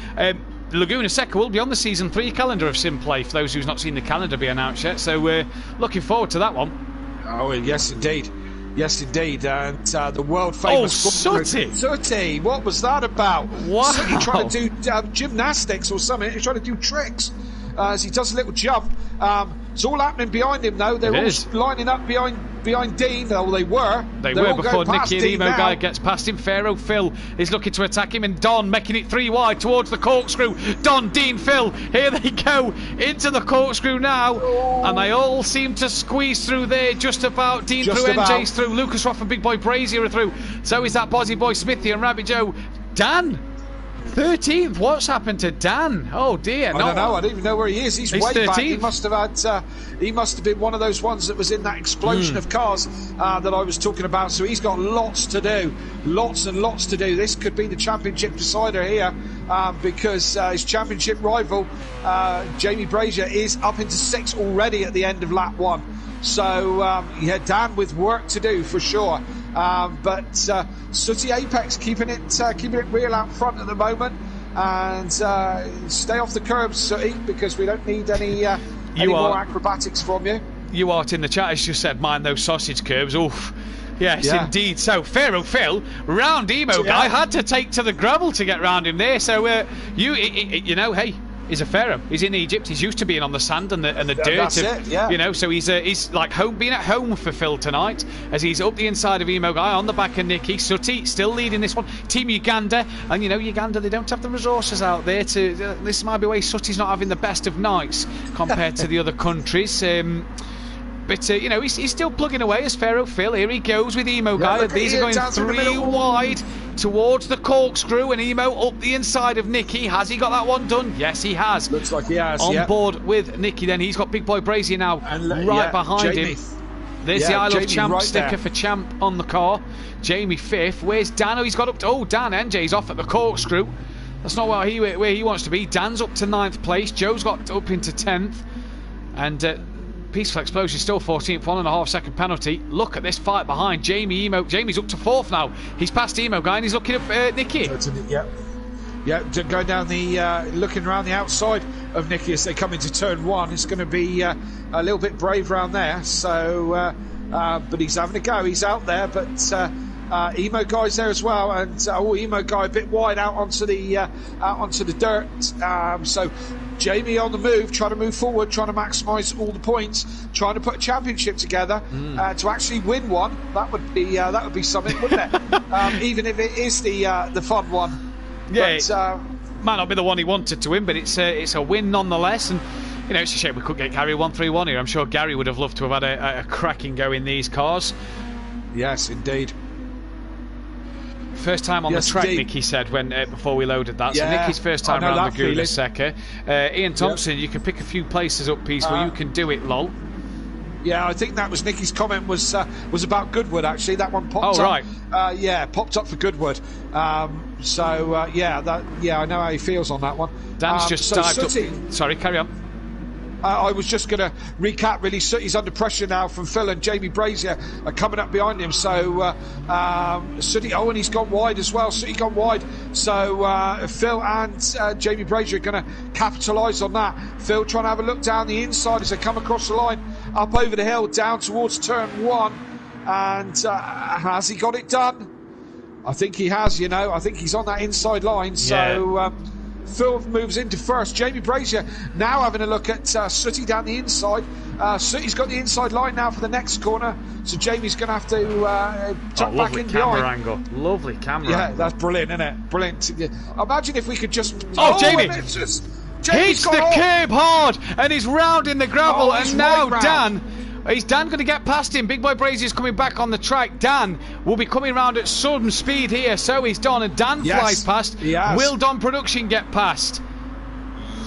Laguna Seca will be on the Season 3 calendar of Simplay, for those who's not seen the calendar be announced yet. So we're looking forward to that one. Oh, yes, indeed. Yes, indeed. And the world-famous... Sooty! What was that about? Wow. Sooty trying to do gymnastics or something. He's trying to do tricks as he does a little jump. It's all happening behind him, though. They're all lining up behind Dean. Well, they were. They were before Nicky and Emo Guy gets past him. Pharaoh Phil is looking to attack him, and Don making it 3 wide towards the corkscrew. Don, Dean, Phil, here they go into the corkscrew now, and they all seem to squeeze through there just about. Dean through, NJ's through, Lucas Roth and Big Boy Brazier are through. So is that Bozzy Boy Smithy and Rabbit Joe. Dan 13th. What's happened to Dan? Oh dear. I don't know. I don't even know where he is. He's way 13th. back. He must have had. He must have been one of those ones that was in that explosion of cars that I was talking about. So he's got lots to do, lots and lots to do. This could be the championship decider here, because his championship rival Jamie Brazier is up into 6 already at the end of lap 1. So Dan with work to do for sure. But Sooty Apex keeping it real out front at the moment, and stay off the curbs, Sooty, because we don't need any more acrobatics from you. You Art in the chat has just said, mind those sausage curbs. Oof. Yes, indeed. So Pharaoh Phil, round Emo Guy, had to take to the gravel to get round him there. So you know, hey, he's a pharaoh. He's in Egypt. He's used to being on the sand and the dirt. That's it, yeah. You know, so he's like being at home for Phil tonight, as he's up the inside of Emo Guy on the back of Nicky. Sooty still leading this one. Team Uganda, and you know, Uganda, they don't have the resources out there to. This might be why Sooty's not having the best of nights compared to the other countries. But you know, he's still plugging away as Pharaoh Phil. Here he goes with Emo Guy. These are going 3 wide towards the corkscrew, and Emo up the inside of Nicky. Has he got that one done? Yes, he has. Looks like he has. On board with Nicky. Then he's got Big Boy Brazier now right behind Jamie. him. There's the I Love Jamie Champ right sticker there for Champ on the car. Jamie 5th. Where's Dan? Oh, he's got up to. Oh, Dan NJ's off at the corkscrew. That's not where he wants to be. Dan's up to 9th place. Joe's got up into 10th, and Peaceful Explosion still 14th, 1.5 second penalty. Look at this fight behind Jamie. Jamie's up to 4th now. He's past Emo Guy and he's looking at Nicky. Yeah, going down the looking around the outside of Nicky as they come into turn 1. It's going to be a little bit brave round there. So, but he's having a go. He's out there, but Emo Guy's there as well, and Emo Guy a bit wide out onto the dirt. So Jamie on the move, trying to move forward, trying to maximise all the points, trying to put a championship together to actually win one. That would be something, wouldn't it? Even if it is the fun one. Yeah, but, might not be the one he wanted to win, but it's a win nonetheless. And you know, it's a shame we couldn't get Gary 131 here. I'm sure Gary would have loved to have had a cracking go in these cars. Yes, indeed. First time on the track, indeed. Nicky said when before we loaded that. So Nicky's first time around the Gula Seca. Ian Thompson, you can pick a few places up, Peaceful. You can do it, lol. Yeah, I think that was Nicky's comment was about Goodwood, actually. That one popped up. Oh, right. Popped up for Goodwood. I know how he feels on that one. Dan's just dived up. Sorry, carry on. I was just going to recap, really. He's under pressure now from Phil, and Jamie Brazier are coming up behind him. So, Sooty, and he's gone wide as well. Sooty gone wide. So, Phil and Jamie Brazier are going to capitalise on that. Phil trying to have a look down the inside as they come across the line, up over the hill, down towards turn 1. And has he got it done? I think he has, I think he's on that inside line. So, Phil moves into first. Jamie Brazier now having a look at Sooty down the inside. Sooty's got the inside line now for the next corner, so Jamie's going to have to tuck back in behind. Angle. Lovely camera angle. Yeah, that's brilliant, isn't it? Brilliant. Imagine if we could just... Jamie! Hits the curb hard, and he's rounding the gravel, and now Dan... Is Dan going to get past him? Big Boy Brazier's coming back on the track. Dan will be coming round at sudden speed here. So is Don, and Dan flies past. Will Don Production get past?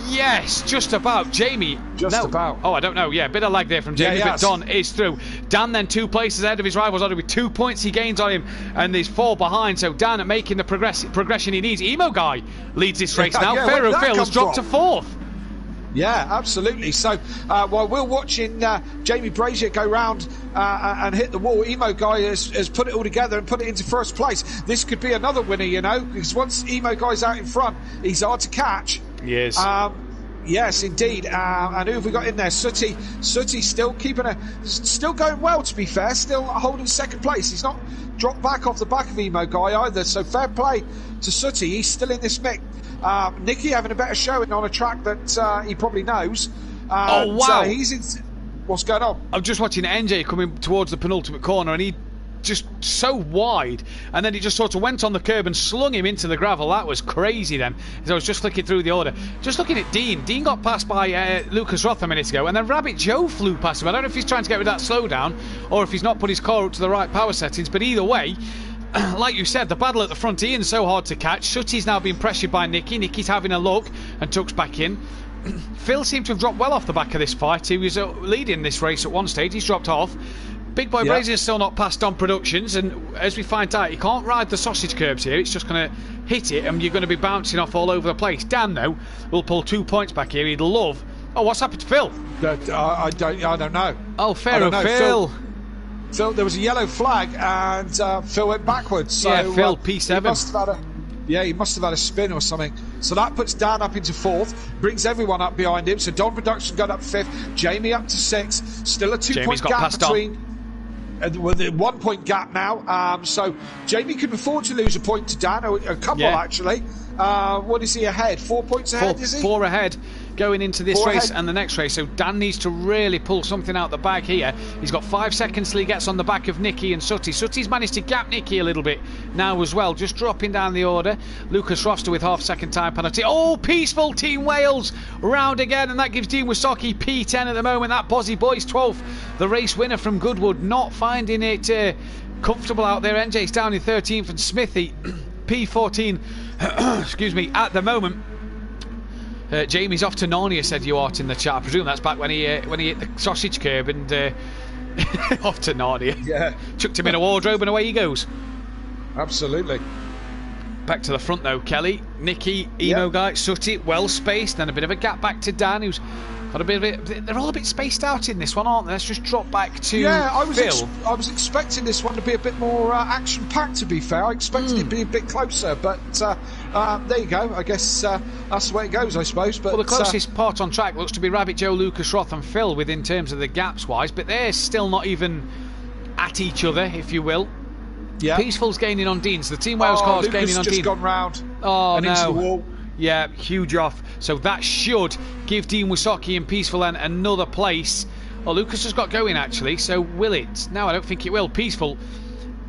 Yes, just about. Jamie. About. Oh, I don't know. Yeah, bit of lag there from Jamie, but Don is through. Dan then 2 places ahead of his rivals. Only with 2 points he gains on him, and there's 4 behind. So Dan making the progression he needs. Emo Guy leads this race now. Pharaoh Phil has dropped to 4th. Yeah, absolutely. So while we're watching Jamie Brazier go round and hit the wall, Emo Guy has put it all together and put it into first place. This could be another winner, because once Emo Guy's out in front, he's hard to catch. Yes. Yes, indeed. And who have we got in there? Sooty still going well, to be fair, still holding second place. He's not dropped back off the back of Emo Guy either, so fair play to Sooty. He's still in this mix. Nicky having a better showing on a track that he probably knows. Oh, wow. He's in... What's going on? I'm just watching NJ coming towards the penultimate corner, and he just so wide, and then he just sort of went on the curb and slung him into the gravel. That was crazy then, as I was just flicking through the order. Just looking at Dean. Dean got passed by Lucas Roth a minute ago, and then Rabbit Joe flew past him. I don't know if he's trying to get rid of that slowdown, or if he's not put his car up to the right power settings, but either way, like you said, the battle at the front, Ian's so hard to catch. Sooty's now being pressured by Nicky. Nicky's having a look and tucks back in. Phil seemed to have dropped well off the back of this fight. He was leading this race at one stage. He's dropped off. Big Boy Brazier's still not passed on Productions, and as we find out, you can't ride the sausage curbs here. It's just going to hit it, and you're going to be bouncing off all over the place. Dan, though, will pull 2 points back here. He'd love... Oh, what's happened to Phil? I don't know. Oh, Phil. Phil, there was a yellow flag, and Phil went backwards. So, yeah, Phil, P7. He must have had a spin or something. So that puts Dan up into 4th, brings everyone up behind him. So Don Production got up 5th, Jamie up to 6th. Still a 2-point gap between... with a 1 point gap now. So Jamie could afford to lose a point to Dan, or a couple actually. What is he ahead? 4 points ahead, is he? 4 ahead going into this race and the next race. So Dan needs to really pull something out the bag here. He's got 5 seconds till he gets on the back of Nicky and Sooty. Sooty's managed to gap Nicky a little bit now as well, just dropping down the order. Lucas Roster with half-second time penalty. Oh, Peaceful Team Wales round again, and that gives Dean Wysocki P10 at the moment. That Bozzy Boy's 12th. The race winner from Goodwood not finding it comfortable out there. NJ's down in 13th, and Smithy P14 excuse me, at the moment. Jamie's off to Narnia, said you Art in the chat. I presume that's back when he hit the sausage curb and off to Narnia. Yeah. Chucked him in a wardrobe and away he goes. Absolutely. Back to the front though, Kelly, Nicky, Emo Guy, Sooty, well spaced, then a bit of a gap back to Dan, who's got a bit of it. They're all a bit spaced out in this one, aren't they? Let's just drop back to Phil. I was expecting this one to be a bit more action-packed, to be fair. I expected it to be a bit closer, but there you go. I guess that's the way it goes, I suppose. But well, the closest part on track looks to be Rabbit Joe, Lucas Roth and Phil within terms of the gaps-wise, but they're still not even at each other, if you will. Yeah. Peaceful's gaining on Dean. So the Team Wales car's Lucas gaining on just Dean. gone round and into the no. wall. Yeah, huge off. So that should give Dean Wysocki and Peaceful then another place. Oh, Lucas has got going actually, so will it? No, I don't think it will. Peaceful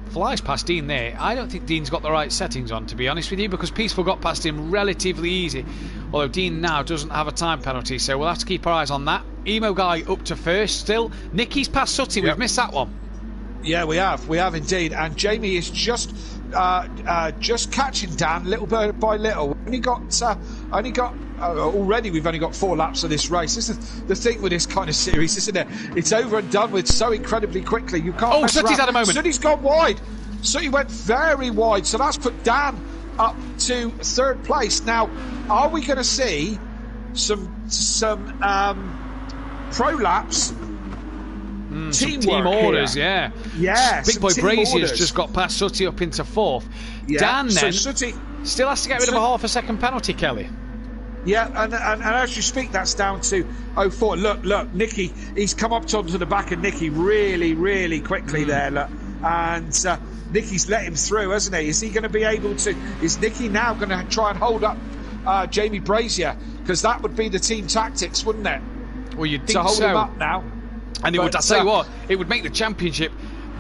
flies past Dean there. I don't think Dean's got the right settings on, to be honest with you, because Peaceful got past him relatively easy. Although Dean now doesn't have a time penalty, so we'll have to keep our eyes on that. Emo guy up to first still. Nicky's past Sutty, we've missed that one. Yeah, we have indeed. And Jamie is just catching Dan little by little. Already we've only got 4 laps of this race. This is the thing with this kind of series, isn't it? It's over and done with so incredibly quickly. You can't. Sutty's had a moment. Sutty's gone wide. Sutty went very wide, so that's put Dan up to 3rd place. Now, are we going to see some pro laps? Team orders, here. Yeah. Big boy Brazier's orders. just got past Sutty up into 4th. Yeah. Dan then so Sutty still has to get rid of a half a second penalty, Kelly. Yeah, and as you speak, that's down to 04. Look, Nicky, he's come up onto the back of Nicky really, really quickly there. Look, and Nicky's let him through, hasn't he? Is he going to be able to? Is Nicky now going to try and hold up Jamie Brazier? Because that would be the team tactics, wouldn't it? Well, you'd think to hold so. him up now. And I tell you what, it would make the championship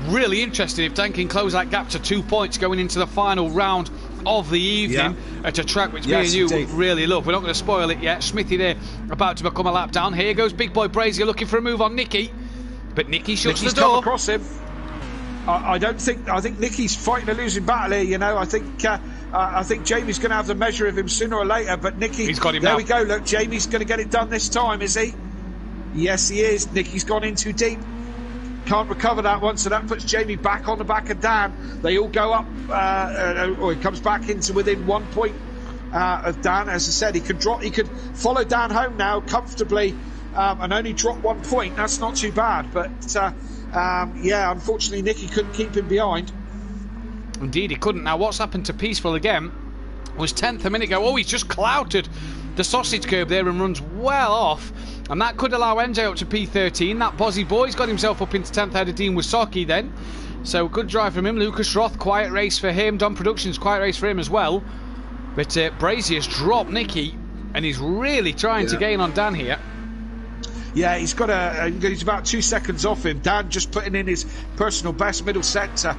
really interesting if Dan can close that gap to 2 points going into the final round of the evening at a track which me and you would really love. We're not going to spoil it yet. Smithy there about to become a lap down. Here goes big boy Brazier looking for a move on Nicky, but Nicky shuts the door. Come across him. I think Nicky's fighting a losing battle here. You know, I think Jamie's going to have the measure of him sooner or later. But Nicky, he's got him there now. We go. Look, Jamie's going to get it done this time, is he? Yes, he is. Nicky's gone in too deep. Can't recover that one, so that puts Jamie back on the back of Dan. They all go up, or he comes back into within 1 point of Dan. As I said, he could follow Dan home now comfortably and only drop 1 point. That's not too bad, but unfortunately Nicky couldn't keep him behind. Indeed, he couldn't. Now, what's happened to Peaceful again was 10th a minute ago. Oh, he's just clouted the sausage curb there and runs well off. And that could allow Enzo up to P13. That Bozzy boy's got himself up into 10th ahead of Dean Wysocki then. So good drive from him. Lucas Roth, quiet race for him. Don Productions, quiet race for him as well. But Brazier's dropped Nicky and he's really trying to gain on Dan here. Yeah, he's about 2 seconds off him. Dan just putting in his personal best middle sector.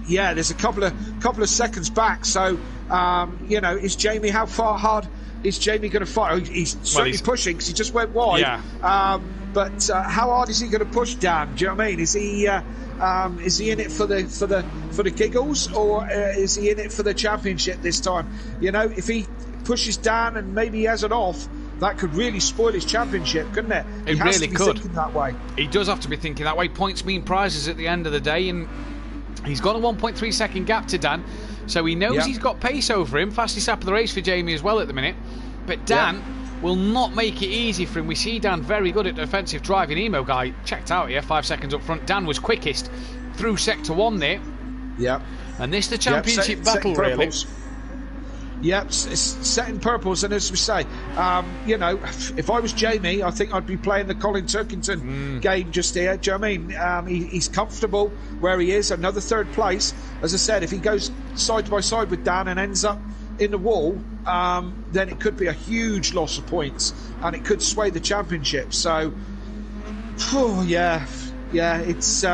There's a couple of seconds back. So, is Jamie, how far hard is Jamie going to fight? Oh, he's certainly pushing because he just went wide. Yeah. But how hard is he going to push Dan? Do you know what I mean? Is he in it for the giggles, or is he in it for the championship this time? You know, if he pushes Dan and maybe he has it off, that could really spoil his championship, couldn't it? It really could. Thinking that way. He does have to be thinking that way. Points mean prizes at the end of the day, and he's got a 1.3 second gap to Dan. So he knows he's got pace over him. Fastest lap of the race for Jamie as well at the minute. But Dan will not make it easy for him. We see Dan very good at defensive driving. Emo guy checked out here, 5 seconds up front. Dan was quickest through sector 1 there. Yeah. And this the championship battle, really. Yep, it's setting purples, and as we say, if I was Jamie, I think I'd be playing the Colin Turkington game just here. Do you know what I mean? He's comfortable where he is, another 3rd place. As I said, if he goes side by side with Dan and ends up in the wall, then it could be a huge loss of points, and it could sway the championship. So, it's...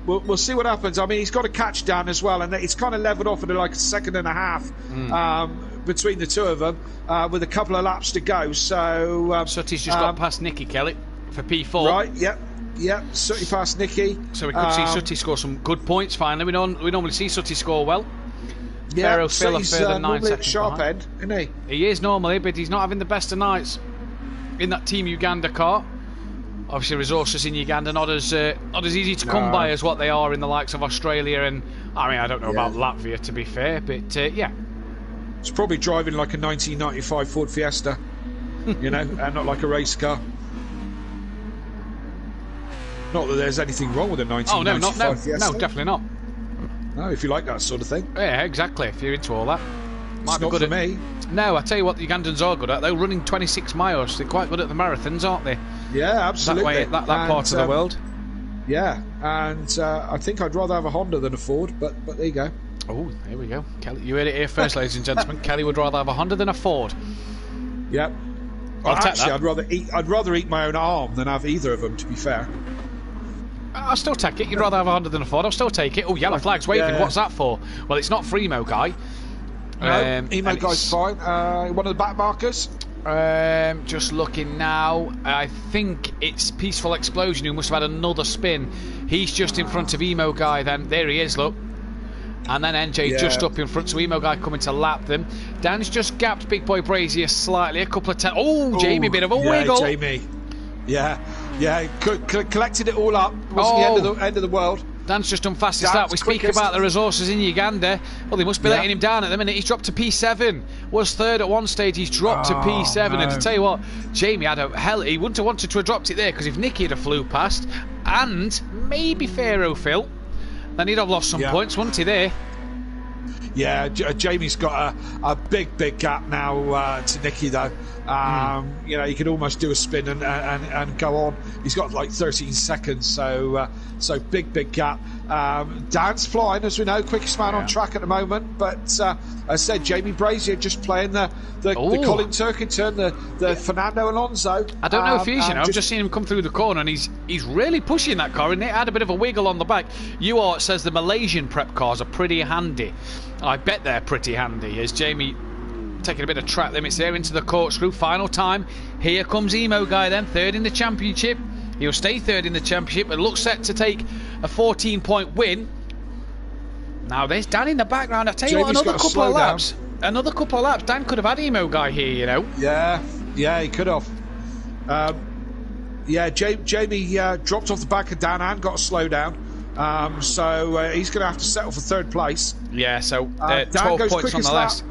We'll see what happens. I mean, he's got to catch Dan as well, and it's kind of levelled off at like a second and a half between the two of them, with a couple of laps to go. So Sutty's just got past Nicky, Kelly, for P4. Right, yep, Sutty past Nicky. So we could see Sutty score some good points finally. We normally see Sutty score well. Yeah, Sutty's further 9 seconds at sharp behind. end, isn't he? He is normally, but he's not having the best of nights in that Team Uganda car. Obviously, resources in Uganda not as easy to come by as what they are in the likes of Australia, and I mean, I don't know about Latvia, to be fair, but it's probably driving like a 1995 Ford Fiesta, and not like a race car. Not that there's anything wrong with a 1995 Fiesta. No, definitely not. No, if you like that sort of thing. Yeah, exactly. If you're into all that, might be good for me. No, I tell you what, the Ugandans are good at. They're running 26 miles. They're quite good at the marathons, aren't they? Yeah, absolutely. That part of the world. Yeah, and I think I'd rather have a Honda than a Ford, but there you go. Oh, there we go. Kelly, you heard it here first, ladies and gentlemen. Kelly would rather have a Honda than a Ford. Yep. I'll take Actually, that. I'd rather eat my own arm than have either of them, to be fair. I'll still take it. You'd rather have a Honda than a Ford. I'll still take it. Oh, yellow flag's waving. Yeah. What's that for? Well, it's not for Emo Guy. No, Emo Guy's fine. One of the back markers. Just looking now. I think it's Peaceful Explosion who must have had another spin. He's just in front of Emo Guy then. There he is, look. And then NJ just up in front, so Emo Guy coming to lap them. Dan's just gapped Big Boy Brazier slightly. A couple of Jamie, bit of a wiggle. Jamie. Yeah. Collected it all up. Wasn't the end of the world. Dan's just done fastest start. We speak about the resources in Uganda. Well, they must be letting him down at the minute. He's dropped to P7. Was third at one stage. He's dropped to P7. No. And to tell you what, Jamie had he wouldn't have wanted to have dropped it there, because if Nicky had flew past, and maybe Pharaoh Phil, then he'd have lost some points, wouldn't he, there? Yeah, Jamie's got a big gap now to Nicky, though. You know, he could almost do a spin and go on. He's got like 13 seconds, so big gap. Dan's flying, as we know, quickest man on track at the moment. But as I said, Jamie Brazier just playing the Colin Turkington, the Fernando Alonso. I don't know if he's, I've just seen him come through the corner, and he's really pushing that car, and it had a bit of a wiggle on the back. UR says the Malaysian prep cars are pretty handy. I bet they're pretty handy, as Jamie taking a bit of track limits there into the corkscrew. Final time. Here comes Emo Guy then, third in the championship. He'll stay third in the championship, but looks set to take a 14-point win. Now there's Dan in the background. I tell you Jamie's what, another couple of laps. Dan could have had Emo Guy here, you know. Yeah, he could have. Jamie dropped off the back of Dan and got a slowdown. So he's going to have to settle for third place. Yeah, so 12 Dan points on the last.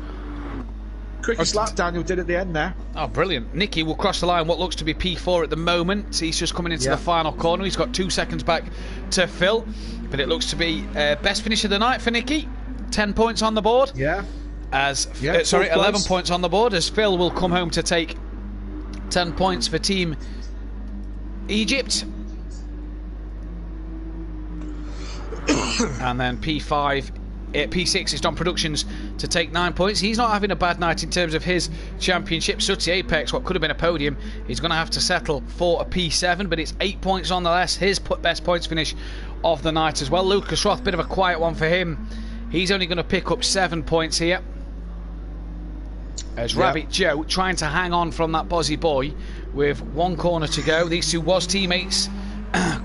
Quickest lap Daniel did at the end there. Oh, brilliant. Nicky will cross the line what looks to be P4 at the moment. He's just coming into the final corner. He's got 2 seconds back to Phil, but it looks to be best finish of the night for Nicky. 10 points on the board. 11 points on the board, as Phil will come home to take 10 points for Team Egypt. And then P6 is Don Productions to take 9 points. He's not having a bad night in terms of his championship. Sooty Apex, what could have been a podium, he's going to have to settle for a P7, but it's 8 points on the less. His best points finish of the night as well. Lucas Roth, bit of a quiet one for him. He's only going to pick up 7 points here. As Rabbit Joe trying to hang on from that Bozzy Boy with 1 corner to go. These two was teammates.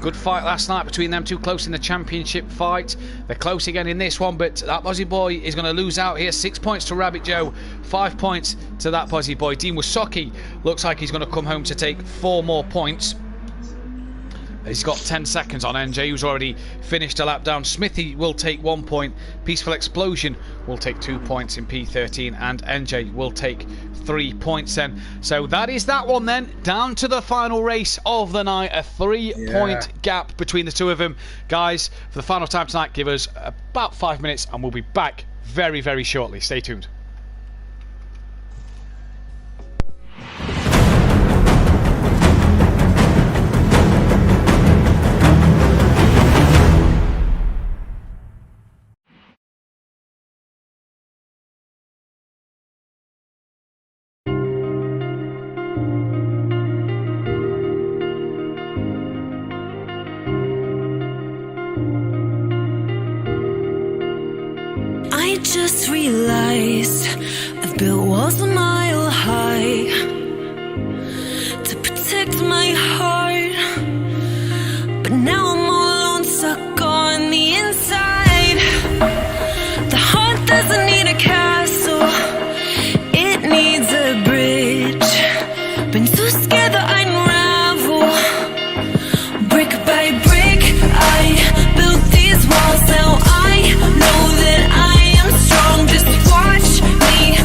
Good fight last night between them two, close in the championship fight. They're close again in this one, but that Bozzy Boy is going to lose out here. 6 points to Rabbit Joe, 5 points to that Bozzy Boy. Dean Wasocki looks like he's going to come home to take 4 more points. He's got 10 seconds on NJ, who's already finished a lap down. Smithy will take 1 point. Peaceful Explosion will take 2 points in P13, and NJ will take 3 points then. So that is that one then. Down to the final race of the night. A 3-point gap between the two of them. Guys, for the final time tonight, give us about 5 minutes and we'll be back very, very shortly. Stay tuned. I just realized I've built walls a mile high to protect my heart, but now I'm all alone, stuck on the inside. The heart doesn't need a castle, it needs a bridge. Been too scared that I'd unravel. Brick by brick, I built these walls. Now I know that I am strong. Just watch me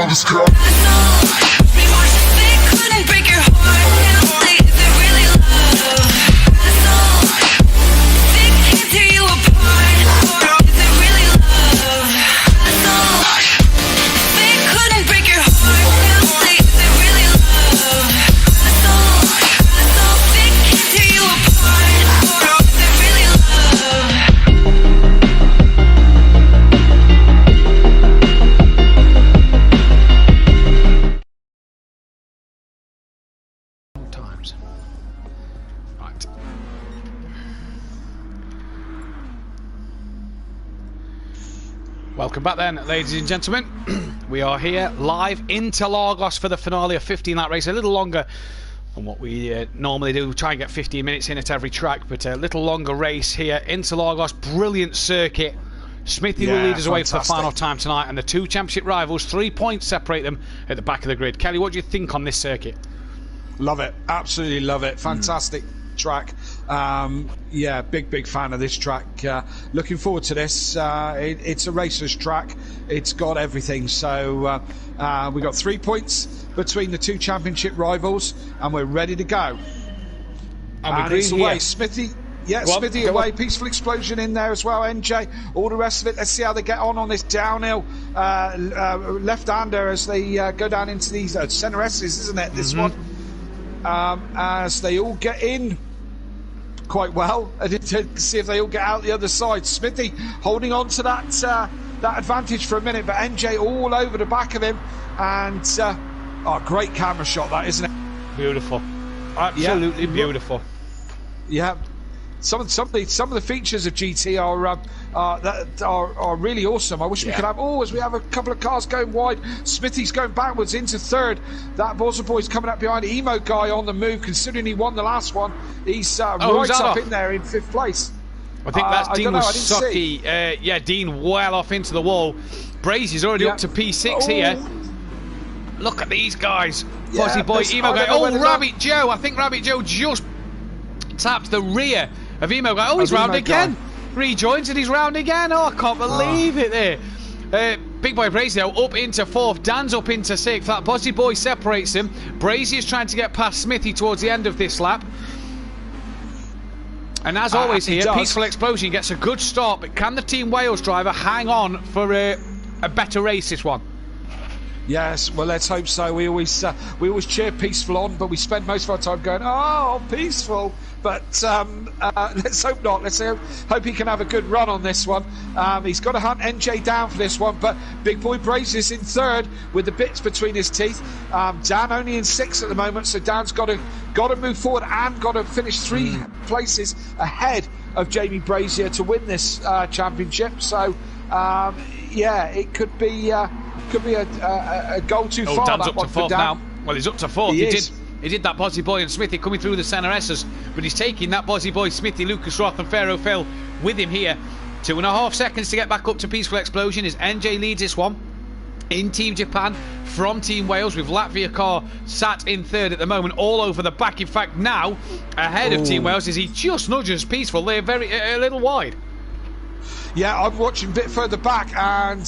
this car. Couldn't break your heart. Is it really love? Thick can't tear you apart. Is it really love? Thick couldn't break your heart. Is it really love? Thick can't tear you apart. Is it really love? Times. Right. Welcome back then, ladies and gentlemen. We are here live into Lagos for the finale of 15-lap race. A little longer than what we normally do. We try and get 15 minutes in at every track, but a little longer race here into Lagos. Brilliant circuit. Smithy will lead us away for the final time tonight, and the two championship rivals, 3 points separate them at the back of the grid. Kelly, what do you think on this circuit? Love it, absolutely love it. Fantastic track. Yeah, big fan of this track. Looking forward to this. It's a racer's track. It's got everything. So we got 3 points between the two championship rivals, and we're ready to go. And it's away, Smithy. Yeah, Smithy away. Peaceful Explosion in there as well. NJ, all the rest of it. Let's see how they get on this downhill left-hander as they go down into these centre S's, isn't it? This one. As they all get in quite well, to see if they all get out the other side. Smithy holding on to that advantage for a minute, but NJ all over the back of him, and great camera shot that, isn't it? Beautiful, absolutely beautiful. Yeah. Some of the features of GT are really awesome. I wish we could have. As we have a couple of cars going wide, Smithy's going backwards into third. That Bozza Boy's coming up behind. Emo guy on the move, considering he won the last one. He's right up in there in 5th place. I think that's Dean Wasocki. Dean well off into the wall. Brazier's already up to P6 here. Look at these guys. Bozzy Boy, Emo guy. Rabbit Joe. I think Rabbit Joe just tapped the rear of Emo guy. He's round again. Rejoins and he's round again. I can't believe it there. Big Boy Brazier up into 4th. Dan's up into 6th. That Bozzy Boy separates him. Brazier's trying to get past Smithy towards the end of this lap. And as always here, Peaceful Explosion gets a good start, but can the Team Wales driver hang on for a better race this one? Yes, well, let's hope so. We always cheer Peaceful on, but we spend most of our time going, "Oh, Peaceful." But let's hope not. Let's hope he can have a good run on this one. He's got to hunt NJ down for this one, but Big Boy Brazier's in 3rd with the bits between his teeth. Dan only in 6th at the moment, so Dan's got to move forward and got to finish 3 places ahead of Jamie Brazier to win this championship. So it could be a goal too far. Dan's that up one to for 4th Dan. now. Well, he's up to 4th. He did that Bozzy Boy and Smithy coming through the centre S's, but he's taking that Bozzy Boy, Smithy, Lucas Roth and Pharaoh Phil with him here. 2.5 seconds to get back up to Peaceful Explosion as NJ leads this one. In Team Japan from Team Wales, with Latvia car sat in 3rd at the moment, all over the back. In fact, now ahead of Team Wales as he just nudges Peaceful. They're a little wide. Yeah, I'm watching a bit further back, and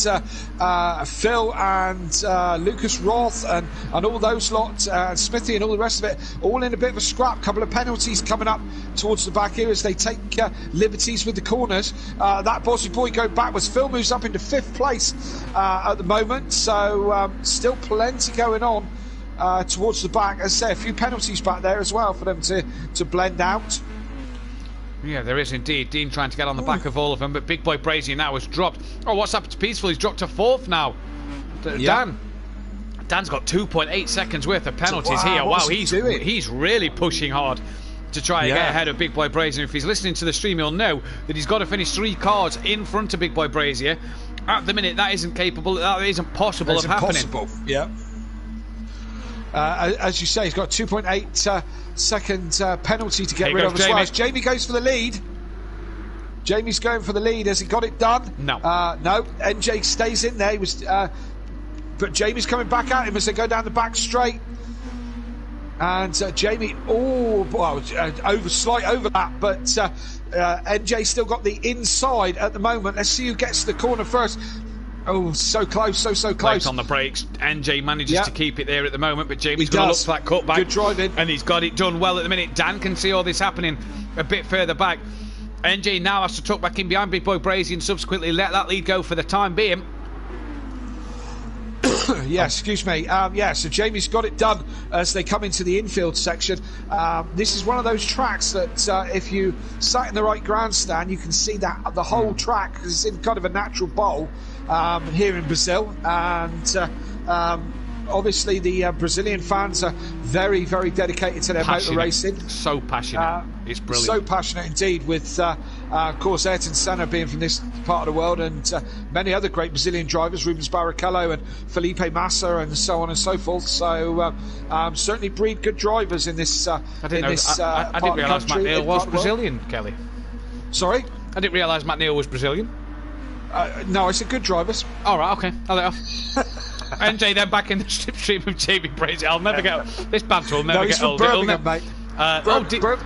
Phil and Lucas Roth and all those lot, Smithy and all the rest of it, all in a bit of a scrap. Couple of penalties coming up towards the back here as they take liberties with the corners. That Bozzy Boy going backwards. Phil moves up into 5th place at the moment, so still plenty going on towards the back. As I say, a few penalties back there as well for them to blend out. Yeah, there is indeed. Dean trying to get on the back of all of them, but Big Boy Brazier now has dropped. Oh, what's happened to Peaceful? He's dropped to 4th now. Dan's got 2.8 seconds worth of penalties here. Wow, he's really pushing hard to try and get ahead of Big Boy Brazier. If he's listening to the stream, he'll know that he's got to finish 3 cars in front of Big Boy Brazier. At the minute, that isn't possible of happening. Yeah. As you say, he's got 2.8 second penalty to get rid of as well. Jamie goes for the lead. Jamie's going for the lead. Has he got it done? No. No. NJ stays in there. He was, but Jamie's coming back at him as they go down the back straight. And Jamie, slight overlap, but NJ still got the inside at the moment. Let's see who gets to the corner first. Oh, so close, so close. Late on the brakes. NJ manages to keep it there at the moment, but Jamie's going to look for that cutback. Good driving. And he's got it done well at the minute. Dan can see all this happening a bit further back. NJ now has to tuck back in behind Big Boy Brazy and subsequently let that lead go for the time being. Yes, excuse me. So Jamie's got it done as they come into the infield section. This is one of those tracks that if you sat in the right grandstand, you can see that the whole track is in kind of a natural bowl here in Brazil. And obviously the Brazilian fans are very, very dedicated to their motor racing. So passionate. It's brilliant. So passionate indeed, with of course Ayrton Senna being from this part of the world, and many other great Brazilian drivers, Rubens Barrichello and Felipe Massa and so on and so forth. So certainly breed good drivers in this I didn't realise Matt Neal was Brazilian, Kelly. Sorry? I didn't realise Matt Neal was Brazilian. No, I said good drivers. All right, okay, I'll let off. NJ then back in the slipstream of Jamie Brazy. I'll never get this banter will never get old. Birmingham, mate.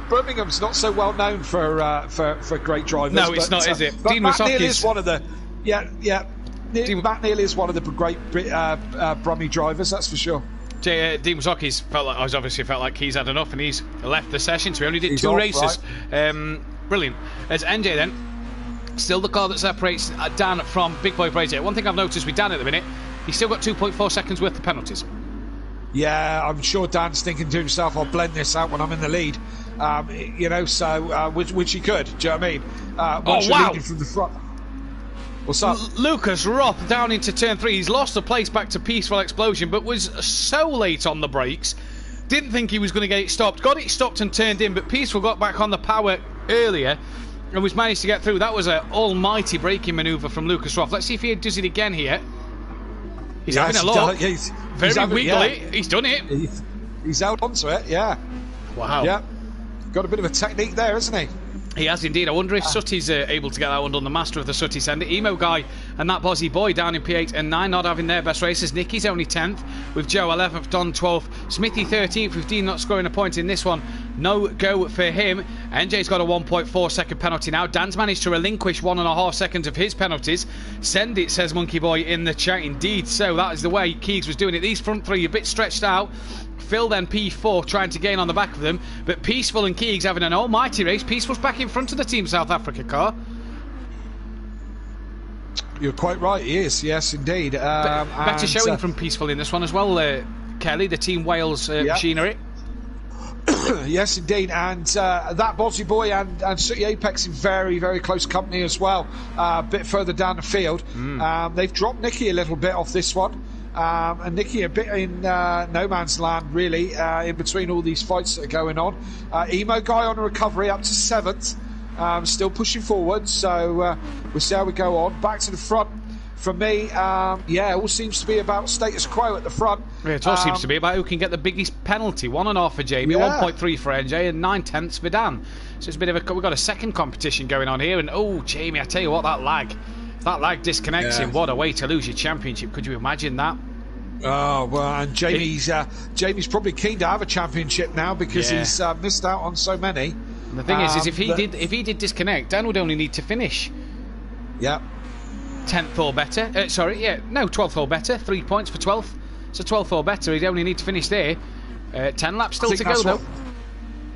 Birmingham's not so well known for great drivers. No, it's not, is it? But Dean Matt Neal is one of the Matt Neal is one of the great Brummie drivers, that's for sure. Dean Wasocki's obviously felt like he's had enough and he's left the session, so he only did He's two off, races. Right. Brilliant. As NJ then, still the car that separates Dan from Big Boy Brazy. One thing I've noticed with Dan at the minute, he's still got 2.4 seconds worth of penalties. Yeah, I'm sure Dan's thinking to himself, I'll blend this out when I'm in the lead. Which he could, do you know what I mean? Once you're leading from the front. What's up? Lucas Roth down into turn 3. He's lost the place back to Peaceful Explosion, but was so late on the brakes. Didn't think he was going to get it stopped. Got it stopped and turned in, but Peaceful got back on the power earlier and was managed to get through. That was an almighty braking manoeuvre from Lucas Roth. Let's see if he does it again here. He's having a look. Very wiggly. He's done it. He's held onto it, yeah. Wow. Yeah. Got a bit of a technique there, hasn't he? He has indeed. I wonder if Sutty's able to get that one done. The master of the Sutty sender. Emo Guy and that Bozzy Boy down in P8 and 9 not having their best races. Nicky's only 10th with Joe 11th, Don 12th. Smithy 13th with Dean not scoring a point in this one. No go for him. NJ's got a 1.4 second penalty now. Dan's managed to relinquish 1.5 seconds of his penalties. Send it, says Monkey Boy in the chat. Indeed, so that is the way Keegs was doing it. These front three a bit stretched out. Phil then P4 trying to gain on the back of them, but Peaceful and Keegs having an almighty race. Peaceful's back in front of the Team South Africa car. You're quite right, he is, yes indeed. Better showing from Peaceful in this one as well, Kelly, the Team Wales machinery. Yes indeed, and that Bozzy Boy and Sooty Apex in very, very close company as well, a bit further down the field. They've dropped Nicky a little bit off this one. And Nicky a bit in no man's land, really, in between all these fights that are going on. Emo Guy on a recovery up to 7th, still pushing forward, so we'll see how we go on. Back to the front for me, it all seems to be about status quo at the front. Yeah, it all seems to be about who can get the biggest penalty. 1.5 for Jamie, 1.3 for NJ, and 9/10 for Dan. So it's a bit of we've got a second competition going on here, and Jamie, I tell you what, that lag. That lag disconnects him. What a way to lose your championship. Could you imagine that? Oh, well, and Jamie's probably keen to have a championship now because he's missed out on so many. And the thing is if he did disconnect, Dan would only need to finish 10th or better. 12th or better. 3 points for 12th. So 12th or better, he'd only need to finish there. 10 laps still to go, though.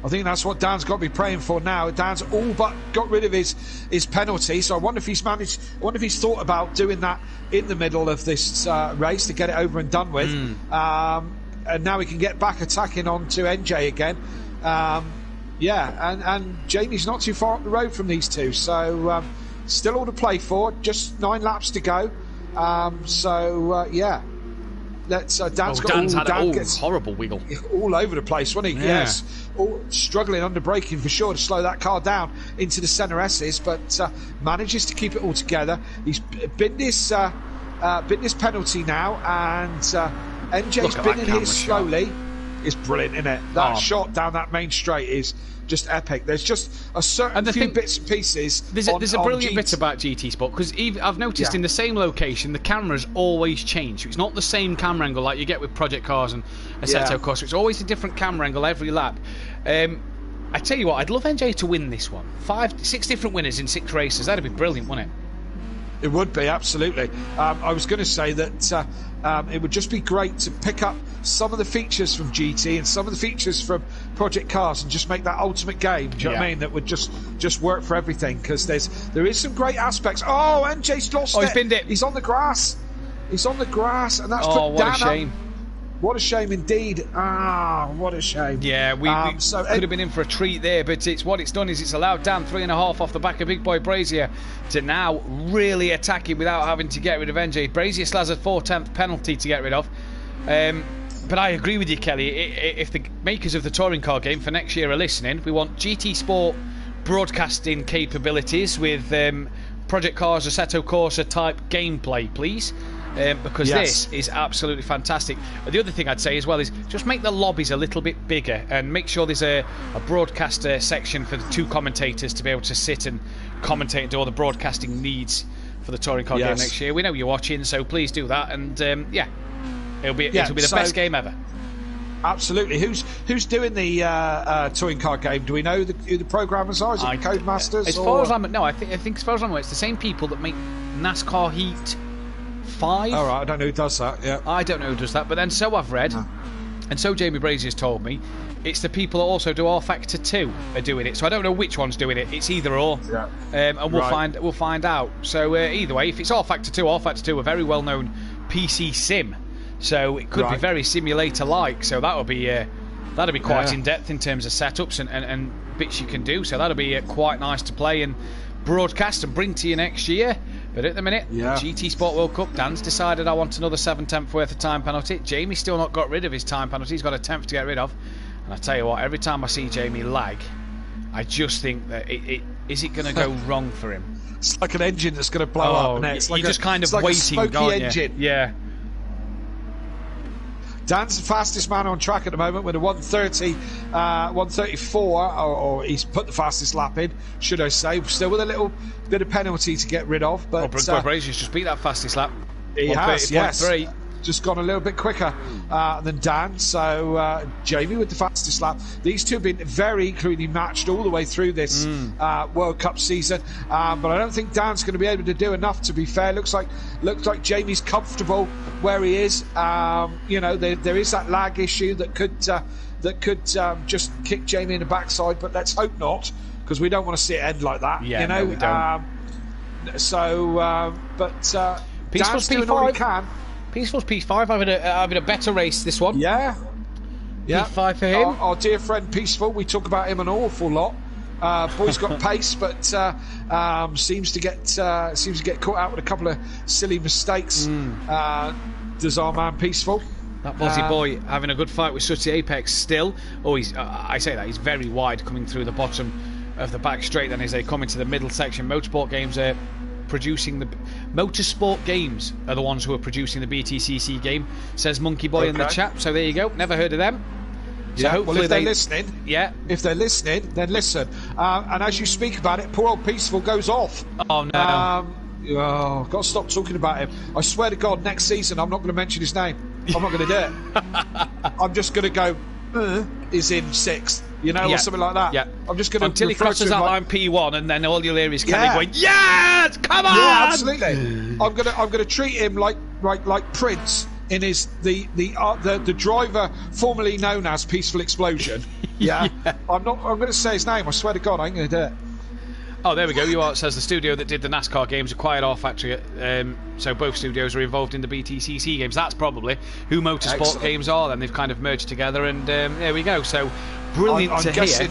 I think that's what Dan's got to be praying for now. Dan's all but got rid of his penalty, so I wonder if he's thought about doing that in the middle of this race to get it over and done with. And now he can get back attacking on to NJ again. And Jamie's not too far up the road from these two, so still all to play for. Just 9 laps to go. Dan's got horrible wiggle all over the place, wasn't he? Yeah. Yes, all struggling under braking for sure to slow that car down into the centre S's, but manages to keep it all together. He's been this penalty now, and NJ's been in his slowly. It's brilliant, isn't it? That shot down that main straight is just epic. There's just a certain few bits and pieces. There's a brilliant bit about GT Sport, because I've noticed in the same location the cameras always change. It's not the same camera angle like you get with project cars and Assetto cars. It's always a different camera angle every lap. I tell you what, I'd love NJ to win this one. 6 different winners in 6 races. That'd be brilliant, wouldn't it? It would be, absolutely. I was going to say that it would just be great to pick up some of the features from GT and some of the features from Project Cars and just make that ultimate game. Do you know what I mean? That would just work for everything, because there is some great aspects. Oh, NJ's lost it. He's binned it. He's on the grass. He's on the grass, and that's put what Dan a shame. up. What a shame indeed. What a shame. Yeah, we could have been in for a treat there, but what it's done is it's allowed Dan 3.5 off the back of Big Boy Brazier to now really attack him without having to get rid of NJ. Brazier still has a 4/10 penalty to get rid of. But I agree with you, Kelly. If the makers of the touring car game for next year are listening, we want GT Sport broadcasting capabilities with Project Cars Assetto Corsa type gameplay, please. Because this is absolutely fantastic. The other thing I'd say as well is just make the lobbies a little bit bigger and make sure there's a broadcaster section for the 2 commentators to be able to sit and commentate and do all the broadcasting needs for the touring car game next year. We know you're watching, so please do that. And it'll be the best game ever. Absolutely. Who's doing the touring car game? Do we know who the programmers are? Is it Codemasters? As far as I think as far as I'm aware, it's the same people that make NASCAR Heat 5. All right, I don't know who does that. Yeah, I don't know who does that, but then so I've read, and so Jamie Brazier's told me, it's the people that also do R Factor 2 are doing it. So I don't know which one's doing it. It's either or, and we'll find out. So either way, if it's R Factor 2, a very well-known PC sim, so it could be very simulator-like. So that'll be quite in depth in terms of setups and bits you can do. So that'll be quite nice to play and broadcast and bring to you next year. But at the minute, GT Sport World Cup, Dan's decided I want another 7/10 worth of time penalty. Jamie's still not got rid of his time penalty. He's got a 10th to get rid of. And I tell you what, every time I see Jamie lag, I just think that is it going to go wrong for him? It's like an engine that's going to blow up. And it's like just kind of like waiting, a smoky engine. Yeah. Dan's the fastest man on track at the moment with a 1:30, 1:34, or he's put the fastest lap in, should I say. Still with a little bit of penalty to get rid of. But Brazier's just beat that fastest lap. He has, yes. Just gone a little bit quicker than Dan. So Jamie with the fastest lap. These two have been very equally matched all the way through this World Cup season. But I don't think Dan's going to be able to do enough, to be fair. Looks like Jamie's comfortable where he is. There is that lag issue that could just kick Jamie in the backside, but let's hope not, because we don't want to see it end like that. Yeah, no, we don't. Dan's doing all he can. Peaceful's P5 having a better race this one. Yeah. P5 for him. Our dear friend Peaceful, we talk about him an awful lot. Boy's got pace, but seems to get caught out with a couple of silly mistakes. Does our man Peaceful? That Aussie boy having a good fight with Sooty Apex still. Oh, I say that he's very wide coming through the bottom of the back straight. Then as they come into the middle section, Motorsport Games are producing the Motorsport Games are the ones who are producing the BTCC game, says Monkey Boy in the chat. So there you go. Never heard of them. So hopefully if they're listening, if they're listening, then listen. And as you speak about it, poor old Peaceful goes off. Oh no! Got to stop talking about him. I swear to God, next season I'm not going to mention his name. I'm not going to do it. I'm just going to go. Is in 6th, or something like that. Yeah. I'm just going to until he crosses that line P1, and then all you'll hear is Kelly going, "Yes, come on!" Yeah, absolutely. I'm going to treat him like Prince in his the driver formerly known as Peaceful Explosion. Yeah. I'm going to say his name. I swear to God, I ain't going to do it. Oh, there we go. You are, it says the studio that did the NASCAR games acquired our factory. So both studios are involved in the BTCC games. That's probably who Motorsport Games are. Then they've kind of merged together, and there we go. So brilliant to hear.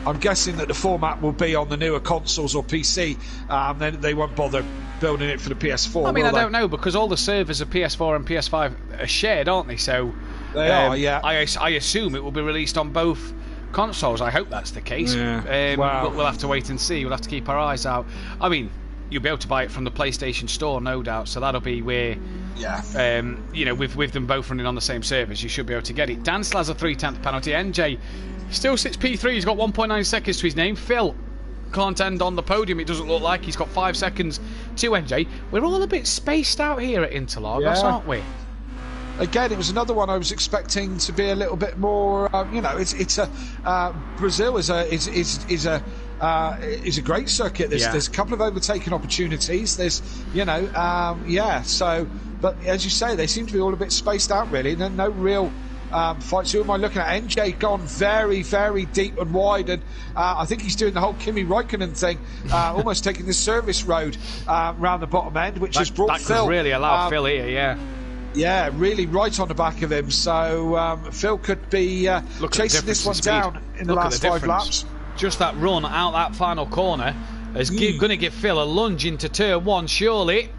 I'm guessing that the format will be on the newer consoles or PC. Then they won't bother building it for the PS4. I mean, I don't know, because all the servers of PS4 and PS5 are shared, aren't they? So they are. Yeah. I assume it will be released on both consoles. I hope that's the case. Wow. We'll have to wait and see. We'll have to keep our eyes out. I mean, you'll be able to buy it from the PlayStation Store, no doubt. So that'll be where, with them both running on the same servers, you should be able to get it. Dan still has a 3/10 penalty. NJ still sits P3. He's got 1.9 seconds to his name. Phil can't end on the podium. It doesn't look like. He's got 5 seconds to NJ. We're all a bit spaced out here at Interlagos, aren't we? Again, it was another one I was expecting to be a little bit more. Brazil is a is a great circuit. There's a couple of overtaking opportunities. There's, so, but as you say, they seem to be all a bit spaced out, really. No real fights. Who am I looking at? NJ gone very, very deep and wide, and I think he's doing the whole Kimi Räikkönen thing, almost taking the service road round the bottom end, which has brought Phil. Could really allow Phil here, yeah. Yeah, really right on the back of him. So Phil could be chasing this one down in the last 5 laps. Just that run out that final corner is going to give Phil a lunge into turn 1, surely.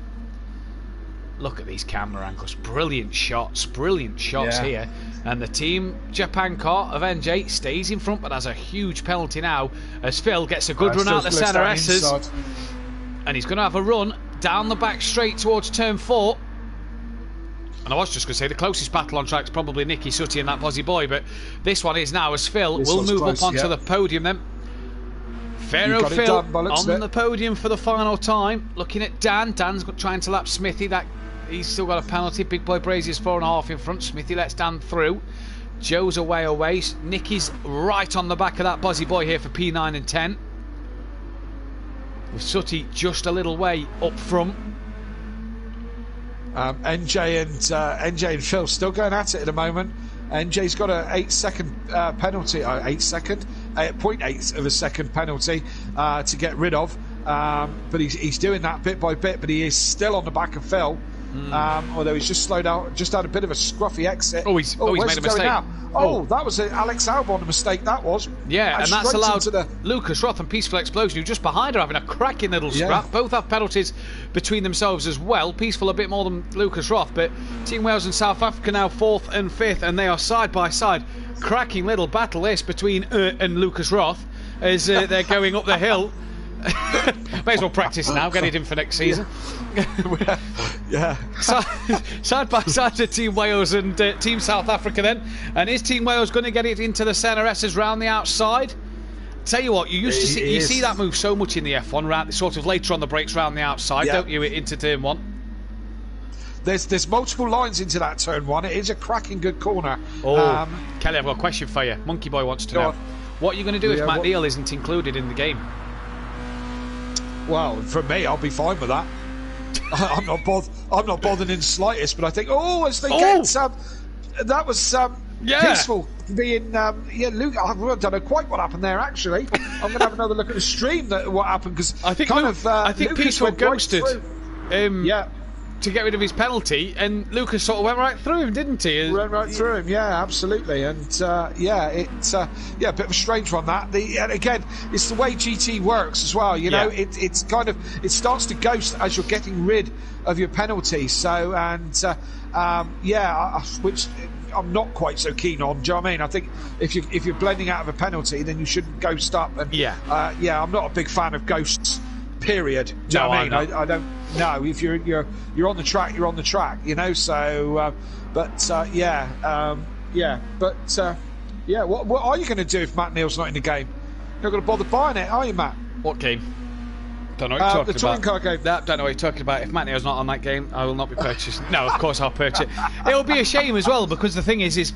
Look at these camera angles. Brilliant shots here. And the Team Japan car of NJ stays in front, but has a huge penalty now as Phil gets a good run out the centre S's. And he's going to have a run down the back straight towards turn 4. And I was just going to say the closest battle on track is probably Nicky Sutty and that Bozzy Boy, but this one is now as Phil will move up onto the podium then. Pharaoh Phil on the podium for the final time. Looking at Dan. Dan's trying to lap Smithy. He's still got a penalty. Big Boy Brazier's 4.5 in front. Smithy lets Dan through. Joe's away. Nicky's right on the back of that Bozzy Boy here for P9 and 10. With Sutty just a little way up front. NJ and Phil still going at it at the moment. NJ's got a 8-second penalty, 0.8 of a second penalty to get rid of, but he's doing that bit by bit, but he is still on the back of Phil. Although he's just slowed out, just had a bit of a scruffy exit. He's made a mistake. That was Alex Albon, a mistake that was. Yeah, and that's allowed Lucas Roth and Peaceful Explosion, who just behind her having a cracking little scrap. Both have penalties between themselves as well. Peaceful a bit more than Lucas Roth, but Team Wales and South Africa now 4th and 5th, and they are side by side. Cracking little battle this between and Lucas Roth as they're going up the hill. May as well practice now, get it in for next season. Side by side to Team Wales and Team South Africa then. And is Team Wales going to get it into the centre S's round the outside? Tell you what, you see that move so much in the F1, round, sort of later on the brakes round the outside, don't you, into turn 1? There's multiple lines into that turn 1. It is a cracking good corner. Kelly, I've got a question for you. Monkey Boy wants to know. What are you going to do if Matt Neal isn't included in the game? Well, for me, I'll be fine with that. I'm not bothered in the slightest. But I think, as they get that was peaceful. Being Luke, I don't know quite what happened there. Actually, I'm going to have another look at the stream. What happened? Because I think Peaceful ghosted. To get rid of his penalty, and Lucas sort of went right through him, didn't he? Went right through him, yeah, absolutely. And a bit of a strange one that. And again, it's the way GT works as well. You know, it's kind of, it starts to ghost as you're getting rid of your penalty. So which I'm not quite so keen on. Do you know what I mean? I think if you're blending out of a penalty, then you shouldn't ghost up. And I'm not a big fan of ghosts. Period. Do you know what I mean? I don't know. If you're on the track, you're on the track. You know. So, what are you going to do if Matt Neal's not in the game? You're not going to bother buying it, are you, Matt? What game? Don't know what you're talking about. The touring car game. Don't know what you're talking about. If Matt Neal's not on that game, I will not be purchasing. No, of course I'll purchase it. It'll be a shame as well, because the thing is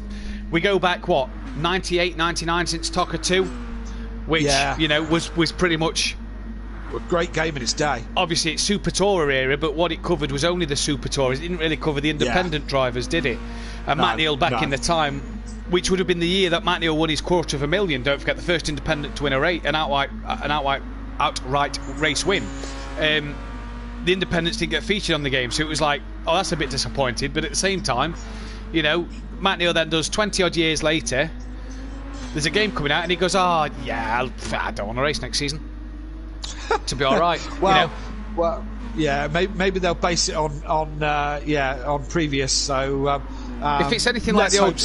we go back 98, 99 since TOCA 2, which was pretty much a great game in its day. Obviously it's Super Tourer era, but what it covered was only the Super Tourers. It didn't really cover the independent drivers, did it? And Matt Neal back in the time, which would have been the year that Matt Neal won his $250,000. Don't forget, the first independent to win an outright race win. The independents didn't get featured on the game, so it was like, that's a bit disappointed. But at the same time, Matt Neal then does 20 odd years later. There's a game coming out, and he goes, I don't want to race next season. To be all right. Maybe they'll base it on previous. So if it's anything like the old,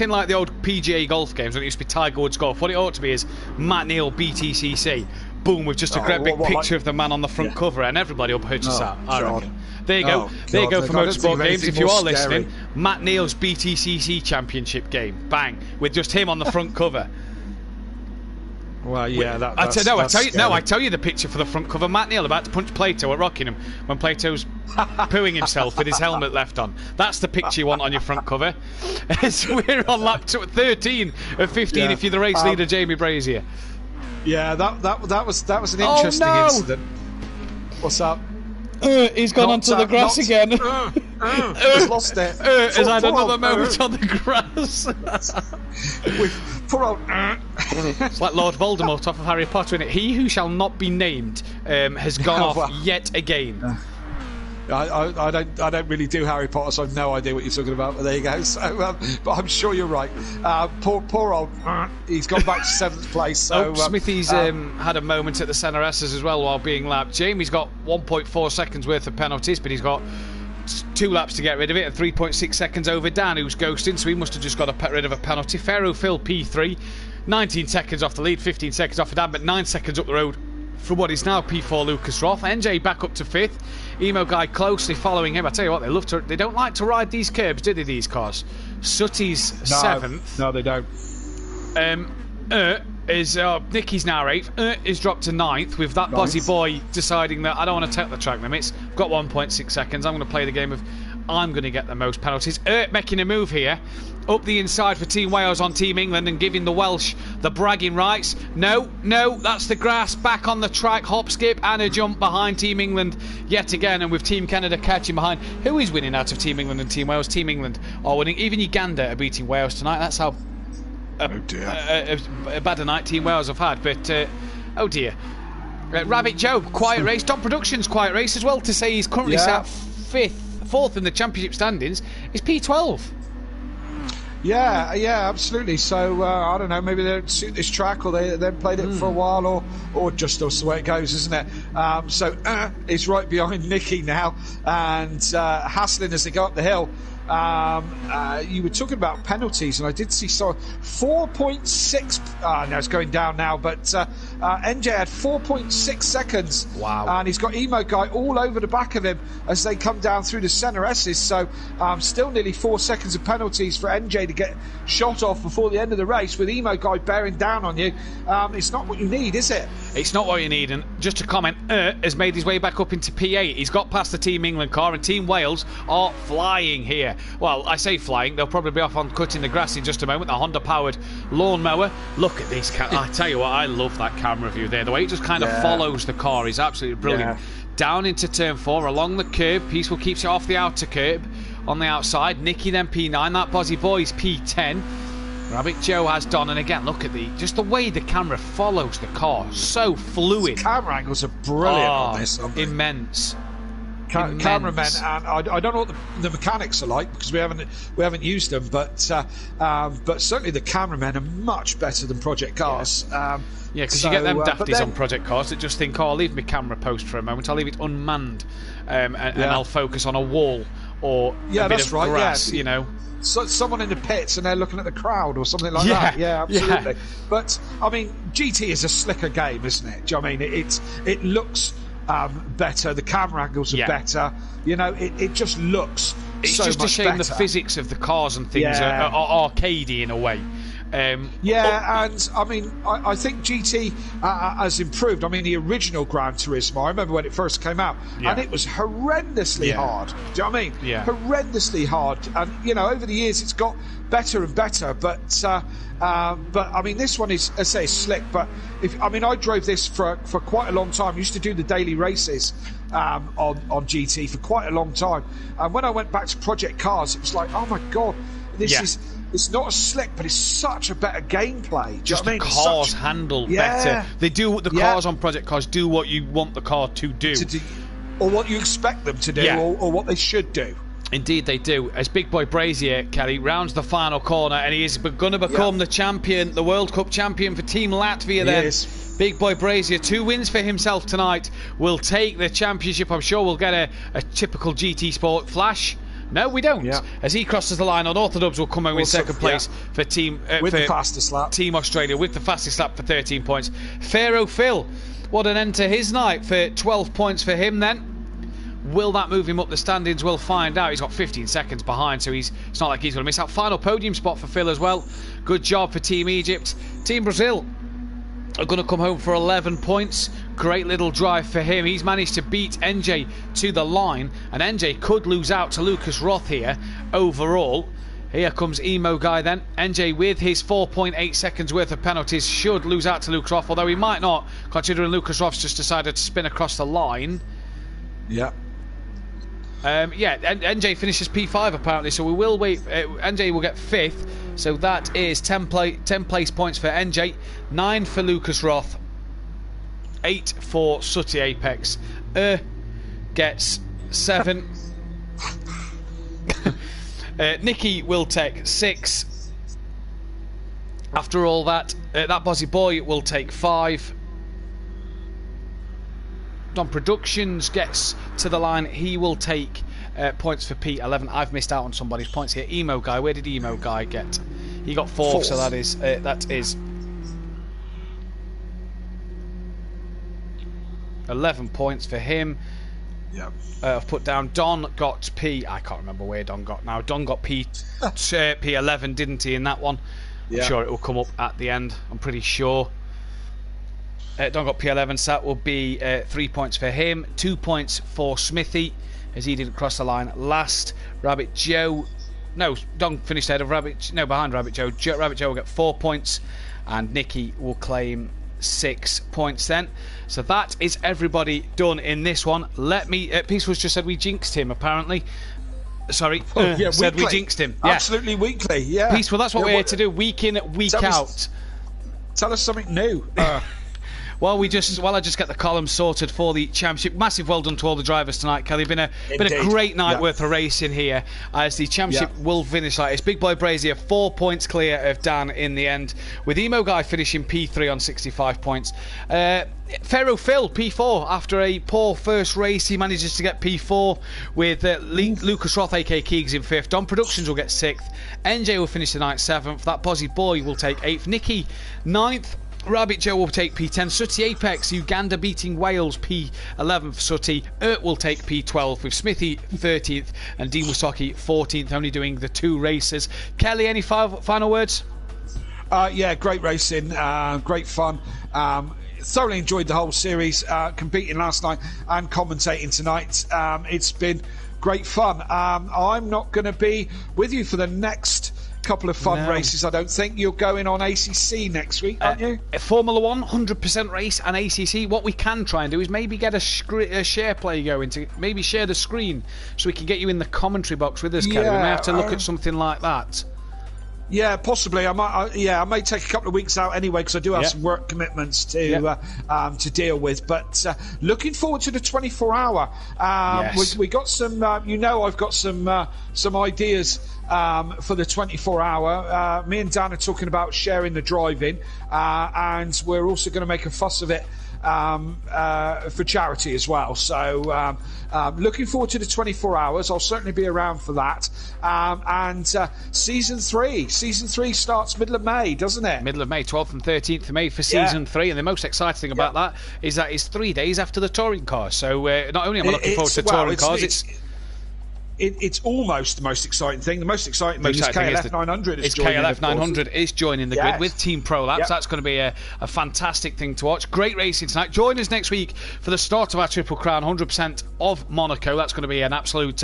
like the old PGA golf games when it used to be Tiger Woods golf, what it ought to be is Matt Neal BTCC. Boom, with just a great big picture of the man on the front cover, and everybody will purchase that. I reckon. There you go. There you go for Motorsport Games. If you are listening, Matt Neal's BTCC Championship game, bang, with just him on the front cover. Well, yeah, I tell you the picture for the front cover. Matt Neal about to punch Plato at Rockingham when Plato's pooing himself with his helmet left on. That's the picture you want on your front cover. So we're on lap 13 of 15 if you're the race leader, Jamie Brazier. Yeah, that was an interesting incident. What's up? He's gone onto the grass again. He's lost it. Has had another moment on the grass. With poor old. It's like Lord Voldemort off of Harry Potter, isn't it? He who shall not be named has gone off yet again. I don't really do Harry Potter, so I have no idea what you're talking about. But there you go. So, but I'm sure you're right. Poor old. He's gone back to 7th place. So Smithy's had a moment at the centre S's as well while being lapped. Jamie's got 1.4 seconds worth of penalties, but he's got 2 laps to get rid of it, and 3.6 seconds over Dan, who's ghosting, so he must have just got to get rid of a penalty. Pharaoh Phil P3, 19 seconds off the lead, 15 seconds off of Dan, but 9 seconds up the road from what is now P4 Lucas Roth. NJ back up to 5th. Emo Guy closely following him. I tell you what, they don't like to ride these curbs, do they, these cars? Sutty's 7th. No, they don't. Nicky's now 8th. Is dropped to 9th with that Bozzy boy deciding that I don't want to take the track limits. Got 1.6 seconds. I'm going to play the game of I'm going to get the most penalties. Making a move here. Up the inside for Team Wales on Team England and giving the Welsh the bragging rights. No, that's the grass. Back on the track. Hop, skip and a jump behind Team England yet again. And with Team Canada catching behind. Who is winning out of Team England and Team Wales? Team England are winning. Even Uganda are beating Wales tonight. That's how bad a night Team Wales have had. But, oh dear. Rabbit Joe, quiet race. Dom Productions, quiet race as well. To say he's currently sat 4th in the championship standings is P12. Yeah, absolutely. So I don't know, maybe they don't suit this track, or they played it for a while, or just that's the way it goes, isn't it? So it's right behind Nicky now, and hassling as they go up the hill. You were talking about penalties, and I did see 4.6. No, it's going down now, but NJ had 4.6 seconds. Wow. And he's got Emo Guy all over the back of him as they come down through the centre S's. So still nearly 4 seconds of penalties for NJ to get shot off before the end of the race, with Emo Guy bearing down on you. It's not what you need, is it? It's not what you need. And just to comment, has made his way back up into P8. He's got past the Team England car, and Team Wales are flying here. Well, I say flying. They'll probably be off on cutting the grass in just a moment. The Honda-powered lawnmower. Look at this. I tell you what, I love that camera view there. The way it just kind of follows the car is absolutely brilliant. Yeah. Down into turn 4, along the curb. Peaceful keeps it off the outer curb on the outside. Nicky then P9. That Bozzy Boy's P10. Rabbit Joe has Don, and again, look at the way the camera follows the car. So fluid. The camera angles are brilliant on this. Immense. Cameramen, and I don't know what the mechanics are like, because we haven't used them, but certainly the cameramen are much better than Project Cars. Because you get them dafties on Project Cars that just think, I'll leave my camera post for a moment, I'll leave it unmanned, and I'll focus on a wall or a bit of grass, you know. So someone in the pits and they're looking at the crowd or something like that. Yeah, absolutely. Yeah. But I mean, GT is a slicker game, isn't it? Do you know what I mean? It looks better. The camera angles are better. You know, it just looks. It's so just much a shame better. The physics of the cars and things are arcadey in a way. And I mean, I think GT has improved. I mean, the original Gran Turismo, I remember when it first came out, and it was horrendously hard. Do you know what I mean? Yeah. Horrendously hard. And, you know, over the years it's got better and better. But I mean, this one is, I say, slick. But I drove this for quite a long time. I used to do the daily races on GT for quite a long time. And when I went back to Project Cars, it was like, oh my God, this is. It's not as slick, but it's such a better gameplay. Just the cars handle better. They do the cars on Project Cars do what you want the car to do, or what you expect them to do, or what they should do. Indeed, they do. As Big Boy Brazier, Kelly, rounds the final corner, and he is going to become the champion, the World Cup champion for Team Latvia. Then Big Boy Brazier, 2 wins for himself tonight. Will take the championship. I'm sure we'll get a typical GT Sport flash. No, we don't. As he crosses the line on Orthodubs, will come home in second place for Team with the fastest lap. Team Australia with the fastest lap for 13 points. Pharaoh Phil, what an end to his night for 12 points for him then. Will that move him up the standings? We'll find out. He's got 15 seconds behind, so it's not like he's going to miss out. Final podium spot for Phil as well. Good job for Team Egypt. Team Brazil are going to come home for 11 points. Great little drive for him. He's managed to beat NJ to the line, and NJ could lose out to Lucas Roth here overall. Here comes Emo Guy then. NJ with his 4.8 seconds worth of penalties should lose out to Lucas Roth, although he might not, considering Lucas Roth's just decided to spin across the line. Yeah. NJ finishes P5 apparently, so we will wait. NJ will get 5th, so that is 10 place points for NJ, 9 for Lucas Roth, 8 for Sooty Apex. Gets 7. Nicky will take 6. After all that, that Bozzy Boy will take 5. Don Productions gets to the line. He will take points for P11. I've missed out on somebody's points here. Emo Guy, where did Emo Guy get? He got 4th, so that is 11 points for him. Yeah. I've put down Don got P. I can't remember where Don got now. Don got P11, didn't he, in that one? Yeah. I'm sure it will come up at the end. I'm pretty sure. Don got P11, so that will be 3 points for him. 2 points for Smithy, as he didn't cross the line last. Rabbit Joe. No, Don finished ahead of Rabbit. No, behind Rabbit Joe. Rabbit Joe will get 4 points, and Nicky will claim 6 points then. So that is everybody done in this one. Let me. Peaceful's just said we jinxed him, apparently. Sorry, said we jinxed him. Yeah. Absolutely weekly, yeah. Peaceful, that's what we're here to do, week in, week out. Tell us something new. While I just get the column sorted for the championship. Massive well done to all the drivers tonight, Kelly. Been a great night worth of racing here, as the championship will finish like this. Big Boy Brazier 4 points clear of Dan in the end, with Emo Guy finishing P3 on 65 points. Pharaoh Phil P4 after a poor first race. He manages to get P4 with Lucas Roth aka Keegs in 5th. Don Productions will get 6th. NJ will finish the night 7th. That Bozzy Boy will take 8th. Nicky 9th. Rabbit Joe will take P10. Sooty Apex, Uganda beating Wales, P11 for Sooty. Will take P12 with Smithy 13th and Dean Wasaki 14th, only doing the 2 races. Kelly, any final words? Yeah, great racing, great fun. Thoroughly enjoyed the whole series, competing last night and commentating tonight. It's been great fun. I'm not going to be with you for the next couple of fun races. I don't think you're going on ACC next week, aren't you? Formula 1 100% race and ACC. What we can try and do is maybe get a share play going, to maybe share the screen so we can get you in the commentary box with us, Kelly. We may have to look at something like that. Yeah, possibly. I may take a couple of weeks out anyway, because I do have some work commitments to deal with. But looking forward to the 24-hour. We got some. I've got some ideas for the 24-hour. Me and Dan are talking about sharing the driving, and we're also going to make a fuss of it for charity as well. So looking forward to the 24 hours. I'll certainly be around for that. And season 3 starts middle of May, doesn't it? Middle of May, 12th and 13th of May for season 3. And the most exciting thing about that is that it's 3 days after the touring cars. So not only am I looking forward to touring cars, it's almost the most exciting thing. The most exciting thing is KLF 900 is joining. KLF 900 is joining the grid with Team Prolapse. That's going to be a fantastic thing to watch. Great racing tonight. Join us next week for the start of our Triple Crown 100% of Monaco. That's going to be an absolute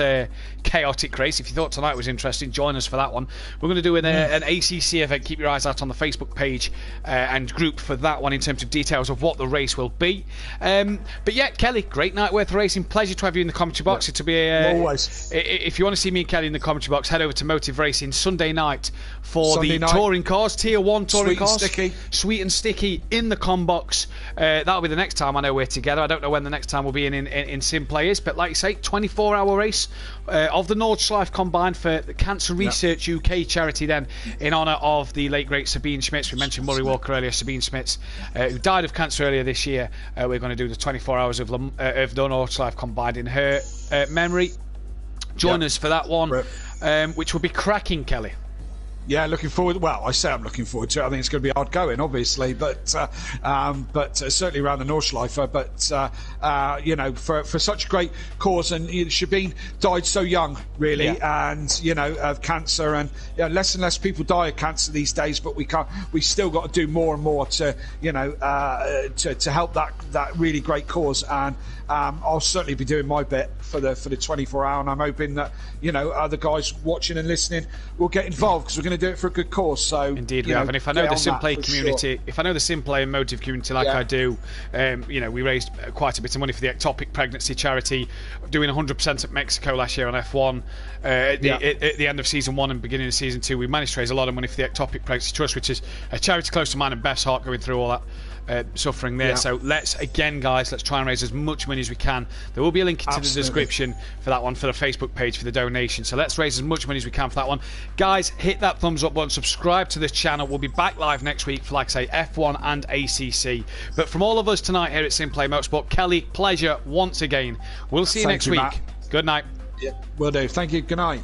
chaotic race. If you thought tonight was interesting, join us for that one. We're going to do an ACC event. Keep your eyes out on the Facebook page and group for that one in terms of details of what the race will be. But yeah, Kelly, great night worth of racing. Pleasure to have you in the commentary box. It'll be always. If you want to see me and Kelly in the commentary box, head over to Motive Racing Sunday night for the touring cars, Tier 1 touring cars. Sweet and sticky in the com box. That'll be the next time I know we're together. I don't know when the next time we'll be in Simplay is, but like you say, 24-hour race of the Nordschleife combined for the Cancer Research UK charity then, in honour of the late great Sabine Schmitz. We mentioned Murray Walker earlier, Sabine Schmitz, who died of cancer earlier this year. We're going to do the 24 hours of the Nordschleife combined in her memory. Join us for that one, which will be cracking, Kelly. Yeah, looking forward. Well, I say I'm looking forward to it. I think it's going to be hard going, obviously, but certainly around the Nordschleife. But you know, for such a great cause, and Shabine died so young, really, and you know, of cancer, and less and less people die of cancer these days. But we still got to do more and more to, you know, to help that really great cause. And I'll certainly be doing my bit for the 24 hour, and I'm hoping that, you know, other guys watching and listening will get involved, because we're going to do it for a good cause. So indeed we have. And if I know the Simplay community, if I know the Simplay and Motive community like I do, you know, we raised quite a bit of money for the Ectopic Pregnancy Charity, doing 100% at Mexico last year on F1. At the end of season 1 and beginning of season 2, we managed to raise a lot of money for the Ectopic Pregnancy Trust, which is a charity close to mine and Beth's heart, going through all that suffering there. So let's try and raise as much money as we can. There will be a link to the description for that one, for the Facebook page for the donation. So let's raise as much money as we can for that one. Guys, hit that thumbs up button, subscribe to this channel. We'll be back live next week for, like I say, F1 and ACC. But from all of us tonight here at Simplay Motorsport, Kelly, pleasure once again. We'll see you next week. Matt. Good night. Yeah, will do. Thank you. Good night.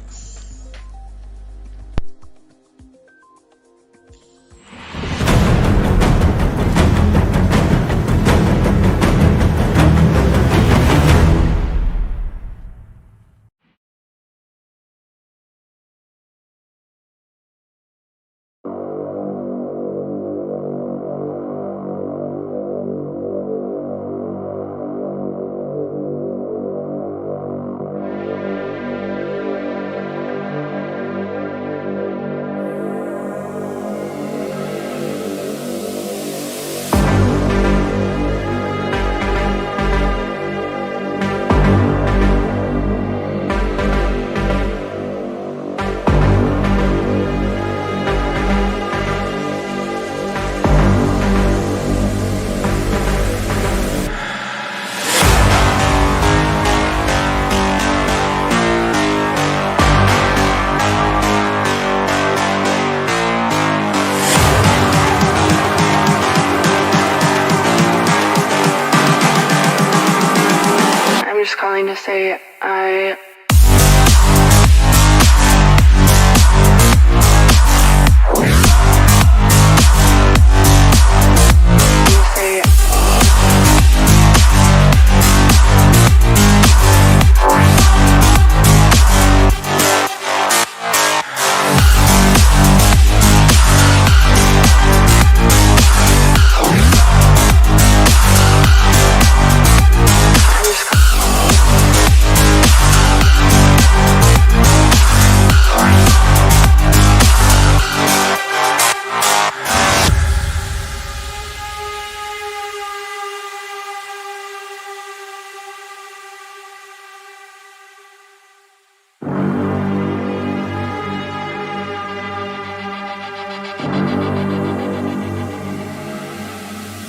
I'm just calling to say I